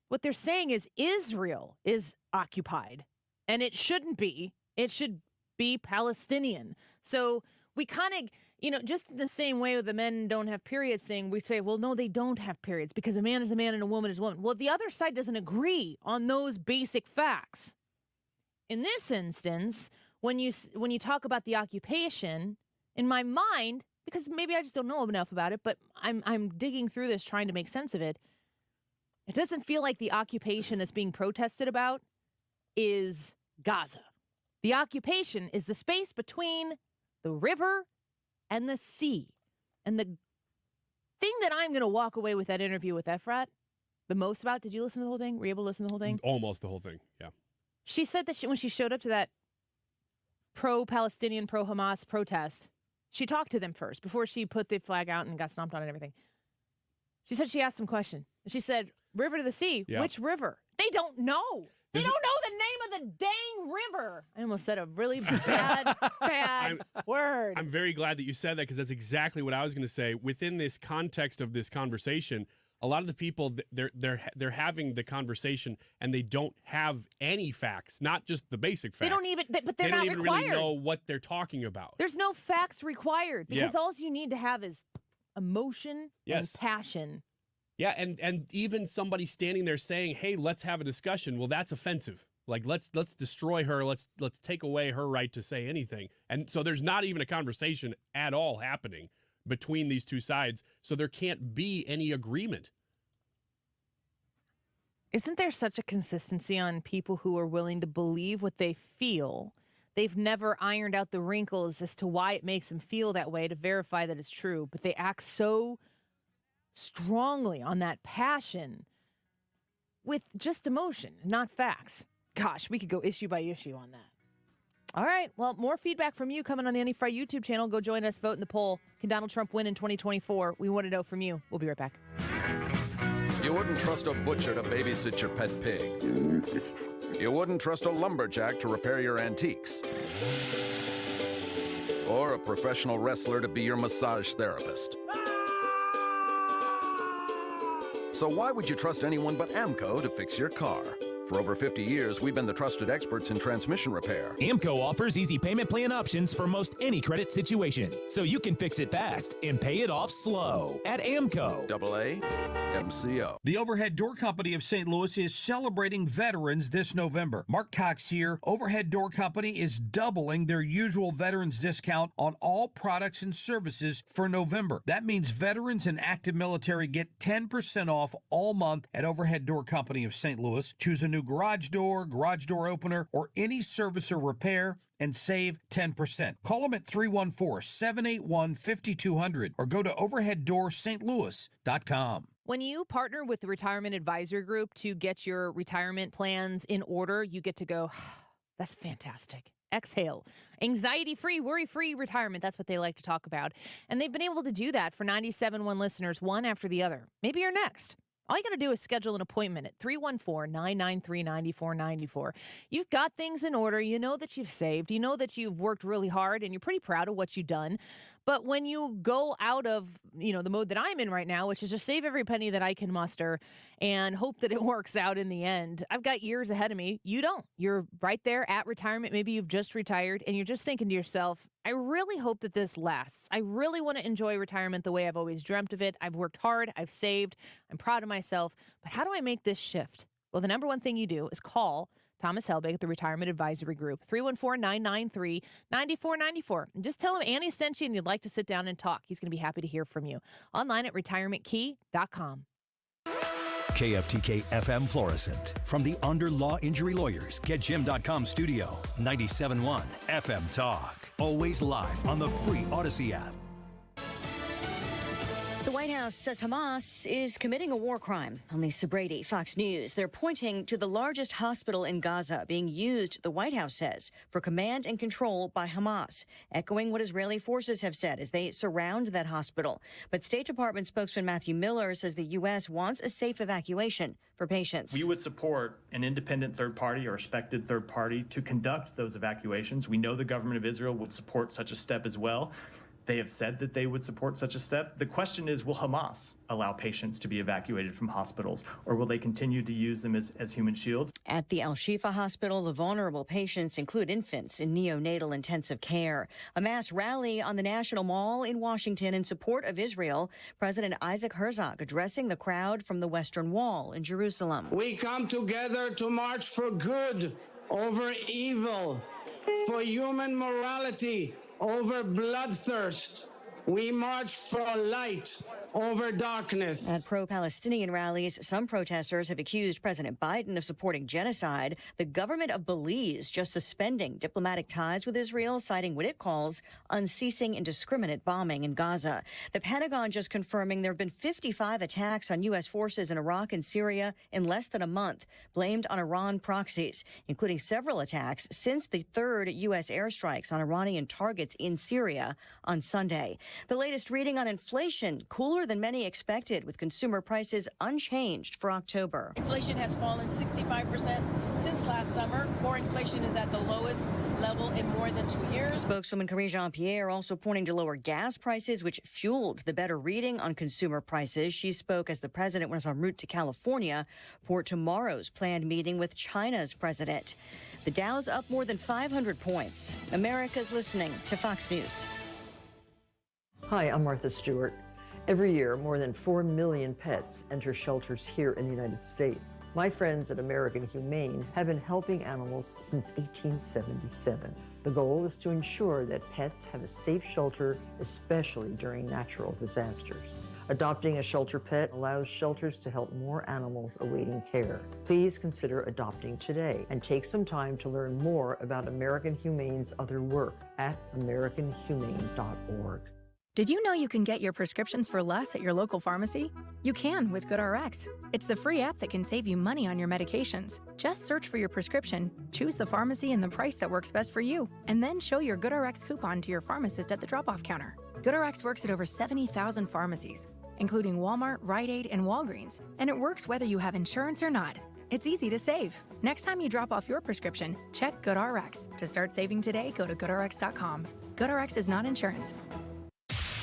what they're saying is Israel is occupied, and it shouldn't be. It should be Palestinian. So we kind of, just the same way with the men don't have periods thing, we say, well, no, they don't have periods because a man is a man and a woman is a woman. Well, the other side doesn't agree on those basic facts. In this instance, when you talk about the occupation, in my mind, because maybe I just don't know enough about it, but I'm digging through this trying to make sense of it. It doesn't feel like the occupation that's being protested about is Gaza. The occupation is the space between the river and the sea. And the thing that I'm going to walk away with that interview with Efrat the most about, did you listen to the whole thing? Were you able to listen to the whole thing?
Almost the whole thing, yeah.
She said that when she showed up to that pro-Palestinian, pro-Hamas protest, she talked to them first before she put the flag out and got stomped on and everything. She said she asked them a question. She said, river to the sea,
yeah. Which
river? They don't know. They don't know the name of the dang river. I almost said a really bad word.
I'm very glad that you said that because that's exactly what I was going to say. Within this context of this conversation, a lot of the people, they're having the conversation and they don't have any facts, not just the basic facts.
They don't even, but they're not required. They don't even
really know what they're talking about.
There's no facts required because all you need to have is emotion and passion.
Yeah, and even somebody standing there saying, "Hey, let's have a discussion." Well, that's offensive. Like let's destroy her. Let's take away her right to say anything. And so there's not even a conversation at all happening between these two sides. So there can't be any agreement.
Isn't there such a consistency on people who are willing to believe what they feel? They've never ironed out the wrinkles as to why it makes them feel that way to verify that it's true, but they act so strongly on that passion with just emotion, not facts. Gosh, we could go issue by issue on that. All right, well, more feedback from you coming on the Annie Frey YouTube channel. Go join us, vote in the poll. Can Donald Trump win in 2024? We want to know from you. We'll be right back.
You wouldn't trust a butcher to babysit your pet pig. You wouldn't trust a lumberjack to repair your antiques. Or a professional wrestler to be your massage therapist. So why would you trust anyone but AMCO to fix your car? For over 50 years, we've been the trusted experts in transmission repair.
AMCO offers easy payment plan options for most any credit situation, so you can fix it fast and pay it off slow at AMCO.
AAMCO.
The Overhead Door Company of St. Louis is celebrating veterans this November. Mark Cox here. Overhead Door Company is doubling their usual veterans discount on all products and services for November. That means veterans and active military get 10% off all month at Overhead Door Company of St. Louis. Choose a new garage door opener, or any service or repair and save 10%. Call them at 314-781-5200 or go to overheaddoorstlouis.com.
When you partner with the Retirement Advisory Group to get your retirement plans in order, you get to go, that's fantastic. Exhale. Anxiety-free, worry-free retirement. That's what they like to talk about. And they've been able to do that for 97.1 listeners, one after the other. Maybe you're next. All you got to do is schedule an appointment at 314-993-9494. You've got things in order. You know that you've saved. You know that you've worked really hard, and you're pretty proud of what you've done. But when you go out of, the mode that I'm in right now, which is just save every penny that I can muster and hope that it works out in the end, I've got years ahead of me. You don't. You're right there at retirement. Maybe you've just retired, and you're just thinking to yourself, I really hope that this lasts. I really want to enjoy retirement the way I've always dreamt of it. I've worked hard. I've saved. I'm proud of myself. But how do I make this shift? Well, the number one thing you do is call Thomas Helbig at the Retirement Advisory Group, 314-993-9494. And just tell him Annie sent you and you'd like to sit down and talk. He's going to be happy to hear from you. Online at retirementkey.com.
KFTK FM Florissant. From the Under Law Injury Lawyers, GetJim.com studio. 97.1 FM Talk. Always live on the free Odyssey app.
The White House says Hamas is committing a war crime. On Lisa Brady, Fox News. They're pointing to the largest hospital in Gaza being used, the White House says, for command and control by Hamas, echoing what Israeli forces have said as they surround that hospital. But State Department spokesman Matthew Miller says the U.S. wants a safe evacuation for patients.
We would support an independent third party or respected third party to conduct those evacuations. We know the government of Israel would support such a step as well. They have said that they would support such a step. The question is, will Hamas allow patients to be evacuated from hospitals, or will they continue to use them as human shields?
At the Al-Shifa Hospital, the vulnerable patients include infants in neonatal intensive care. A mass rally on the National Mall in Washington in support of Israel. President Isaac Herzog addressing the crowd from the Western Wall in Jerusalem.
We come together to march for good over evil, for human morality over bloodthirst. We march for light over darkness.
At pro-Palestinian rallies, some protesters have accused President Biden of supporting genocide. The government of Belize just suspending diplomatic ties with Israel, citing what it calls unceasing indiscriminate bombing in Gaza. The Pentagon just confirming there have been 55 attacks on U.S. forces in Iraq and Syria in less than a month, blamed on Iran proxies, including several attacks since the third U.S. airstrikes on Iranian targets in Syria on Sunday. The latest reading on inflation, cooler than many expected, with consumer prices unchanged for October.
Inflation has fallen 65% since last summer. Core inflation is at the lowest level in more than 2 years.
Spokeswoman Karine Jean-Pierre also pointing to lower gas prices, which fueled the better reading on consumer prices. She spoke as the president was en route to California for tomorrow's planned meeting with China's president. The Dow's up more than 500 points. America's listening to Fox News.
Hi, I'm Martha Stewart. Every year, more than 4 million pets enter shelters here in the United States. My friends at American Humane have been helping animals since 1877. The goal is to ensure that pets have a safe shelter, especially during natural disasters. Adopting a shelter pet allows shelters to help more animals awaiting care. Please consider adopting today and take some time to learn more about American Humane's other work at americanhumane.org.
Did you know you can get your prescriptions for less at your local pharmacy? You can with GoodRx. It's the free app that can save you money on your medications. Just search for your prescription, choose the pharmacy and the price that works best for you, and then show your GoodRx coupon to your pharmacist at the drop-off counter. GoodRx works at over 70,000 pharmacies, including Walmart, Rite Aid, and Walgreens, and it works whether you have insurance or not. It's easy to save. Next time you drop off your prescription, check GoodRx. To start saving today, go to GoodRx.com. GoodRx is not insurance.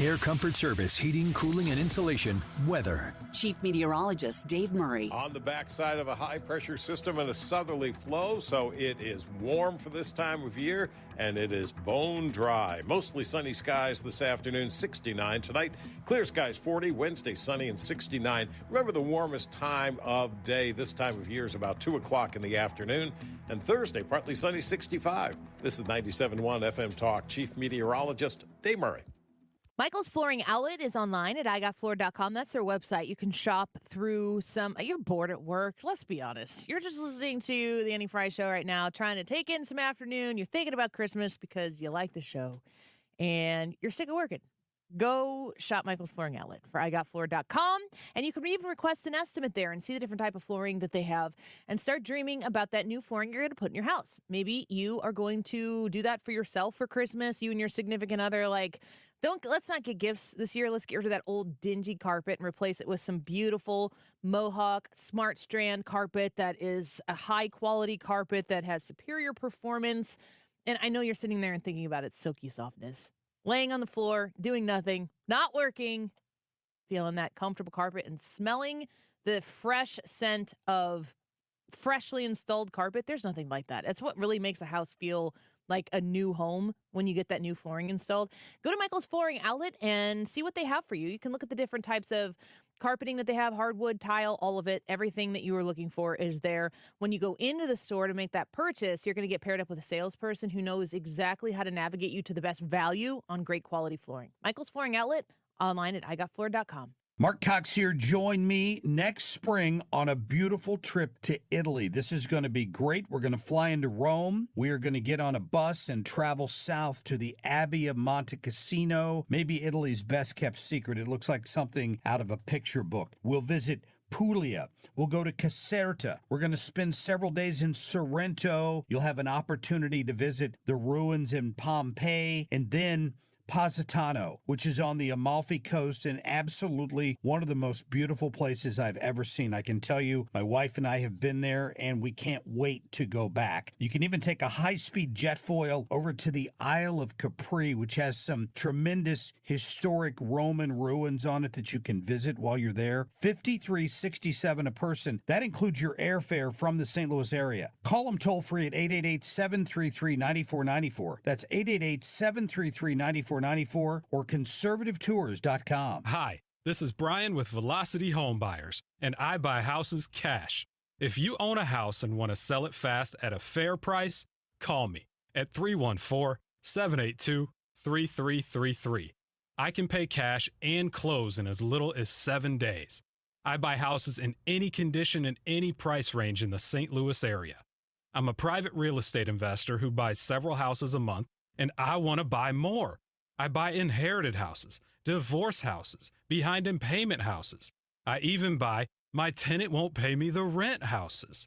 Air Comfort Service, heating, cooling, and insulation, weather.
Chief Meteorologist Dave Murray.
On the backside of a high-pressure system and a southerly flow, so it is warm for this time of year, and it is bone dry. Mostly sunny skies this afternoon, 69. Tonight, clear skies, 40. Wednesday, sunny and 69. Remember, the warmest time of day this time of year is about 2 o'clock in the afternoon. And Thursday, partly sunny, 65. This is 97.1 FM Talk. Chief Meteorologist Dave Murray.
Michael's Flooring Outlet is online at igotfloor.com. That's their website. You can shop through some. You're bored at work. Let's be honest. You're just listening to the Annie Frey Show right now, trying to take in some afternoon. You're thinking about Christmas because you like the show, and you're sick of working. Go shop Michael's Flooring Outlet for igotfloor.com, and you can even request an estimate there and see the different type of flooring that they have and start dreaming about that new flooring you're going to put in your house. Maybe you are going to do that for yourself for Christmas, you and your significant other. Let's not get gifts this year. Let's get rid of that old dingy carpet and replace it with some beautiful Mohawk Smart Strand carpet that is a high-quality carpet that has superior performance. And I know you're sitting there and thinking about its silky softness. Laying on the floor, doing nothing, not working, feeling that comfortable carpet and smelling the fresh scent of freshly installed carpet. There's nothing like that. It's what really makes a house feel like a new home when you get that new flooring installed. Go to Michael's Flooring Outlet and see what they have for you. You can look at the different types of carpeting that they have, hardwood, tile, all of it. Everything that you are looking for is there. When you go into the store to make that purchase, you're going to get paired up with a salesperson who knows exactly how to navigate you to the best value on great quality flooring. Michael's Flooring Outlet, online at igotfloor.com.
Mark Cox here. Join me next spring on a beautiful trip to Italy. This is going to be great. We're going to fly into Rome. We are going to get on a bus and travel south to the Abbey of Monte Cassino, maybe Italy's best kept secret. It looks like something out of a picture book. We'll visit Puglia. We'll go to Caserta. We're going to spend several days in Sorrento. You'll have an opportunity to visit the ruins in Pompeii, and then Positano, which is on the Amalfi Coast and absolutely one of the most beautiful places I've ever seen. I can tell you, my wife and I have been there, and we can't wait to go back. You can even take a high-speed jet foil over to the Isle of Capri, which has some tremendous historic Roman ruins on it that you can visit while you're there. $53.67 a person. That includes your airfare from the St. Louis area. Call them toll-free at 888-733-9494. That's 888-733-9494. or conservativetours.com.
Hi, this is Brian with Velocity Home Buyers, and I buy houses cash. If you own a house and want to sell it fast at a fair price, call me at 314-782-3333. I can pay cash and close in as little as 7 days. I buy houses in any condition and any price range in the St. Louis area. I'm a private real estate investor who buys several houses a month, and I want to buy more. I buy inherited houses, divorce houses, behind in payment houses. I even buy my tenant won't pay me the rent houses.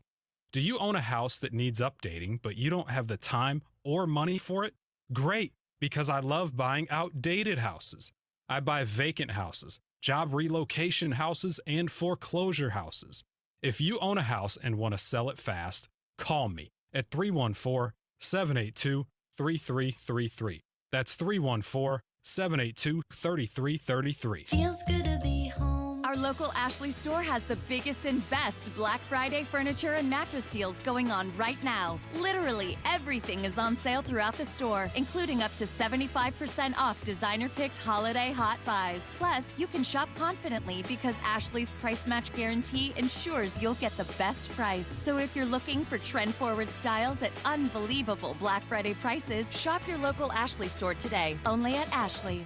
Do you own a house that needs updating, but you don't have the time or money for it? Great, because I love buying outdated houses. I buy vacant houses, job relocation houses, and foreclosure houses. If you own a house and want to sell it fast, call me at 314-782-3333. That's 314-782-3333.
Feels good to be home. Our local Ashley store has the biggest and best Black Friday furniture and mattress deals going on right now. Literally everything is on sale throughout the store, including up to 75% off designer-picked holiday hot buys. Plus, you can shop confidently because Ashley's price match guarantee ensures you'll get the best price. So if you're looking for trend-forward styles at unbelievable Black Friday prices, shop your local Ashley store today, only at Ashley.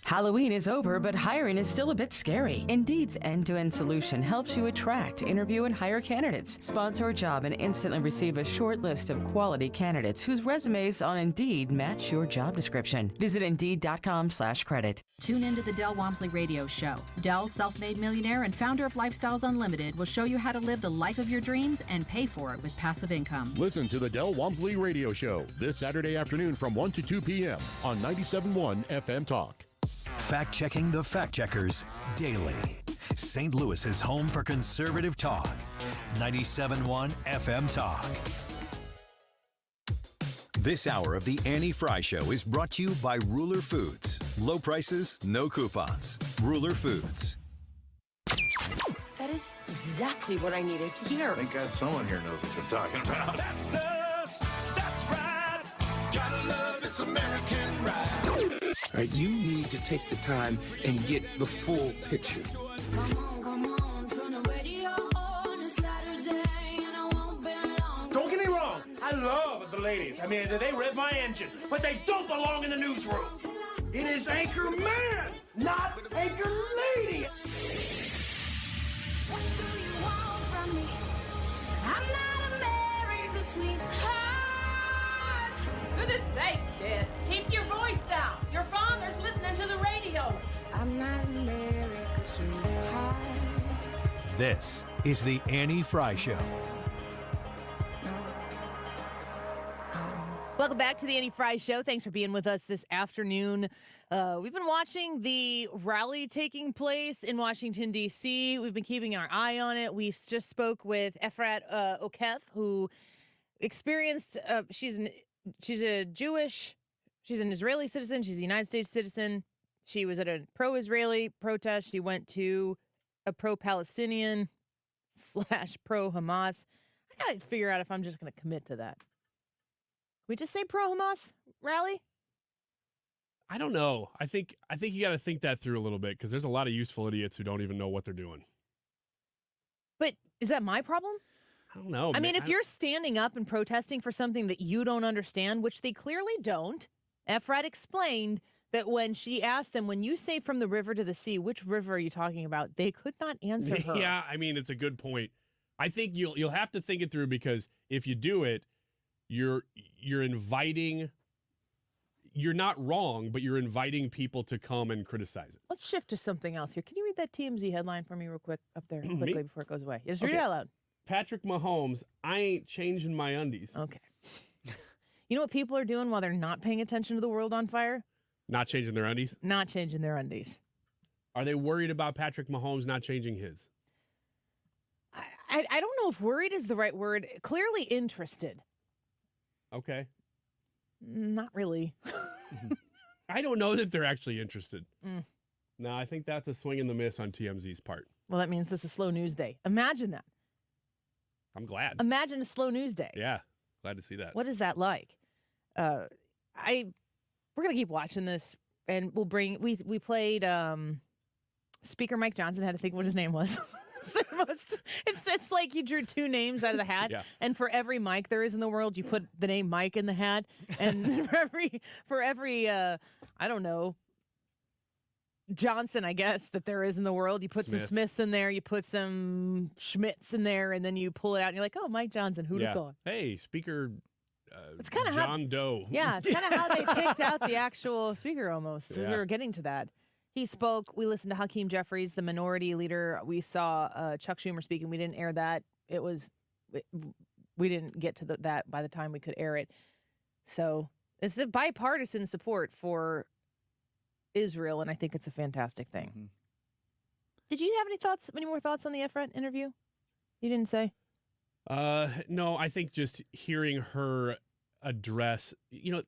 Halloween is over, but hiring is still a bit scary. Indeed's end-to-end solution helps you attract, interview, and hire candidates. Sponsor a job and instantly receive a short list of quality candidates whose resumes on Indeed match your job description. Visit Indeed.com/credit.
Tune into the Del Walmsley Radio Show. Del, self-made millionaire and founder of Lifestyles Unlimited, will show you how to live the life of your dreams and pay for it with passive income.
Listen to the Del Walmsley Radio Show this Saturday afternoon from 1 to 2 p.m. on 97.1 FM Talk.
Fact-checking the fact-checkers daily. St. Louis's home for conservative talk. 97.1 FM Talk. This hour of the Annie Frey Show is brought to you by Ruler Foods. Low prices, no coupons. Ruler Foods.
That is exactly what I needed to hear.
Thank God someone here knows what they're talking about.
That's us. That's right. Gotta love this American ride.
All right, you need to take the time and get the full picture.
Don't get me wrong, I love the ladies. I mean, they rev my engine, but they don't belong in the newsroom. It is Anchor Man, not Anchor Lady.
What do you want from me? I'm not America's sweetheart.
Goodness sake, kid. Keep your voice down. Your father's listening to the radio.
I'm not America's sweetheart.
This is the Annie Frey Show.
Welcome back to the Annie Frey Show. Thanks for being with us this afternoon. We've been watching the rally taking place in Washington, D.C. We've been keeping our eye on it. We just spoke with Efrat Okev, who experienced, she's an Israeli citizen. She's a United States citizen. She was at a pro-Israeli protest. She went to a pro-Palestinian / pro-Hamas. I got to figure out if I'm just going to commit to that. We just say pro-Hamas rally?
I don't know. I think you got to think that through a little bit because there's a lot of useful idiots who don't even know what they're doing.
But is that my problem?
I don't know.
I mean, if you're standing up and protesting for something that you don't understand, which they clearly don't, Efrat explained that when she asked them, when you say from the river to the sea, which river are you talking about? They could not answer her.
Yeah, I mean, it's a good point. I think you'll have to think it through because if you do it, you're inviting, you're not wrong, but you're inviting people to come and criticize it.
Let's shift to something else here. Can you read that TMZ headline for me real quick up there quickly before it goes away? Just read it out loud.
Patrick Mahomes, I ain't changing my undies.
Okay. You know what people are doing while they're not paying attention to the world on fire?
Not changing their undies?
Not changing their undies.
Are they worried about Patrick Mahomes not changing his?
I don't know if worried is the right word. Clearly interested.
Okay.
Not really.
I don't know that they're actually interested.
Mm.
No, I think that's a swing and the miss on TMZ's part.
Well, that means it's a slow news day. Imagine that.
I'm glad.
Imagine a slow news day.
Yeah, glad to see that.
What is that like? We're gonna keep watching this, and we'll bring. We played Speaker Mike Johnson. Had to think what his name was. It's like you drew two names out of the hat,
Yeah.
and for every Mike there is in the world, you put the name Mike in the hat, and for every I don't know, Johnson, I guess, that there is in the world, you put some Smiths in there, you put some Schmidts in there, and then you pull it out, and you're like, oh, Mike Johnson, who'd have thought?
Hey, Speaker
It's kind of
John Doe.
Yeah, it's kind of how they picked out the actual speaker almost.
Yeah.
We were getting to that. He spoke. We listened to Hakeem Jeffries, the minority leader. We saw Chuck Schumer speaking. We didn't air that. We didn't get to that by the time we could air it. So it's a bipartisan support for Israel, and I think it's a fantastic thing. Mm-hmm. Did you have any more thoughts on the Efrat interview? You didn't say?
No, I think just hearing her address,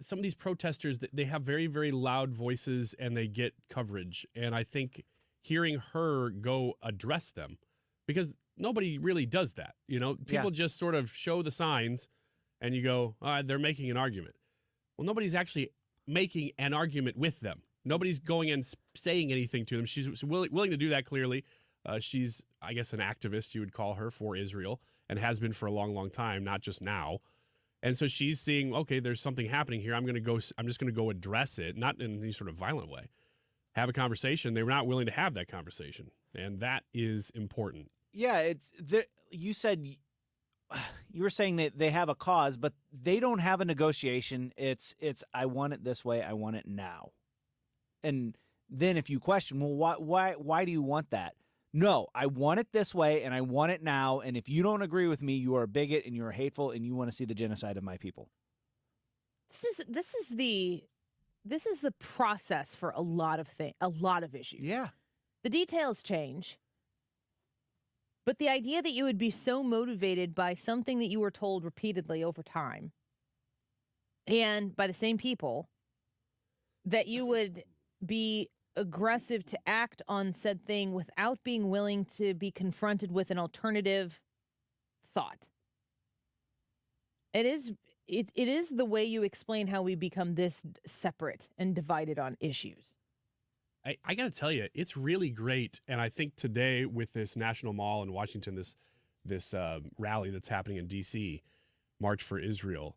some of these protesters, they have very, very loud voices and they get coverage. And I think hearing her go address them, because nobody really does that. People just sort of show the signs and you go, they're making an argument. Well, nobody's actually making an argument with them. Nobody's going and saying anything to them. She's willing to do that, clearly. She's, I guess, an activist, you would call her, for Israel, and has been for a long, long time, not just now. And so she's seeing, okay, there's something happening here. I'm just going to go address it, not in any sort of violent way. Have a conversation. They were not willing to have that conversation, and that is important.
Yeah, you were saying that they have a cause, but they don't have a negotiation. It's I want it this way. I want it now. And then if you question, well, why do you want that? No, I want it this way, and I want it now, and if you don't agree with me, you are a bigot, and you are hateful, and you want to see the genocide of my people.
This is the process for a lot of issues.
Yeah.
The details change, but the idea that you would be so motivated by something that you were told repeatedly over time and by the same people, that you would be aggressive to act on said thing without being willing to be confronted with an alternative thought. It is the way you explain how we become this separate and divided on issues.
I got to tell you, it's really great. And I think today with this National Mall in Washington, this rally that's happening in D.C., March for Israel,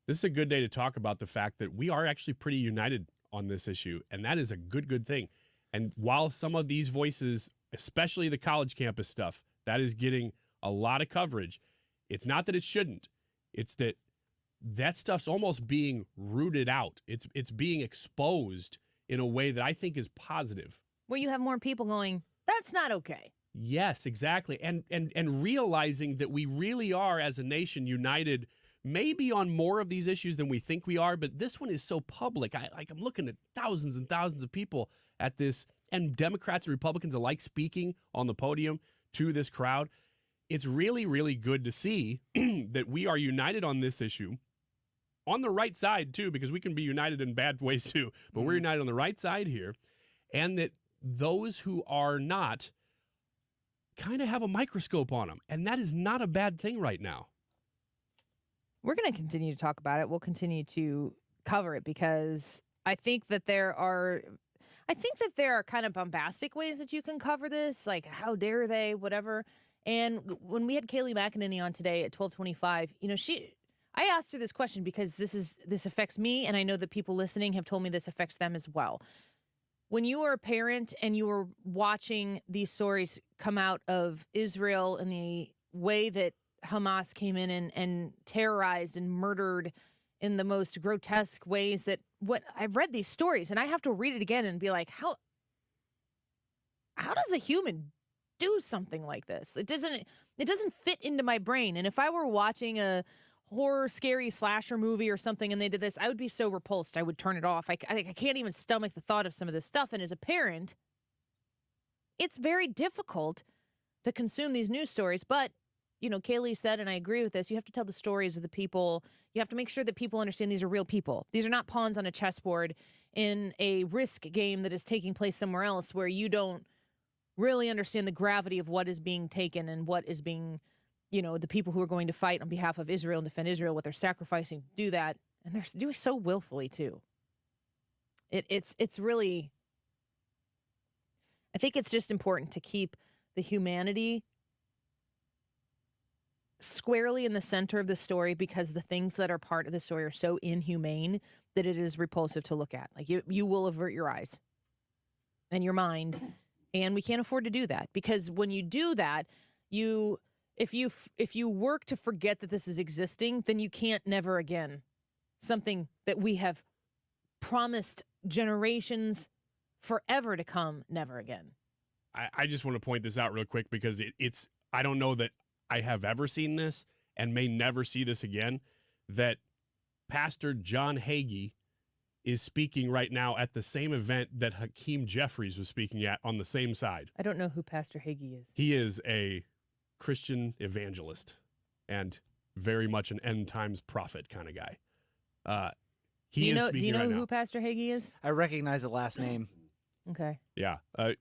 this is a good day to talk about the fact that we are actually pretty united on this issue. And that is a good thing. And while some of these voices, especially the college campus stuff, that is getting a lot of coverage, it's not that it shouldn't. It's that stuff's almost being rooted out. It's being exposed in a way that I think is positive.
Where you have more people going, that's not okay.
Yes, exactly. And realizing that we really are, as a nation, united maybe on more of these issues than we think we are, but this one is so public. I'm looking at thousands and thousands of people at this, and Democrats and Republicans alike speaking on the podium to this crowd. It's really, really good to see that we are united on this issue. On the right side, too, because we can be united in bad ways, too. But we're united on the right side here. And that those who are not kind of have a microscope on them. And that is not a bad thing right now.
We're going to continue to talk about it. We'll continue to cover it because I think that there are kind of bombastic ways that you can cover this, like how dare they, whatever. And when we had Kayleigh McEnany on today at 12:25, I asked her this question because this affects me, and I know that people listening have told me this affects them as well. When you were a parent and you were watching these stories come out of Israel and the way that Hamas came in and terrorized and murdered in the most grotesque ways, that what I've read these stories and I have to read it again and be like, how does a human do something like this? It doesn't fit into my brain. And if I were watching a horror, scary slasher movie or something and they did this, I would be so repulsed. I would turn it off. I can't even stomach the thought of some of this stuff. And as a parent, it's very difficult to consume these news stories. But, Kayleigh said, and I agree with this, you have to tell the stories of the people. You have to make sure that people understand these are real people. These are not pawns on a chessboard in a risk game that is taking place somewhere else where you don't really understand the gravity of what is being taken and what is being, the people who are going to fight on behalf of Israel and defend Israel, what they're sacrificing to do that. And they're doing so willfully too. It's really, I think it's just important to keep the humanity squarely in the center of the story, because the things that are part of the story are so inhumane that it is repulsive to look at. Like you will avert your eyes and your mind, and we can't afford to do that, because when you do that, if you work to forget that this is existing, then you can't never again something that we have promised generations forever to come, never again.
I just want to point this out real quick because it's I don't know that I have ever seen this and may never see this again, that Pastor John Hagee is speaking right now at the same event that Hakeem Jeffries was speaking at on the same side.
I don't know who Pastor Hagee is.
He is a Christian evangelist and very much an end times prophet kind of guy.
Do you know who Pastor Hagee is?
I recognize the last name.
Okay.
Yeah,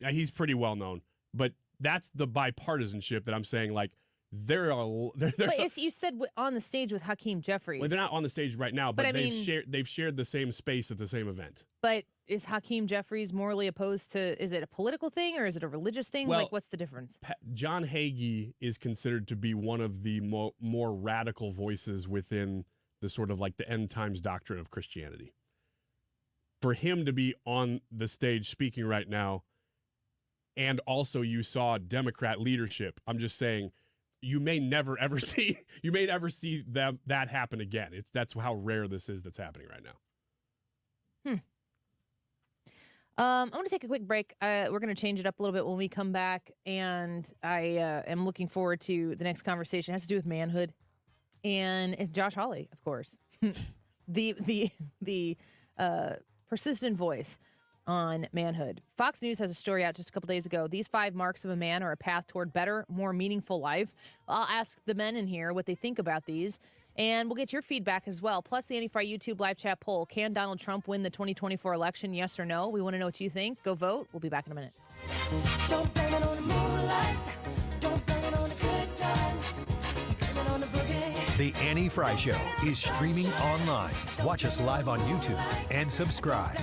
he's pretty well known, but that's the bipartisanship that I'm saying. Like
But you said on the stage with Hakeem Jeffries.
Well, they're not on the stage right now, but they've shared the same space at the same event.
But is Hakeem Jeffries morally opposed to? Is it a political thing or is it a religious thing?
Well,
like, what's the difference?
John Hagee is considered to be one of the more radical voices within the sort of like the end times doctrine of Christianity. For him to be on the stage speaking right now, and also you saw Democrat leadership, I'm just saying, you may never ever see that happen again. That's how rare this is that's happening right now.
I'm going to take a quick break. We're going to change it up a little bit when we come back, and I am looking forward to the next conversation. It has to do with manhood, and it's Josh Hawley, of course, the persistent voice on manhood. Fox News has a story out just a couple days ago. These 5 marks of a man are a path toward better, more meaningful life. I'll ask the men in here what they think about these, and we'll get your feedback as well. Plus, the Annie Frey YouTube live chat poll. Can Donald Trump win the 2024 election, yes or no? We want to know what you think. Go vote. We'll be back in a minute.
Don't blame it on the moonlight. Don't blame it on the good times. Blame it on the boogie.
The Annie Frey Show is streaming online. Watch us live on YouTube and subscribe.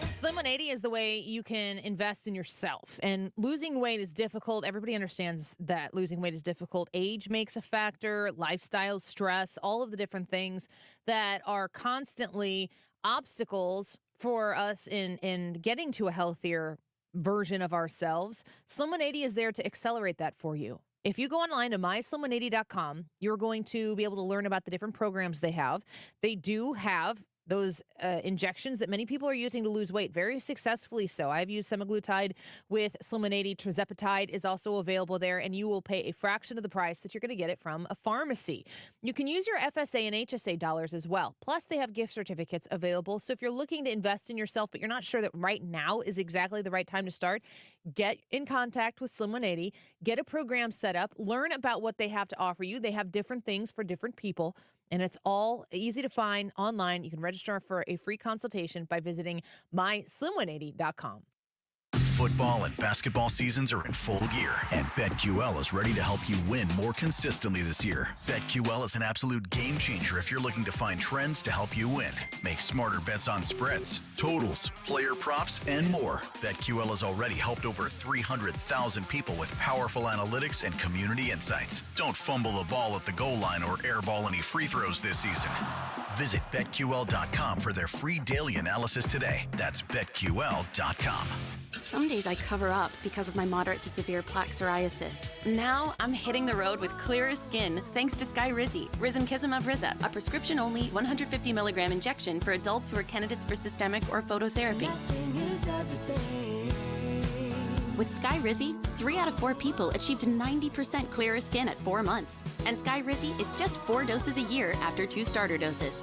Slim 180 is the way you can invest in yourself. And losing weight is difficult. Everybody understands that losing weight is difficult. Age makes a factor, lifestyle, stress, all of the different things that are constantly obstacles for us in getting to a healthier version of ourselves. Slim 180 is there to accelerate that for you. If you go online to myslim180.com, you're going to be able to learn about the different programs they have. They do have those injections that many people are using to lose weight, very successfully so. I've used semaglutide with Slim 180. Tirzepatide is also available there, and you will pay a fraction of the price that you're going to get it from a pharmacy. You can use your FSA and HSA dollars as well. Plus, they have gift certificates available. So if you're looking to invest in yourself, but you're not sure that right now is exactly the right time to start, get in contact with Slim 180, get a program set up, learn about what they have to offer you. They have different things for different people. And it's all easy to find online. You can register for a free consultation by visiting myslim180.com.
Football and basketball seasons are in full gear, and BetQL is ready to help you win more consistently this year. BetQL is an absolute game changer if you're looking to find trends to help you win. Make smarter bets on spreads, totals, player props, and more. BetQL has already helped over 300,000 people with powerful analytics and community insights. Don't fumble the ball at the goal line or airball any free throws this season. Visit BetQL.com for their free daily analysis today. That's BetQL.com.
Some days I cover up because of my moderate to severe plaque psoriasis. Now I'm hitting the road with clearer skin thanks to Skyrizi, Risankizumab Riza, a prescription-only 150 milligram injection for adults who are candidates for systemic or phototherapy. With Skyrizi, 3 out of 4 people achieved 90% clearer skin at 4 months. And Skyrizi is just 4 doses a year after 2 starter doses.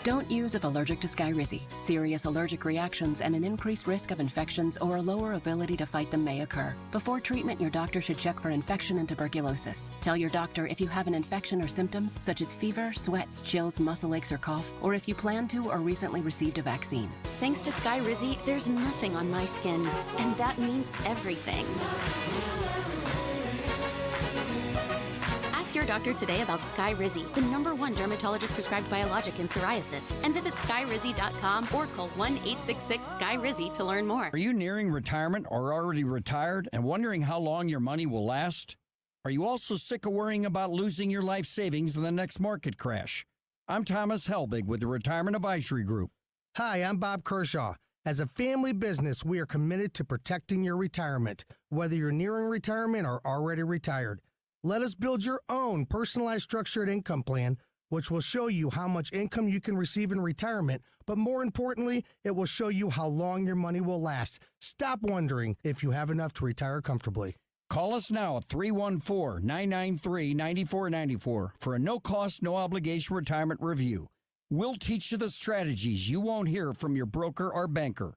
Don't use if allergic to Skyrizi. Serious allergic reactions and an increased risk of infections or a lower ability to fight them may occur. Before treatment, your doctor should check for infection and tuberculosis. Tell your doctor if you have an infection or symptoms such as fever, sweats, chills, muscle aches, or cough, or if you plan to or recently received a vaccine.
Thanks to Skyrizi, there's nothing on my skin, and that means everything. Ask your doctor today about Skyrizi, the #1 dermatologist prescribed biologic in psoriasis, and visit skyrizi.com or call 1-866-SKY-RIZZI to learn more.
Are you nearing retirement or already retired and wondering how long your money will last? Are you also sick of worrying about losing your life savings in the next market crash? I'm Thomas Helbig with the Retirement Advisory Group.
Hi, I'm Bob Kershaw. As a family business, we are committed to protecting your retirement, whether you're nearing retirement or already retired. Let us build your own personalized structured income plan, which will show you how much income you can receive in retirement, but more importantly, it will show you how long your money will last. Stop wondering if you have enough to retire comfortably.
Call us now at 314-993-9494 for a no-cost, no-obligation retirement review. We'll teach you the strategies you won't hear from your broker or banker.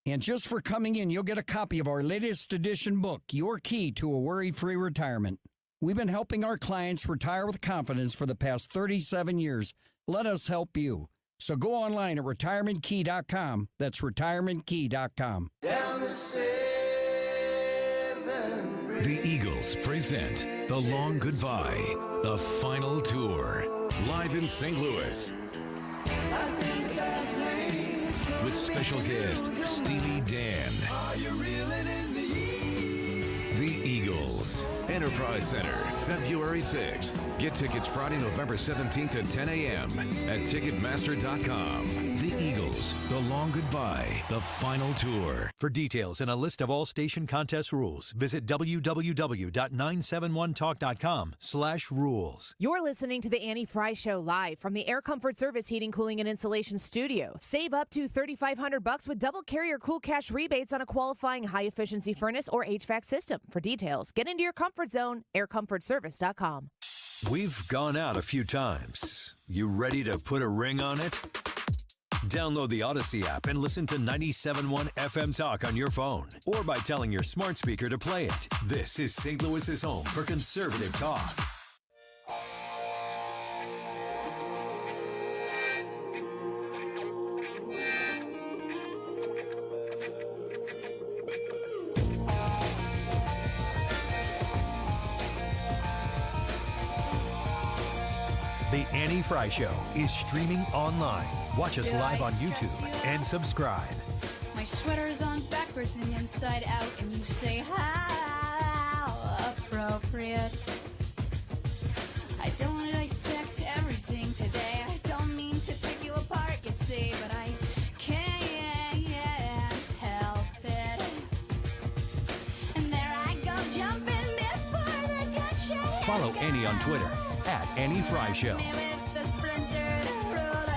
And just for coming in, you'll get a copy of our latest edition book, Your Key to a Worry-Free Retirement. We've been helping our clients retire with confidence for the past 37 years. Let us help you. So go online at retirementkey.com. That's retirementkey.com.
The Eagles present The Long Goodbye, the final tour, live in St. Louis. With special guest Steely Dan. The Eagles, Enterprise Center, February 6th. Get tickets Friday, November 17th at 10 a.m. at Ticketmaster.com. The Eagles, The Long Goodbye, the final tour. For details and a list of all station contest rules, visit www.971talk.com/rules.
You're listening to the Annie Frey Show live from the Air Comfort Service Heating, Cooling, and Insulation Studio. Save up to $3,500 with double carrier cool cash rebates on a qualifying high-efficiency furnace or HVAC system. For details, get into your comfort zone, aircomfortservice.com.
We've gone out a few times. You ready to put a ring on it?
Download the Odyssey app and listen to 97.1 FM Talk on your phone or by telling your smart speaker to play it. This is St. Louis's home for conservative talk.
The Annie Frey Show is streaming online. Watch us live on YouTube and subscribe.
My sweater's on backwards and inside out, and you say, how appropriate. I don't dissect everything today. I don't mean to pick you apart, you see, but I can't help it. And there I go, jumping before the gunshot.
Follow Annie on Twitter at Annie Frey Show.
With the splintered ruler.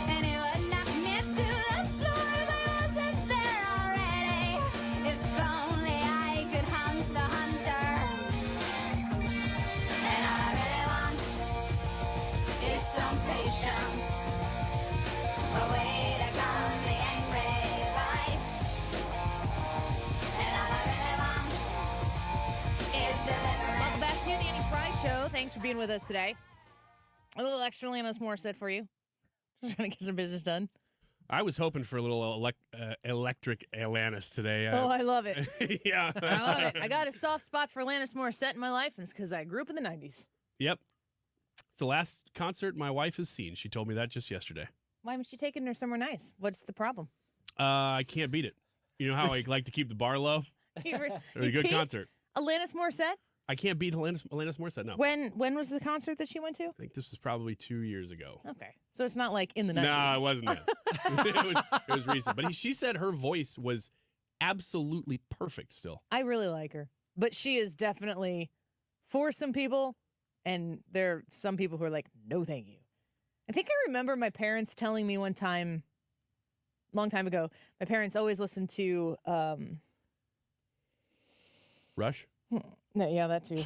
And it would knock me to the floor, but I wasn't there already. If only I could hunt the hunter. And all I really want is some patience. A way to calm the angry vibes. And all I really want is deliverance.
Welcome back to the Annie Frey Show. Thanks for being with us today. A little extra Alanis Morissette for you. Just trying to get some business done.
I was hoping for a little electric Alanis today.
Oh, I love it.
Yeah.
I love it. I got a soft spot for Alanis Morissette in my life, and it's because I grew up in the 90s.
Yep. It's the last concert my wife has seen. She told me that just yesterday.
Why haven't you taken her somewhere nice? What's the problem?
I can't beat it. You know how I like to keep the bar low? It was a good
peaked?
concert.
Alanis Morissette?
I can't beat Alanis Morissette, no.
When was the concert that she went to?
I think this was probably 2 years ago.
Okay. So it's not like in the 90s.
No, it wasn't that. it was recent. But she said her voice was absolutely perfect still.
I really like her. But she is definitely for some people, and there are some people who are like, no, thank you. I think I remember my parents telling me one time, long time ago, my parents always listened to
Rush?
No, yeah, that too.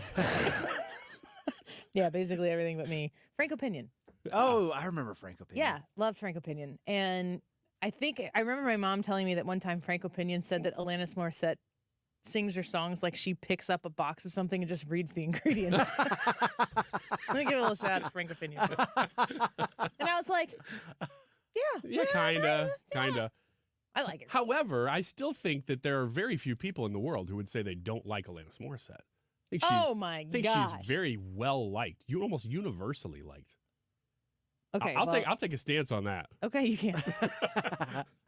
Yeah, basically everything but me. Frank Opinion.
Oh, I remember Frank Opinion.
Yeah, loved Frank Opinion. And I remember my mom telling me that one time Frank Opinion said that Alanis Morissette sings her songs like she picks up a box of something and just reads the ingredients. Let me give a little shout out to Frank Opinion. And I was like,
Yeah, kinda.
I like it.
However, I still think that there are very few people in the world who would say they don't like Alanis Morissette. I think
gosh.
she's very well liked. You almost universally liked.
Okay,
I'll take a stance on that.
Okay, you can.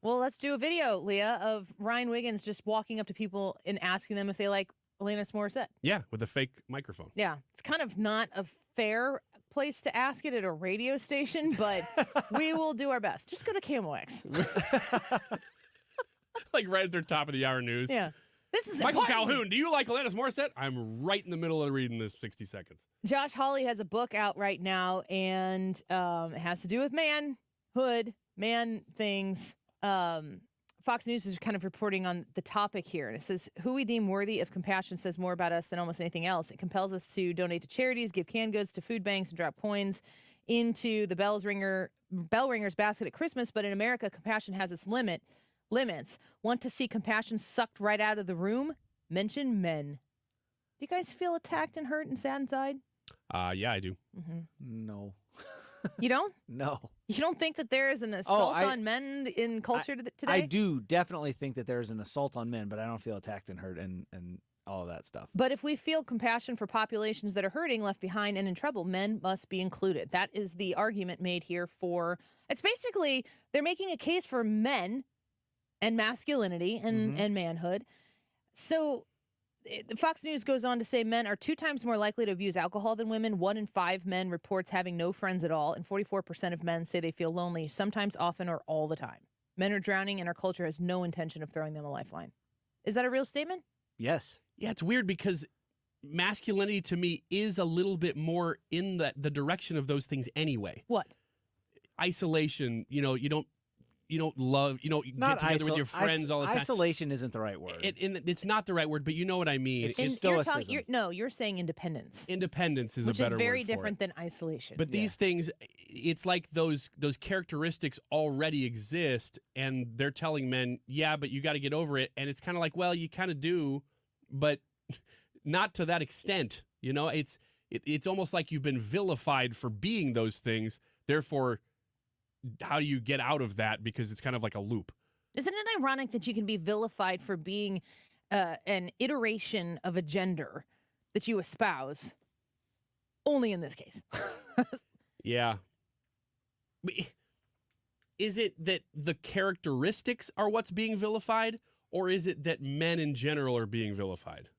Well, let's do a video, Leah, of Ryan Wiggins just walking up to people and asking them if they like Alanis Morissette.
Yeah, with a fake microphone.
Yeah, it's kind of not a fair place to ask it at a radio station, but we will do our best. Just go to KMOX.
Like right at the top of the hour news.
Yeah. This is
Michael
important.
Calhoun, do you like Alanis Morissette? I'm right in the middle of reading this 60 seconds.
Josh Hawley has a book out right now, and it has to do with manhood, man things. Fox News is kind of reporting on the topic here, and it says, who we deem worthy of compassion says more about us than almost anything else. It compels us to donate to charities, give canned goods to food banks, and drop coins into the bell ringer's basket at Christmas. But in America, compassion has its limits. Want to see compassion sucked right out of the room? Mention men. Do you guys feel attacked and hurt and sad inside?
Yeah, I do.
Mm-hmm.
No.
You don't?
No.
You don't think that there is an assault on men in culture today?
I do definitely think that there's an assault on men, but I don't feel attacked and hurt and all of that stuff.
But if we feel compassion for populations that are hurting, left behind, and in trouble, men must be included. That is the argument made here for, it's basically, they're making a case for men and masculinity and manhood. So Fox News goes on to say men are 2 times more likely to abuse alcohol than women. 1 in 5 men reports having no friends at all, and 44% of men say they feel lonely, sometimes, often, or all the time. Men are drowning, and our culture has no intention of throwing them a lifeline. Is that a real statement?
Yes.
Yeah, it's weird because masculinity to me is a little bit more in the direction of those things anyway.
What?
Isolation, you you don't love, you don't
Not
get together with your friends all the time.
Isolation isn't the right word.
It's not the right word, but you know what I mean.
It's stoicism.
You're saying independence.
Independence is
which
a better
is very
word for
different
it.
than isolation.
But these things, it's like those characteristics already exist, and they're telling men, yeah, but you got to get over it. And it's kind of like, well, you kind of do, but not to that extent. You know, it's almost like you've been vilified for being those things. Therefore, how do you get out of that? Because it's kind of like a loop.
Isn't it ironic that you can be vilified for being an iteration of a gender that you espouse, only in this case?
Yeah. Is it that the characteristics are what's being vilified, or is it that men in general are being vilified?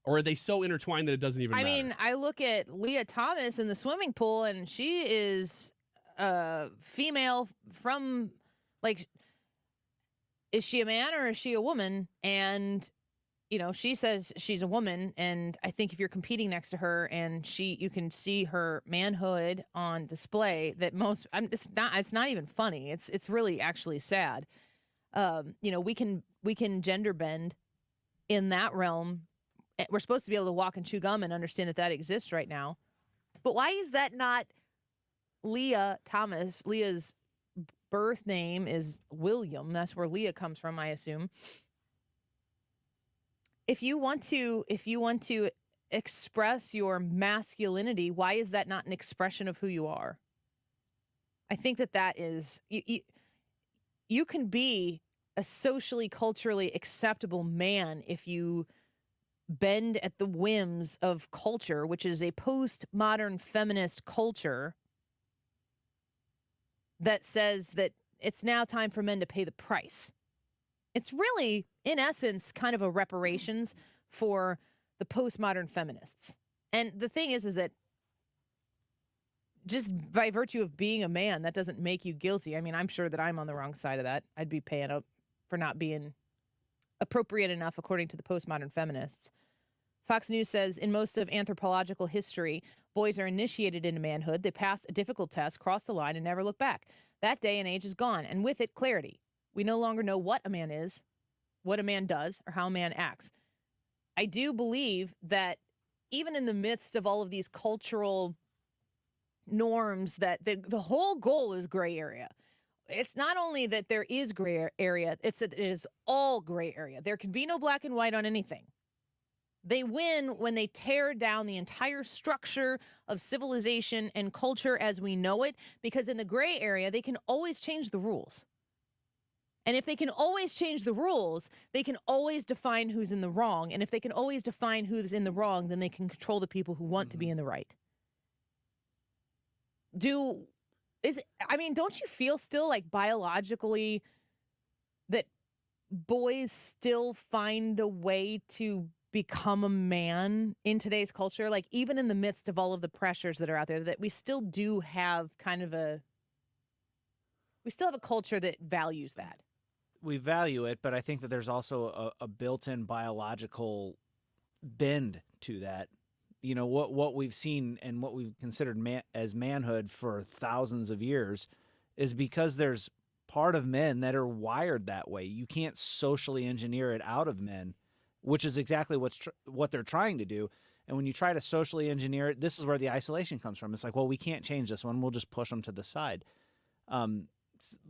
Or are they so intertwined that it doesn't even matter?
I mean, I look at Leah Thomas in the swimming pool, and she is female from, like, is she a man or is she a woman? And, you know, she says she's a woman, and I think if you're competing next to her and you can see her manhood on display, that it's not even funny. It's really actually sad. You know, we can gender bend in that realm. We're supposed to be able to walk and chew gum and understand that exists right now. But why is that not Leah Thomas? Leah's birth name is William. That's where Leah comes from, I assume. If you want to express your masculinity, why is that not an expression of who you are? I think that is you can be a socially, culturally acceptable man if you bend at the whims of culture, which is a postmodern feminist culture that says that it's now time for men to pay the price. It's really, in essence, kind of a reparations for the postmodern feminists. And the thing is that just by virtue of being a man, that doesn't make you guilty. I mean, I'm sure that I'm on the wrong side of that. I'd be paying up for not being appropriate enough, according to the postmodern feminists. Fox News says in most of anthropological history, boys are initiated into manhood. They pass a difficult test, cross the line, and never look back. That day and age is gone, and with it, clarity. We no longer know what a man is, what a man does, or how a man acts. I do believe that even in the midst of all of these cultural norms, that the whole goal is gray area. It's not only that there is gray area, it's that it is all gray area. There can be no black and white on anything. They win when they tear down the entire structure of civilization and culture as we know it, because in the gray area, they can always change the rules. And if they can always change the rules, they can always define who's in the wrong. And if they can always define who's in the wrong, then they can control the people who want to be in the right. Don't you feel still like biologically that boys still find a way to become a man in today's culture? Like, even in the midst of all of the pressures that are out there, that we still do have we still have a culture that values that.
We value it, but I think that there's also a built-in biological bend to that. You know, what we've seen and what we've considered as manhood for thousands of years is because there's part of men that are wired that way. You can't socially engineer it out of men, which is exactly what they're trying to do. And when you try to socially engineer it, this is where the isolation comes from. It's like, well, we can't change this one. We'll just push them to the side.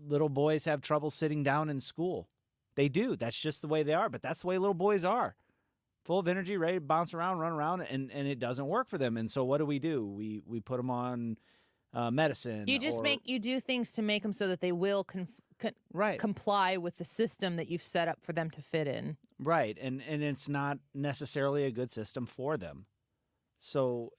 Little boys have trouble sitting down in school. They do. That's just the way they are. But that's the way little boys are. Full of energy, ready to bounce around, run around, and it doesn't work for them. And so what do? We put them on medicine.
You just you do things to make them so that they will comply with the system that you've set up for them to fit in.
Right, and it's not necessarily a good system for them. So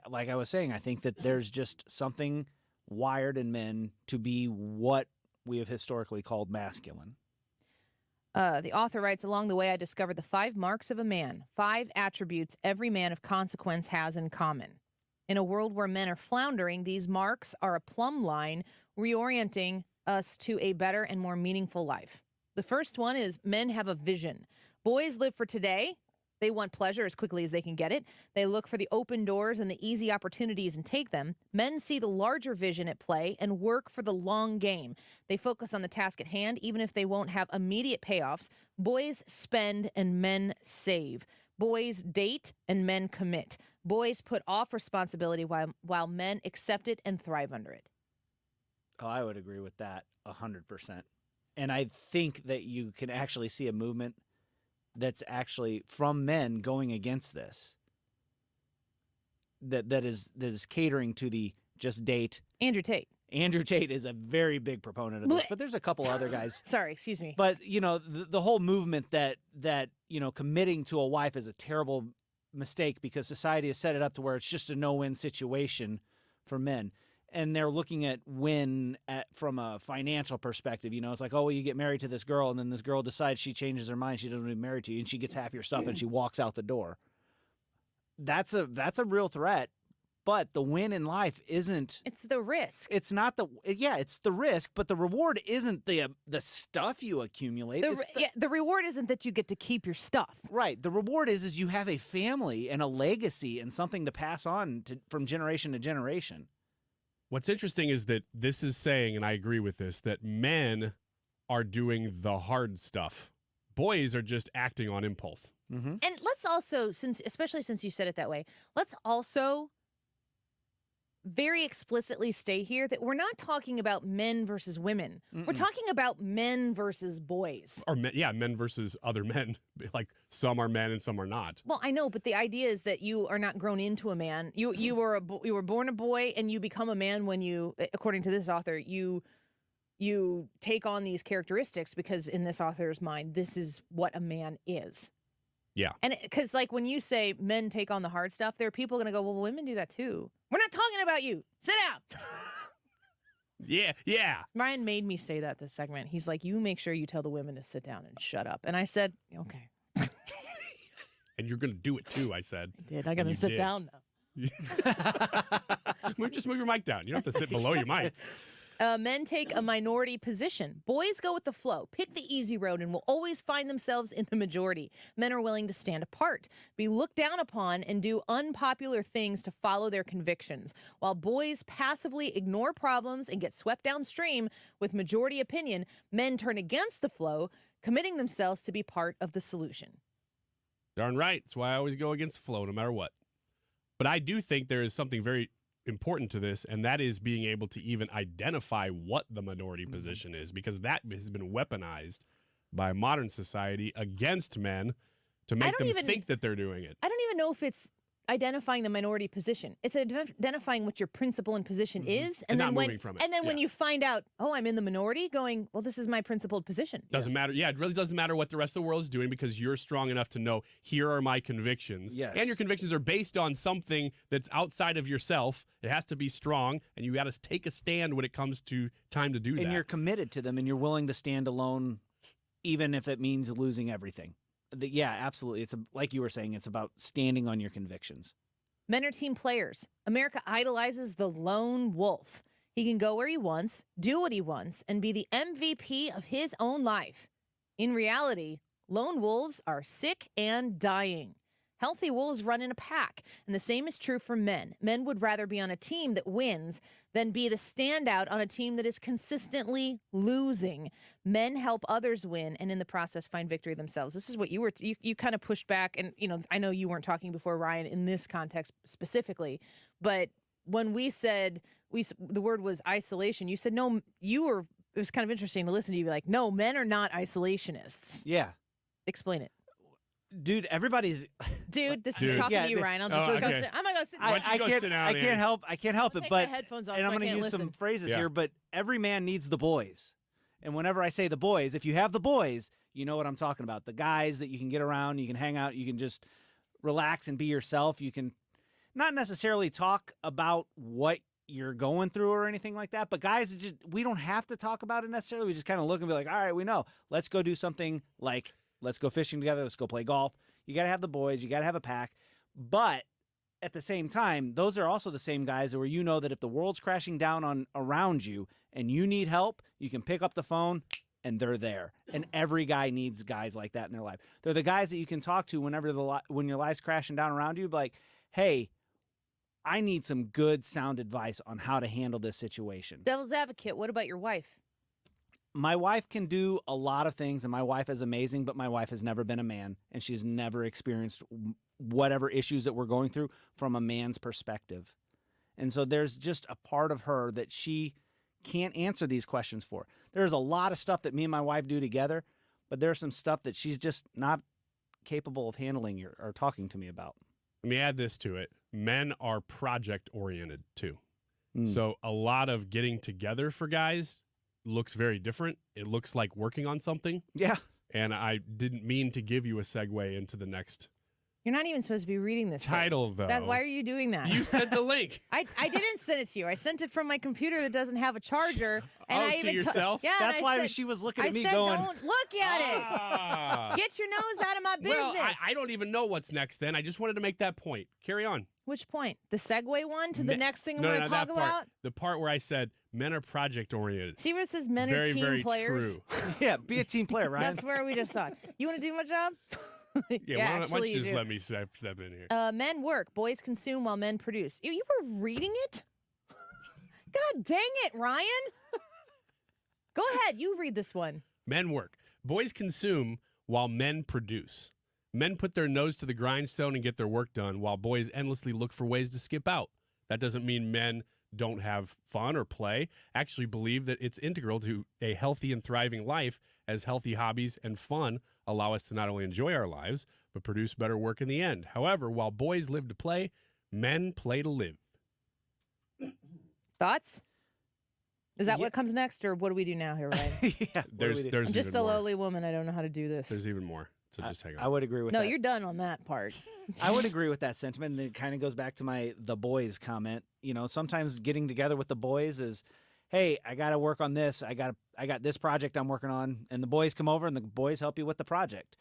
like I was saying, I think that there's just something wired in men to be what we have historically called masculine.
The author writes, along the way, I discovered the 5 marks of a man, 5 attributes every man of consequence has in common. In a world where men are floundering, these marks are a plumb line reorienting us to a better and more meaningful life. The first one is men have a vision. Boys live for today, They want pleasure as quickly as they can get it. They look for the open doors and the easy opportunities and take them. Men see the larger vision at play and work for the long game. They focus on the task at hand, even if they won't have immediate payoffs. Boys spend and men save. Boys date and men commit. Boys put off responsibility while men accept it and thrive under it.
Oh, I would agree with that 100%. And I think that you can actually see a movement that's actually from men going against this. That is catering to the just date.
Andrew Tate.
Andrew Tate is a very big proponent of this, but there's a couple other guys.
Sorry, excuse me.
But, the whole movement that committing to a wife is a terrible mistake because society has set it up to where it's just a no-win situation for men. And they're looking at win from a financial perspective. It's like, oh, well, you get married to this girl, and then this girl decides she changes her mind. She doesn't want to be married to you, and she gets half your stuff, and she walks out the door. That's a real threat. But the win in life isn't.
It's the risk.
It's not it's the risk, but the reward isn't the stuff you accumulate.
The reward isn't that you get to keep your stuff.
Right. The reward is you have a family and a legacy and something to pass on from generation to generation.
What's interesting is that this is saying, and I agree with this, that men are doing the hard stuff. Boys are just acting on impulse.
Mm-hmm.
And let's also, especially since you said it that way, let's also very explicitly state here that we're not talking about men versus women.
Mm-mm.
We're talking about men versus boys.
Or men versus other men. Like some are men and some are not.
Well, I know, but the idea is that you are not grown into a man. You were born a boy and you become a man when you, according to this author, you take on these characteristics because in this author's mind, this is what a man is.
Yeah.
And because like when you say men take on the hard stuff, there are people going to go, well, women do that too. We're not talking about you. Sit down.
Yeah.
Ryan made me say that this segment. He's like, you make sure you tell the women to sit down and shut up. And I said, okay.
And you're going to do it too, I said.
I did. I got to sit down now.
Just move your mic down. You don't have to sit below your mic.
Men take a minority position. Boys go with the flow, pick the easy road, and will always find themselves in the majority. Men are willing to stand apart, be looked down upon, and do unpopular things to follow their convictions. While boys passively ignore problems and get swept downstream with majority opinion, men turn against the flow, committing themselves to be part of the solution.
Darn right. That's why I always go against the flow no matter what. But I do think there is something very important to this, and that is being able to even identify what the minority position is, because that has been weaponized by modern society against men to make them think that they're doing it.
I don't even know if it's identifying the minority position. It's identifying what your principle and position is, and then when you find out, oh, I'm in the minority, going, well, this is my principled position.
Doesn't matter. Yeah, it really doesn't matter what the rest of the world is doing because you're strong enough to know here are my convictions.
Yes.
And your convictions are based on something that's outside of yourself. It has to be strong, and you got to take a stand when it comes to time to do that.
And you're committed to them, and you're willing to stand alone, even if it means losing everything. Yeah, absolutely. It's like you were saying, it's about standing on your convictions.
Men are team players. America idolizes the lone wolf. He can go where he wants, do what he wants, and be the MVP of his own life. In reality, lone wolves are sick and dying. Healthy wolves run in a pack, and the same is true for men. Men would rather be on a team that wins than be the standout on a team that is consistently losing. Men help others win and in the process find victory themselves. This is what you kind of pushed back, and I know you weren't talking before, Ryan, in this context specifically, but when we said the word was isolation, you said no. It was kind of interesting to listen to you be like, no, men are not isolationists.
Yeah.
Explain it.
Dude, everybody's.
Dude, this is talking to you, Ryan. I'm just gonna go sit. I'm gonna go sit.
I can't help it.
Take
But
my headphones off
and I'm
so I
gonna
can't
use
listen.
some phrases here. But every man needs the boys, and whenever I say the boys, if you have the boys, you know what I'm talking about. The guys that you can get around, you can hang out, you can just relax and be yourself. You can not necessarily talk about what you're going through or anything like that. But guys, we don't have to talk about it necessarily. We just kind of look and be like, all right, we know. Let's go do something like. Let's go fishing together. Let's go play golf. You got to have the boys. You got to have a pack. But at the same time, those are also the same guys where you know that if the world's crashing down around you and you need help, you can pick up the phone, and they're there. And every guy needs guys like that in their life. They're the guys that you can talk to whenever when your life's crashing down around you, like, hey, I need some good sound advice on how to handle this situation.
Devil's advocate, what about your wife?
My wife can do a lot of things, and my wife is amazing, but my wife has never been a man, and she's never experienced whatever issues that we're going through from a man's perspective. And so there's just a part of her that she can't answer these questions for. There's a lot of stuff that me and my wife do together, but there's some stuff that she's just not capable of handling or talking to me about.
Let me add this to it. Men are project-oriented, too. So a lot of getting together for guys looks very different. It looks like working on something.
Yeah.
And I didn't mean to give you a segue into the next
You're not even supposed to be reading this
title, though.
Why are you doing that?
You sent the link.
I didn't send it to you. I sent it from my computer that doesn't have a charger. And
Oh,
I
to
even
yourself?
Yeah.
That's
and
why
I said,
she was looking
I
at me
said,
going,
don't look at it. Get your nose out of my business.
Well, I don't even know what's next then. I just wanted to make that point. Carry on.
Which point? The segue one to the next thing I'm
No,
going to talk
that part.
about?
The part where I said men are project-oriented.
See where it says men
very,
are team
very
players?
True.
Yeah, be a team player, Ryan.
That's where we just saw it. You want to do my job?
Yeah, why don't you just
do.
let me step in here?
Men work, boys consume while men produce. You were reading it? God dang it, Ryan. Go ahead, you read this one.
Men work. Boys consume while men produce. Men put their nose to the grindstone and get their work done, while boys endlessly look for ways to skip out. That doesn't mean men don't have fun or play. Actually believe that it's integral to a healthy and thriving life, as healthy hobbies and fun allow us to not only enjoy our lives, but produce better work in the end. However, while boys live to play, men play to live.
Thoughts? Is that what comes next, or what do we do now here, Ryan?
Yeah,
there's
I'm just
even
a
more.
lowly woman. I don't know how to do this.
There's even more. So just hang on.
I would agree with
No,
that.
you're done on that part.
I would agree with that sentiment. And it kind of goes back to the boys comment. You know, sometimes getting together with the boys is, hey, I got to work on this. I got this project I'm working on, and the boys come over and the boys help you with the project.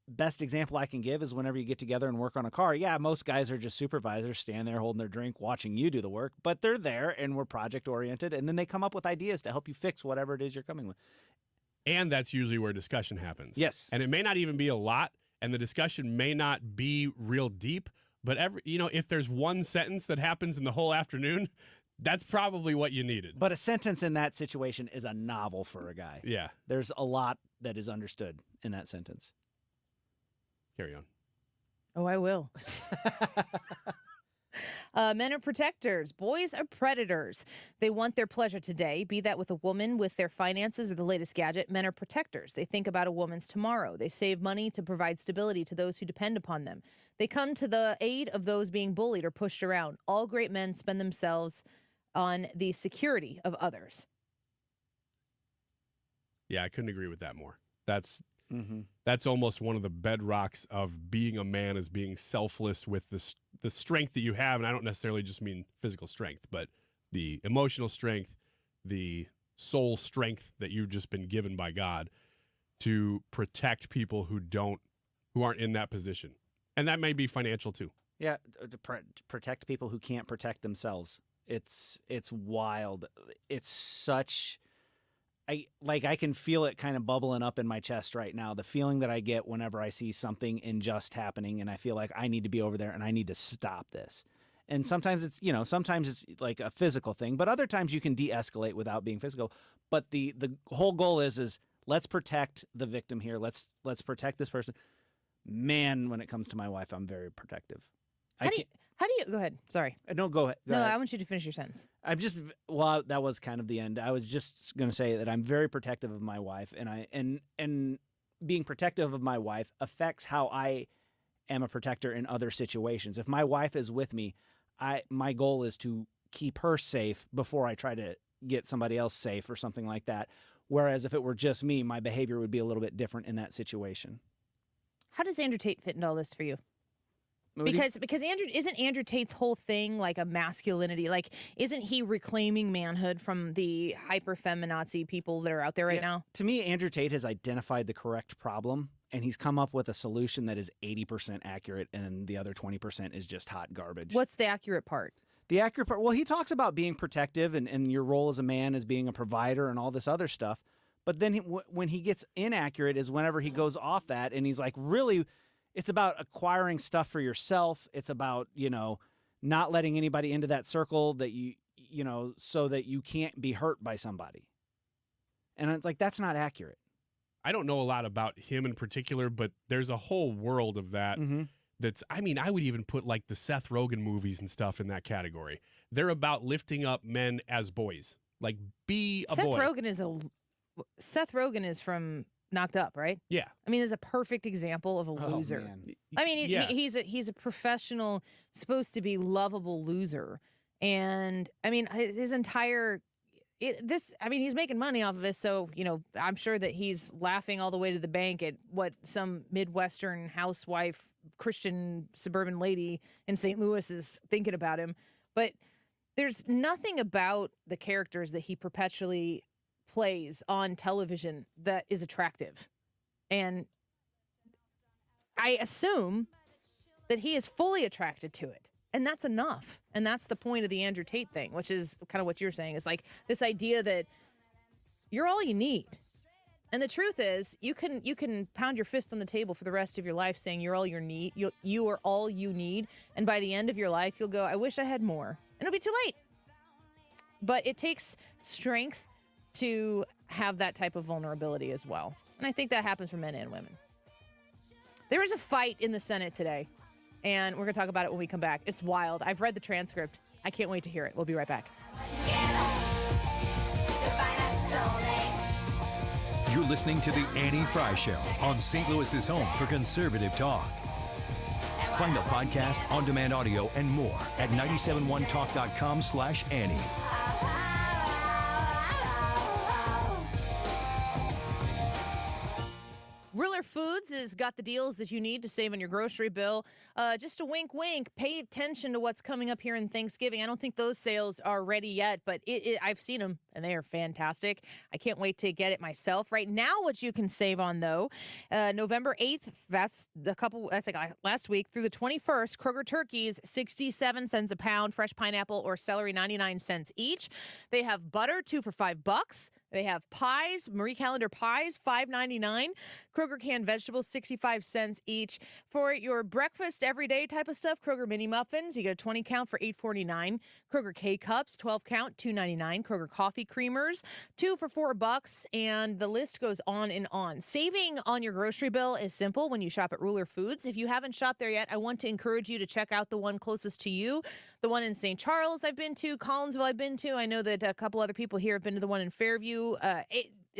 Best example I can give is whenever you get together and work on a car. Yeah, most guys are just supervisors, stand there holding their drink, watching you do the work, but they're there and we're project oriented, and then they come up with ideas to help you fix whatever it is you're coming with.
And that's usually where discussion happens.
Yes.
And it may not even be a lot, and the discussion may not be real deep, but if there's one sentence that happens in the whole afternoon, that's probably what you needed.
But a sentence in that situation is a novel for a guy.
Yeah.
There's a lot that is understood in that sentence.
Carry on.
Oh, I will. Men are protectors. Boys are predators. They want their pleasure today, be that with a woman, with their finances, or the latest gadget. Men are protectors. They think about a woman's tomorrow. They save money to provide stability to those who depend upon them. They come to the aid of those being bullied or pushed around. All great men spend themselves on the security of others.
Yeah, I couldn't agree with that more. That's almost one of the bedrocks of being a man, is being selfless with the strength that you have. And I don't necessarily just mean physical strength, but the emotional strength, the soul strength that you've just been given by God to protect people who aren't in that position. And that may be financial too.
Yeah, to protect people who can't protect themselves. It's wild. It's such... I can feel it kind of bubbling up in my chest right now. The feeling that I get whenever I see something unjust happening, and I feel like I need to be over there and I need to stop this. And sometimes it's like a physical thing, but other times you can de-escalate without being physical. But the whole goal is let's protect the victim here. Let's protect this person. Man, when it comes to my wife, I'm very protective.
How do you go ahead? Sorry.
No, go ahead. Go
no,
ahead.
I want you to finish your sentence.
That was kind of the end. I was just going to say that I'm very protective of my wife, and being protective of my wife affects how I am a protector in other situations. If my wife is with me, my goal is to keep her safe before I try to get somebody else safe or something like that. Whereas if it were just me, my behavior would be a little bit different in that situation.
How does Andrew Tate fit into all this for you? Because isn't Andrew Tate's whole thing like a masculinity? Like, isn't he reclaiming manhood from the hyper feminazi people that are out there right now?
To me, Andrew Tate has identified the correct problem, and he's come up with a solution that is 80% accurate, and the other 20% is just hot garbage.
What's the accurate part?
The accurate part, well, he talks about being protective and your role as a man as being a provider and all this other stuff. But then when he gets inaccurate is whenever he goes off that, and he's like, really, it's about acquiring stuff for yourself. It's about, not letting anybody into that circle that so that you can't be hurt by somebody. And it's like, that's not accurate.
I don't know a lot about him in particular, but there's a whole world of that. That's, I would even put like the Seth Rogen movies and stuff in that category. They're about lifting up men as boys. Like, be a boy.
Seth Rogen is from Knocked Up, right?
Yeah.
Is a perfect example of a loser. He's a professional, supposed to be lovable loser. And his entire he's making money off of this, so I'm sure that he's laughing all the way to the bank at what some Midwestern housewife, Christian suburban lady in St. Louis is thinking about him. But there's nothing about the characters that he perpetually plays on television that is attractive. And I assume that he is fully attracted to it. And that's enough. And that's the point of the Andrew Tate thing, which is kind of what you're saying. Is like this idea that you're all you need. And the truth is, you can pound your fist on the table for the rest of your life saying you're all you need. You are all you need. And by the end of your life, you'll go, I wish I had more. And it'll be too late. But it takes strength to have that type of vulnerability as well. And I think that happens for men and women. There was a fight in the Senate today. And we're going to talk about it when we come back. It's wild. I've read the transcript. I can't wait to hear it. We'll be right back.
You're listening to The Annie Frey Show on St. Louis's home for conservative talk. Find the podcast, on-demand audio, and more at 971talk.com/Annie.
Ruler Foods has got the deals that you need to save on your grocery bill. Just a wink, wink. Pay attention to what's coming up here in Thanksgiving. I don't think those sales are ready yet, but I've seen them, and they are fantastic. I can't wait to get it myself. Right now, what you can save on, though, November 8th, that's like last week, through the 21st, Kroger turkeys, 67 cents a pound, fresh pineapple or celery, 99 cents each. They have butter, 2 for $5. They have pies, Marie Callender pies, $5.99. Kroger canned vegetables, 65 cents each. For your breakfast, everyday type of stuff, Kroger mini muffins, you get a 20 count for $8.49. Kroger K-Cups, 12 count, $2.99. Kroger coffee creamers, 2 for $4. And the list goes on and on. Saving on your grocery bill is simple when you shop at Ruler Foods. If you haven't shopped there yet, I want to encourage you to check out the one closest to you. The one in St. Charles I've been to, Collinsville I've been to. I know that a couple other people here have been to the one in Fairview.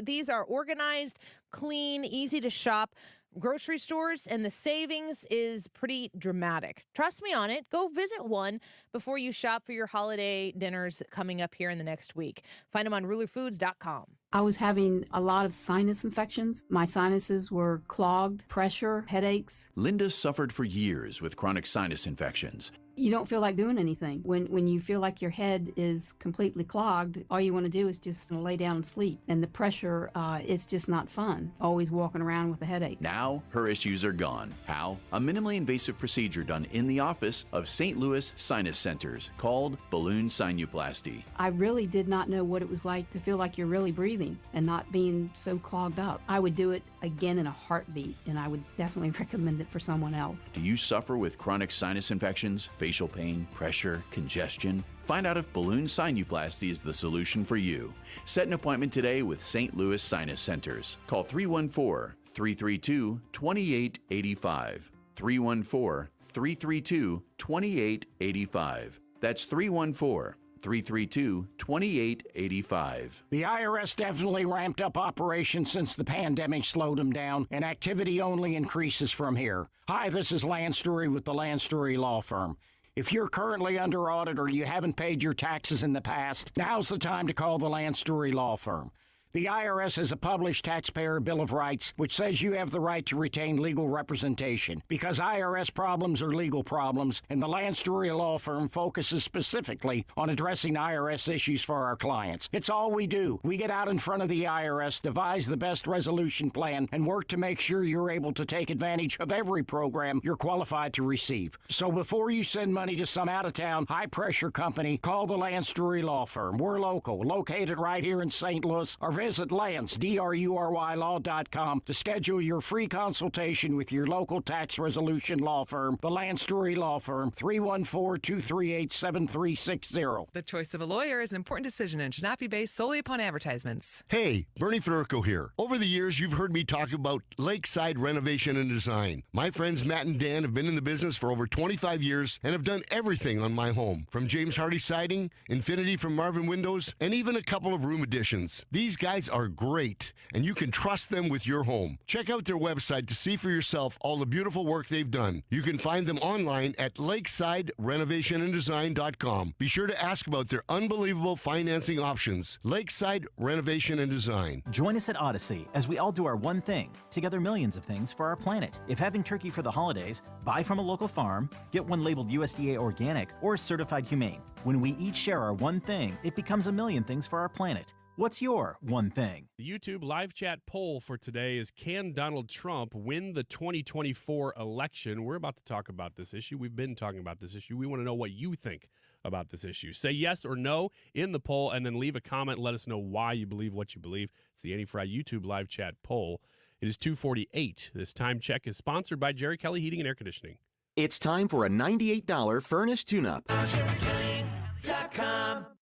These are organized, clean, easy to shop grocery stores, and the savings is pretty dramatic. Trust me on it. Go visit one before you shop for your holiday dinners coming up here in the next week. Find them on rulerfoods.com.
I was having a lot of sinus infections. My sinuses were clogged, pressure, headaches.
Linda suffered for years with chronic sinus infections.
You don't feel like doing anything. When you feel like your head is completely clogged, all you want to do is just lay down and sleep. And the pressure, it's just not fun, always walking around with a headache.
Now, her issues are gone. How? A minimally invasive procedure done in the office of St. Louis Sinus Centers called balloon sinuplasty.
I really did not know what it was like to feel like you're really breathing and not being so clogged up. I would do it again in a heartbeat, and I would definitely recommend it for someone else.
Do you suffer with chronic sinus infections, facial pain, pressure, congestion? Find out if balloon sinuplasty is the solution for you. Set an appointment today with St. Louis Sinus Centers. Call 314-332-2885. 314-332-2885. That's 314-332-2885.
The IRS definitely ramped up operations since the pandemic slowed them down, and activity only increases from here. Hi, this is Lance Story with the Lance Story Law Firm. If you're currently under audit or you haven't paid your taxes in the past, now's the time to call the Lance Story Law Firm. The IRS has a published Taxpayer Bill of Rights, which says you have the right to retain legal representation. Because IRS problems are legal problems, and the Lance Story Law Firm focuses specifically on addressing IRS issues for our clients. It's all we do. We get out in front of the IRS, devise the best resolution plan, and work to make sure you're able to take advantage of every program you're qualified to receive. So before you send money to some out-of-town, high-pressure company, call the Lance Story Law Firm. We're local, located right here in St. Louis. Our visit Lance, DRURYlaw.com to schedule your free consultation with your local tax resolution law firm, the Lance Story Law Firm, 314-238-7360.
The choice of a lawyer is an important decision and should not be based solely upon advertisements.
Hey, Bernie Federico here. Over the years, you've heard me talk about lakeside renovation and design. My friends Matt and Dan have been in the business for over 25 years and have done everything on my home, from James Hardy siding, Infinity from Marvin Windows, and even a couple of room additions. These guys are great, and you can trust them with your home. Check out their website to see for yourself all the beautiful work they've done. You can find them online at lakesidrenovationanddesign.com. Be sure to ask about their unbelievable financing options. Lakeside Renovation and Design.
Join us at Odyssey as we all do our one thing, together millions of things for our planet. If having turkey for the holidays, buy from a local farm, get one labeled USDA organic or certified humane. When we each share our one thing, it becomes a million things for our planet. What's your one thing?
The YouTube live chat poll for today is, can Donald Trump win the 2024 election? We're about to talk about this issue. We've been talking about this issue. We want to know what you think about this issue. Say yes or no in the poll, and then leave a comment and let us know why you believe what you believe. It's the Annie Frey YouTube live chat poll. It is 2:48. This time check is sponsored by Jerry Kelly Heating and Air Conditioning.
It's time for a $98 furnace tune-up.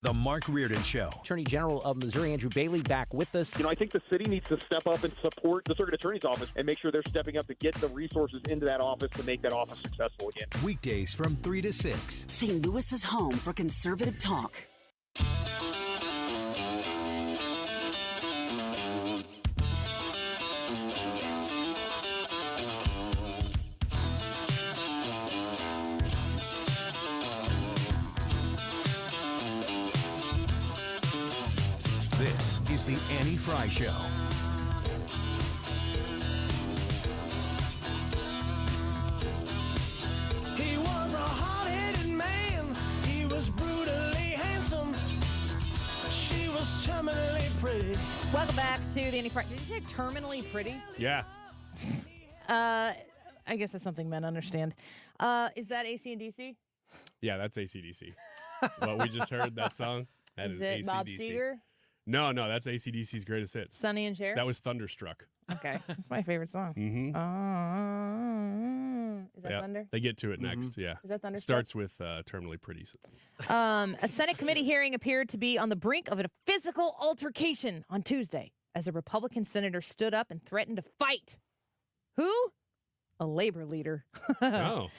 The Mark Reardon Show.
Attorney General of Missouri, Andrew Bailey, back with us.
I think the city needs to step up and support the circuit attorney's office and make sure they're stepping up to get the resources into that office to make that office successful again.
Weekdays from 3 to 6.
St. Louis's home for conservative talk.
This is the Annie Frey Show.
He was a hard-headed man. He was brutally handsome. She was terminally pretty.
Welcome back to the Annie Frey. Did you say terminally pretty?
Yeah.
I guess that's something men understand. Is that AC/DC?
Yeah, that's AC/DC. What we just heard, that song, that is
it
AC/DC.
Bob Seger?
No, that's AC/DC's greatest hits.
Sonny and Cher?
That was Thunderstruck.
Okay, that's my favorite song.
Mm-hmm.
Is that Thunder?
They get to it next, yeah.
Is that Thunderstruck?
Starts with Terminally Pretty.
A Senate committee hearing appeared to be on the brink of a physical altercation on Tuesday as a Republican senator stood up and threatened to fight. Who? A labor leader.
Oh.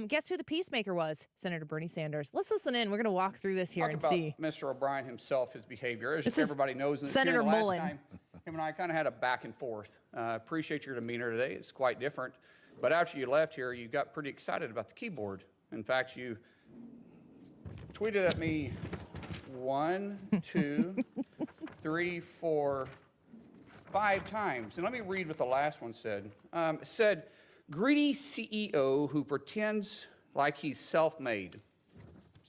Guess who the peacemaker was? Senator Bernie Sanders. Let's listen in. We're going to walk through this here and see.
Mr. O'Brien himself, his behavior. As
This is
everybody knows, in this
Senator
hearing last
Mullen.
time, him and I kind of had a back and forth. Appreciate your demeanor today. It's quite different. But after you left here, you got pretty excited about the keyboard. In fact, you tweeted at me 1, 2, 3, 4, 5 times. And let me read what the last one said. It said, greedy CEO who pretends like he's self-made.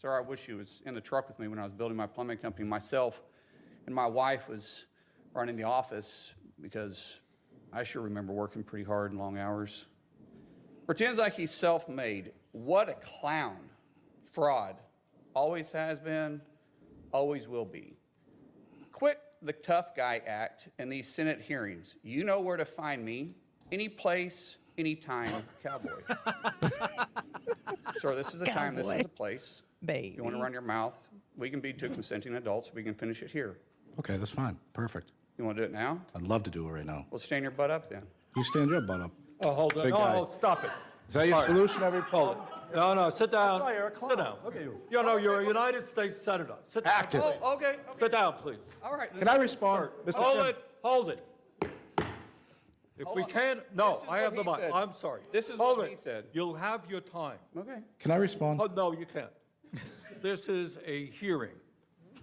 Sir, I wish you was in the truck with me when I was building my plumbing company. Myself and my wife was running the office because I sure remember working pretty hard and long hours. Pretends like he's self-made. What a clown. Fraud. Always has been, always will be. Quit the tough guy act in these Senate hearings. You know where to find me. Any place, anytime, cowboy. Sir, this is a time, this is a place.
Baby.
You want to run your mouth? We can be two consenting adults. We can finish it here.
Okay, that's fine. Perfect.
You want to do it now?
I'd love to do it right now.
Well, stand your butt up then.
You stand your butt up.
Oh, hold on.
Big
No,
guy.
no, stop it.
Is that your
All right.
solution every
Hold it. No, sit down.
That's why you're a
Sit down. Okay. You know, you're a United States Senator. Sit down.
Active.
Oh, okay.
Sit down, please.
All right.
Can I respond? Mr.
Hold
Chairman?
it. Hold it. If we can, no, I have the mic.
said.
I'm sorry.
This is
Hold
what
it.
he said.
You'll have your time.
Okay.
Can I respond?
Oh, no, you can't. This is a hearing.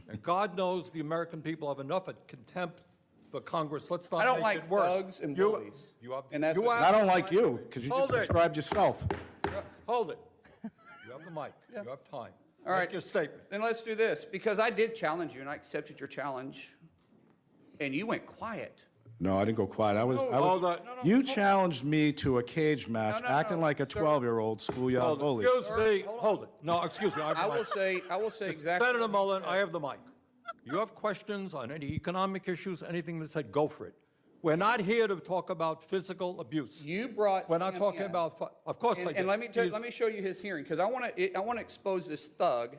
And God knows the American people have enough contempt for Congress. Let's not
I don't
make
like
it worse.
thugs and
You-
bullies.
You have,
And that's
you
what-
And I don't
the
like
mic.
you because you
Hold
just
it.
described yourself.
Hold it. You have the mic. You have time.
All right.
Make your statement.
Then let's do this, because I did challenge you, and I accepted your challenge, and you went quiet.
No, I didn't go quiet.
Hold on.
You challenged me to a cage match, acting like a 12-year-old schoolyard
Hold
bully.
it. Excuse me. Hold it. No, excuse me.
I will say exactly.
Senator Mullen, I have the mic. You have questions on any economic issues, anything that said, go for it. We're not here to talk about physical abuse.
You brought.
We're not
him
talking
in.
about. Of course,
And,
I did.
and let me show you his hearing because I want to expose this thug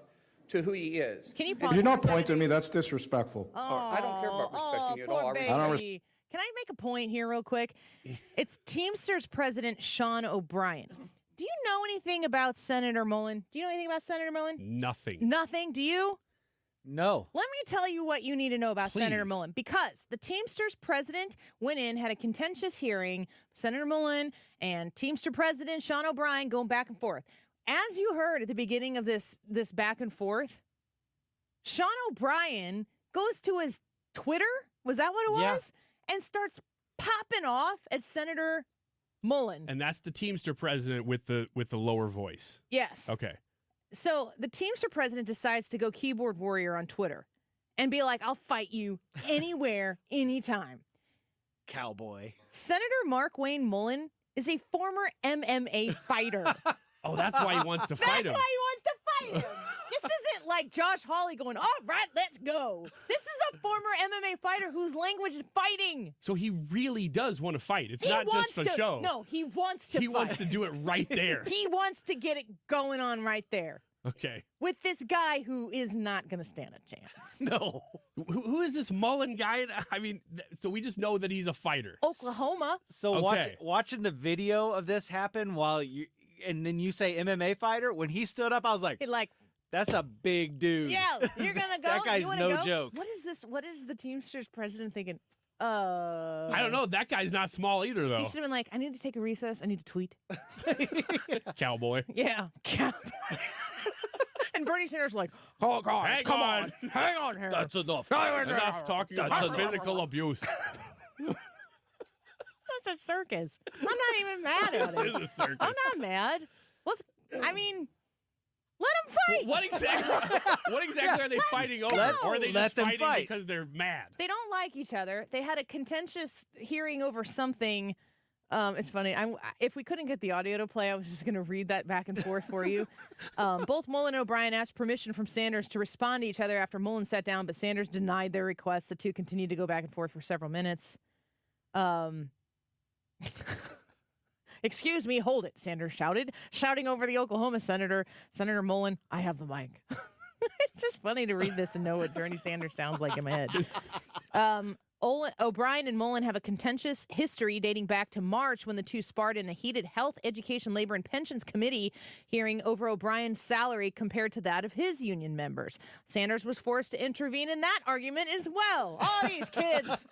to who he is.
Can you
And-
pause?
Do not point at me. That's disrespectful.
I don't care about respecting you at all.
Poor
I
don't
baby. Can I make a point here real quick? It's Teamsters President Sean O'Brien. Do you know anything about Senator Mullen? Do you know anything about Senator Mullen?
Nothing.
Nothing? Do you?
No.
Let me tell you what you need to know about Senator
Please.
Mullen, because the Teamsters president went in, had a contentious hearing, Senator Mullen and Teamster president Sean O'Brien going back and forth. As you heard at the beginning of this back and forth, Sean O'Brien goes to his Twitter, was that what it was? And starts popping off at Senator Mullen.
And that's the Teamster president with the lower voice.
Yes.
Okay.
So the Teamster president decides to go keyboard warrior on Twitter and be like, I'll fight you anywhere, anytime.
Cowboy.
Senator Mark Wayne Mullen is a former MMA fighter.
Oh, that's why he wants to fight him.
That's why he wants to fight him. This isn't like Josh Hawley going, all right, let's go. This is a former MMA fighter whose language is fighting.
So he really does want to fight. It's
He
not just
wants
for
to,
show.
No, he wants to
He
fight.
wants to do it right there.
He wants to get it going on right there
Okay.
with this guy who is not going to stand a chance.
No.
Who is this Mullen guy? I mean, so we just know that he's a fighter.
Oklahoma.
So
Okay.
watching the video of this happen and then you say MMA fighter, when he stood up, I was like,
He like,
that's a big dude.
yeah, you're going to go?
That guy's
You wanna
no
go?
joke.
What is this? What is the Teamsters president thinking?
I don't know. That guy's not small either,
He
though.
should have been like, I need to take a recess. I need to tweet.
Cowboy.
Yeah. And Bernie Sanders like, oh, God,
Hang
come
on.
on. Hang on here.
That's enough.
Enough talking about physical abuse.
Such a circus. I'm not even mad at
This
it.
is a circus.
I'm not mad. I mean, let him fight.
What exactly are they fighting over? Or are they
let
just
them
fighting
fight.
because they're mad?
They don't like each other. They had a contentious hearing over something. It's funny. If we couldn't get the audio to play, I was just going to read that back and forth for you. Both Mullen and O'Brien asked permission from Sanders to respond to each other after Mullen sat down, but Sanders denied their request. The two continued to go back and forth for several minutes. Excuse me, hold it, Sanders shouting over the Oklahoma senator. Senator Mullen, I have the mic. It's just funny to read this and know what Bernie Sanders sounds like in my head. O'Brien and Mullen have a contentious history dating back to March when the two sparred in a heated Health, Education, Labor, and Pensions Committee hearing over O'Brien's salary compared to that of his union members. Sanders was forced to intervene in that argument as well. All these kids.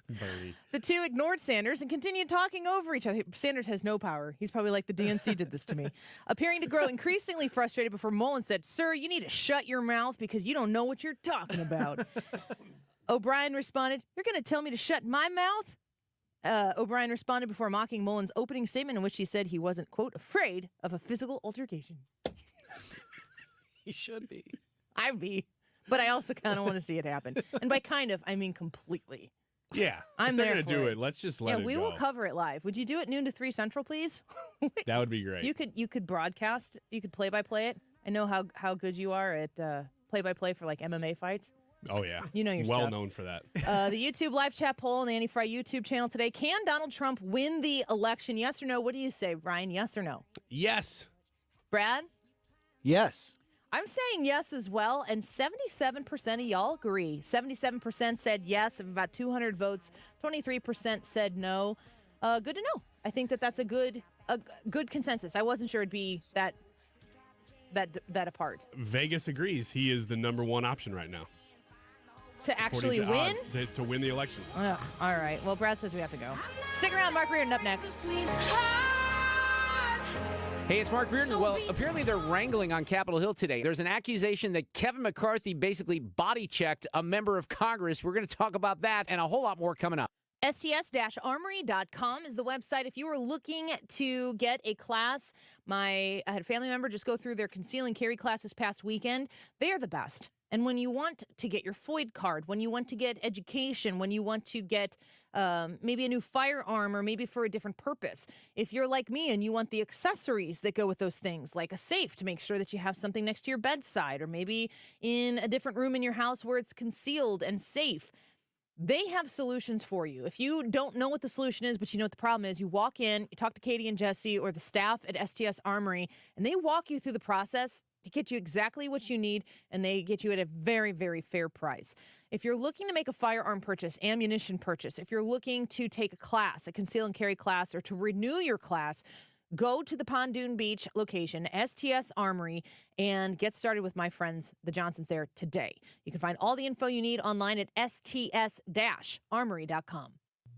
Bernie.
The two ignored Sanders and continued talking over each other. Sanders has no power. He's probably like, the DNC did this to me. Appearing to grow increasingly frustrated before Mullen said, sir, you need to shut your mouth because you don't know what you're talking about. O'Brien responded, you're going to tell me to shut my mouth? O'Brien responded before mocking Mullen's opening statement in which he said he wasn't, quote, afraid of a physical altercation.
He should be.
I'd be. But I also kind of want to see it happen. And by kind of, I mean completely.
Yeah.
I'm
if they're
there
going to
for
do
it.
it, let's just let it
we
go.
will cover it live. Would you do it noon to 3 Central, please?
That would be great.
You could broadcast. You could play-by-play it. I know how good you are at play-by-play for like MMA fights.
Oh, yeah.
You know your
well
stuff.
known for that.
The YouTube live chat poll on the Annie Frey YouTube channel today. Can Donald Trump win the election? Yes or no? What do you say, Ryan? Yes or no?
Yes.
Brad?
Yes.
I'm saying yes as well, and 77% of y'all agree. 77% said yes, of about 200 votes. 23% said no. Good to know. I think that's a good consensus. I wasn't sure it'd be that apart.
Vegas agrees. He is the number one option right now.
To actually
According to
win?
odds, to win the election.
Ugh, all right. Well, Brad says we have to go. Stick around. Mark Reardon up next.
Hey, it's Mark Reardon. Well, apparently they're wrangling on Capitol Hill today. There's an accusation that Kevin McCarthy basically body-checked a member of Congress. We're going to talk about that and a whole lot more coming up.
STS-armory.com is the website. If you were looking to get a class, I had a family member just go through their conceal and carry class this past weekend. They are the best. And when you want to get your FOID card, when you want to get education, when you want to get maybe a new firearm, or maybe for a different purpose. If you're like me and you want the accessories that go with those things, like a safe to make sure that you have something next to your bedside, or maybe in a different room in your house where it's concealed and safe, they have solutions for you. If you don't know what the solution is, but you know what the problem is, you walk in, you talk to Katie and Jesse or the staff at STS Armory, and they walk you through the process to get you exactly what you need, and they get you at a very, very fair price. If you're looking to make a firearm purchase, ammunition purchase, if you're looking to take a class, a conceal and carry class, or to renew your class, go to the Pontoon Beach location, STS Armory, and get started with my friends, the Johnsons, there today. You can find all the info you need online at sts-armory.com.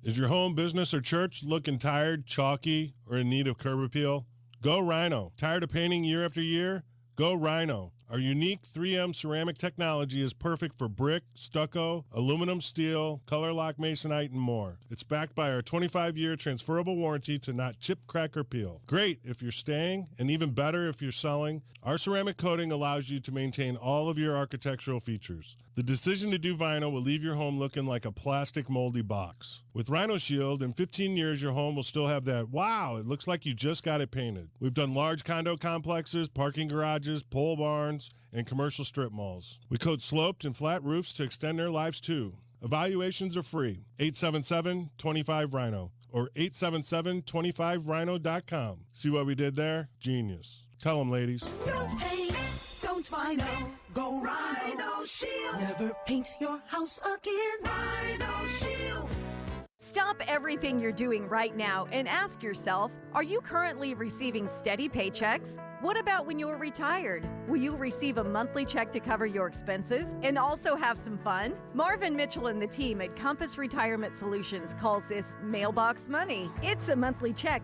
Is your home, business, or church looking tired, chalky, or in need of curb appeal? Go Rhino. Tired of painting year after year? Go Rhino. Our unique 3M ceramic technology is perfect for brick, stucco, aluminum, steel, color lock masonite, and more. It's backed by our 25-year transferable warranty to not chip, crack, or peel. Great if you're staying, and even better if you're selling. Our ceramic coating allows you to maintain all of your architectural features. The decision to do vinyl will leave your home looking like a plastic moldy box. With Rhino Shield, in 15 years, your home will still have that, wow, it looks like you just got it painted. We've done large condo complexes, parking garages, pole barns, and commercial strip malls. We coat sloped and flat roofs to extend their lives too. Evaluations are free. 877-25-RHINO or 877-25rhino.com. See what we did there? Genius. Tell them, ladies.
No paint, don't vinyl, go Rhino Shield. Never paint your house again. Rhino Shield.
Stop everything you're doing right now and ask yourself, are you currently receiving steady paychecks? What about when you're retired? Will you receive a monthly check to cover your expenses and also have some fun? Marvin Mitchell and the team at Compass Retirement Solutions calls this mailbox money. It's a monthly check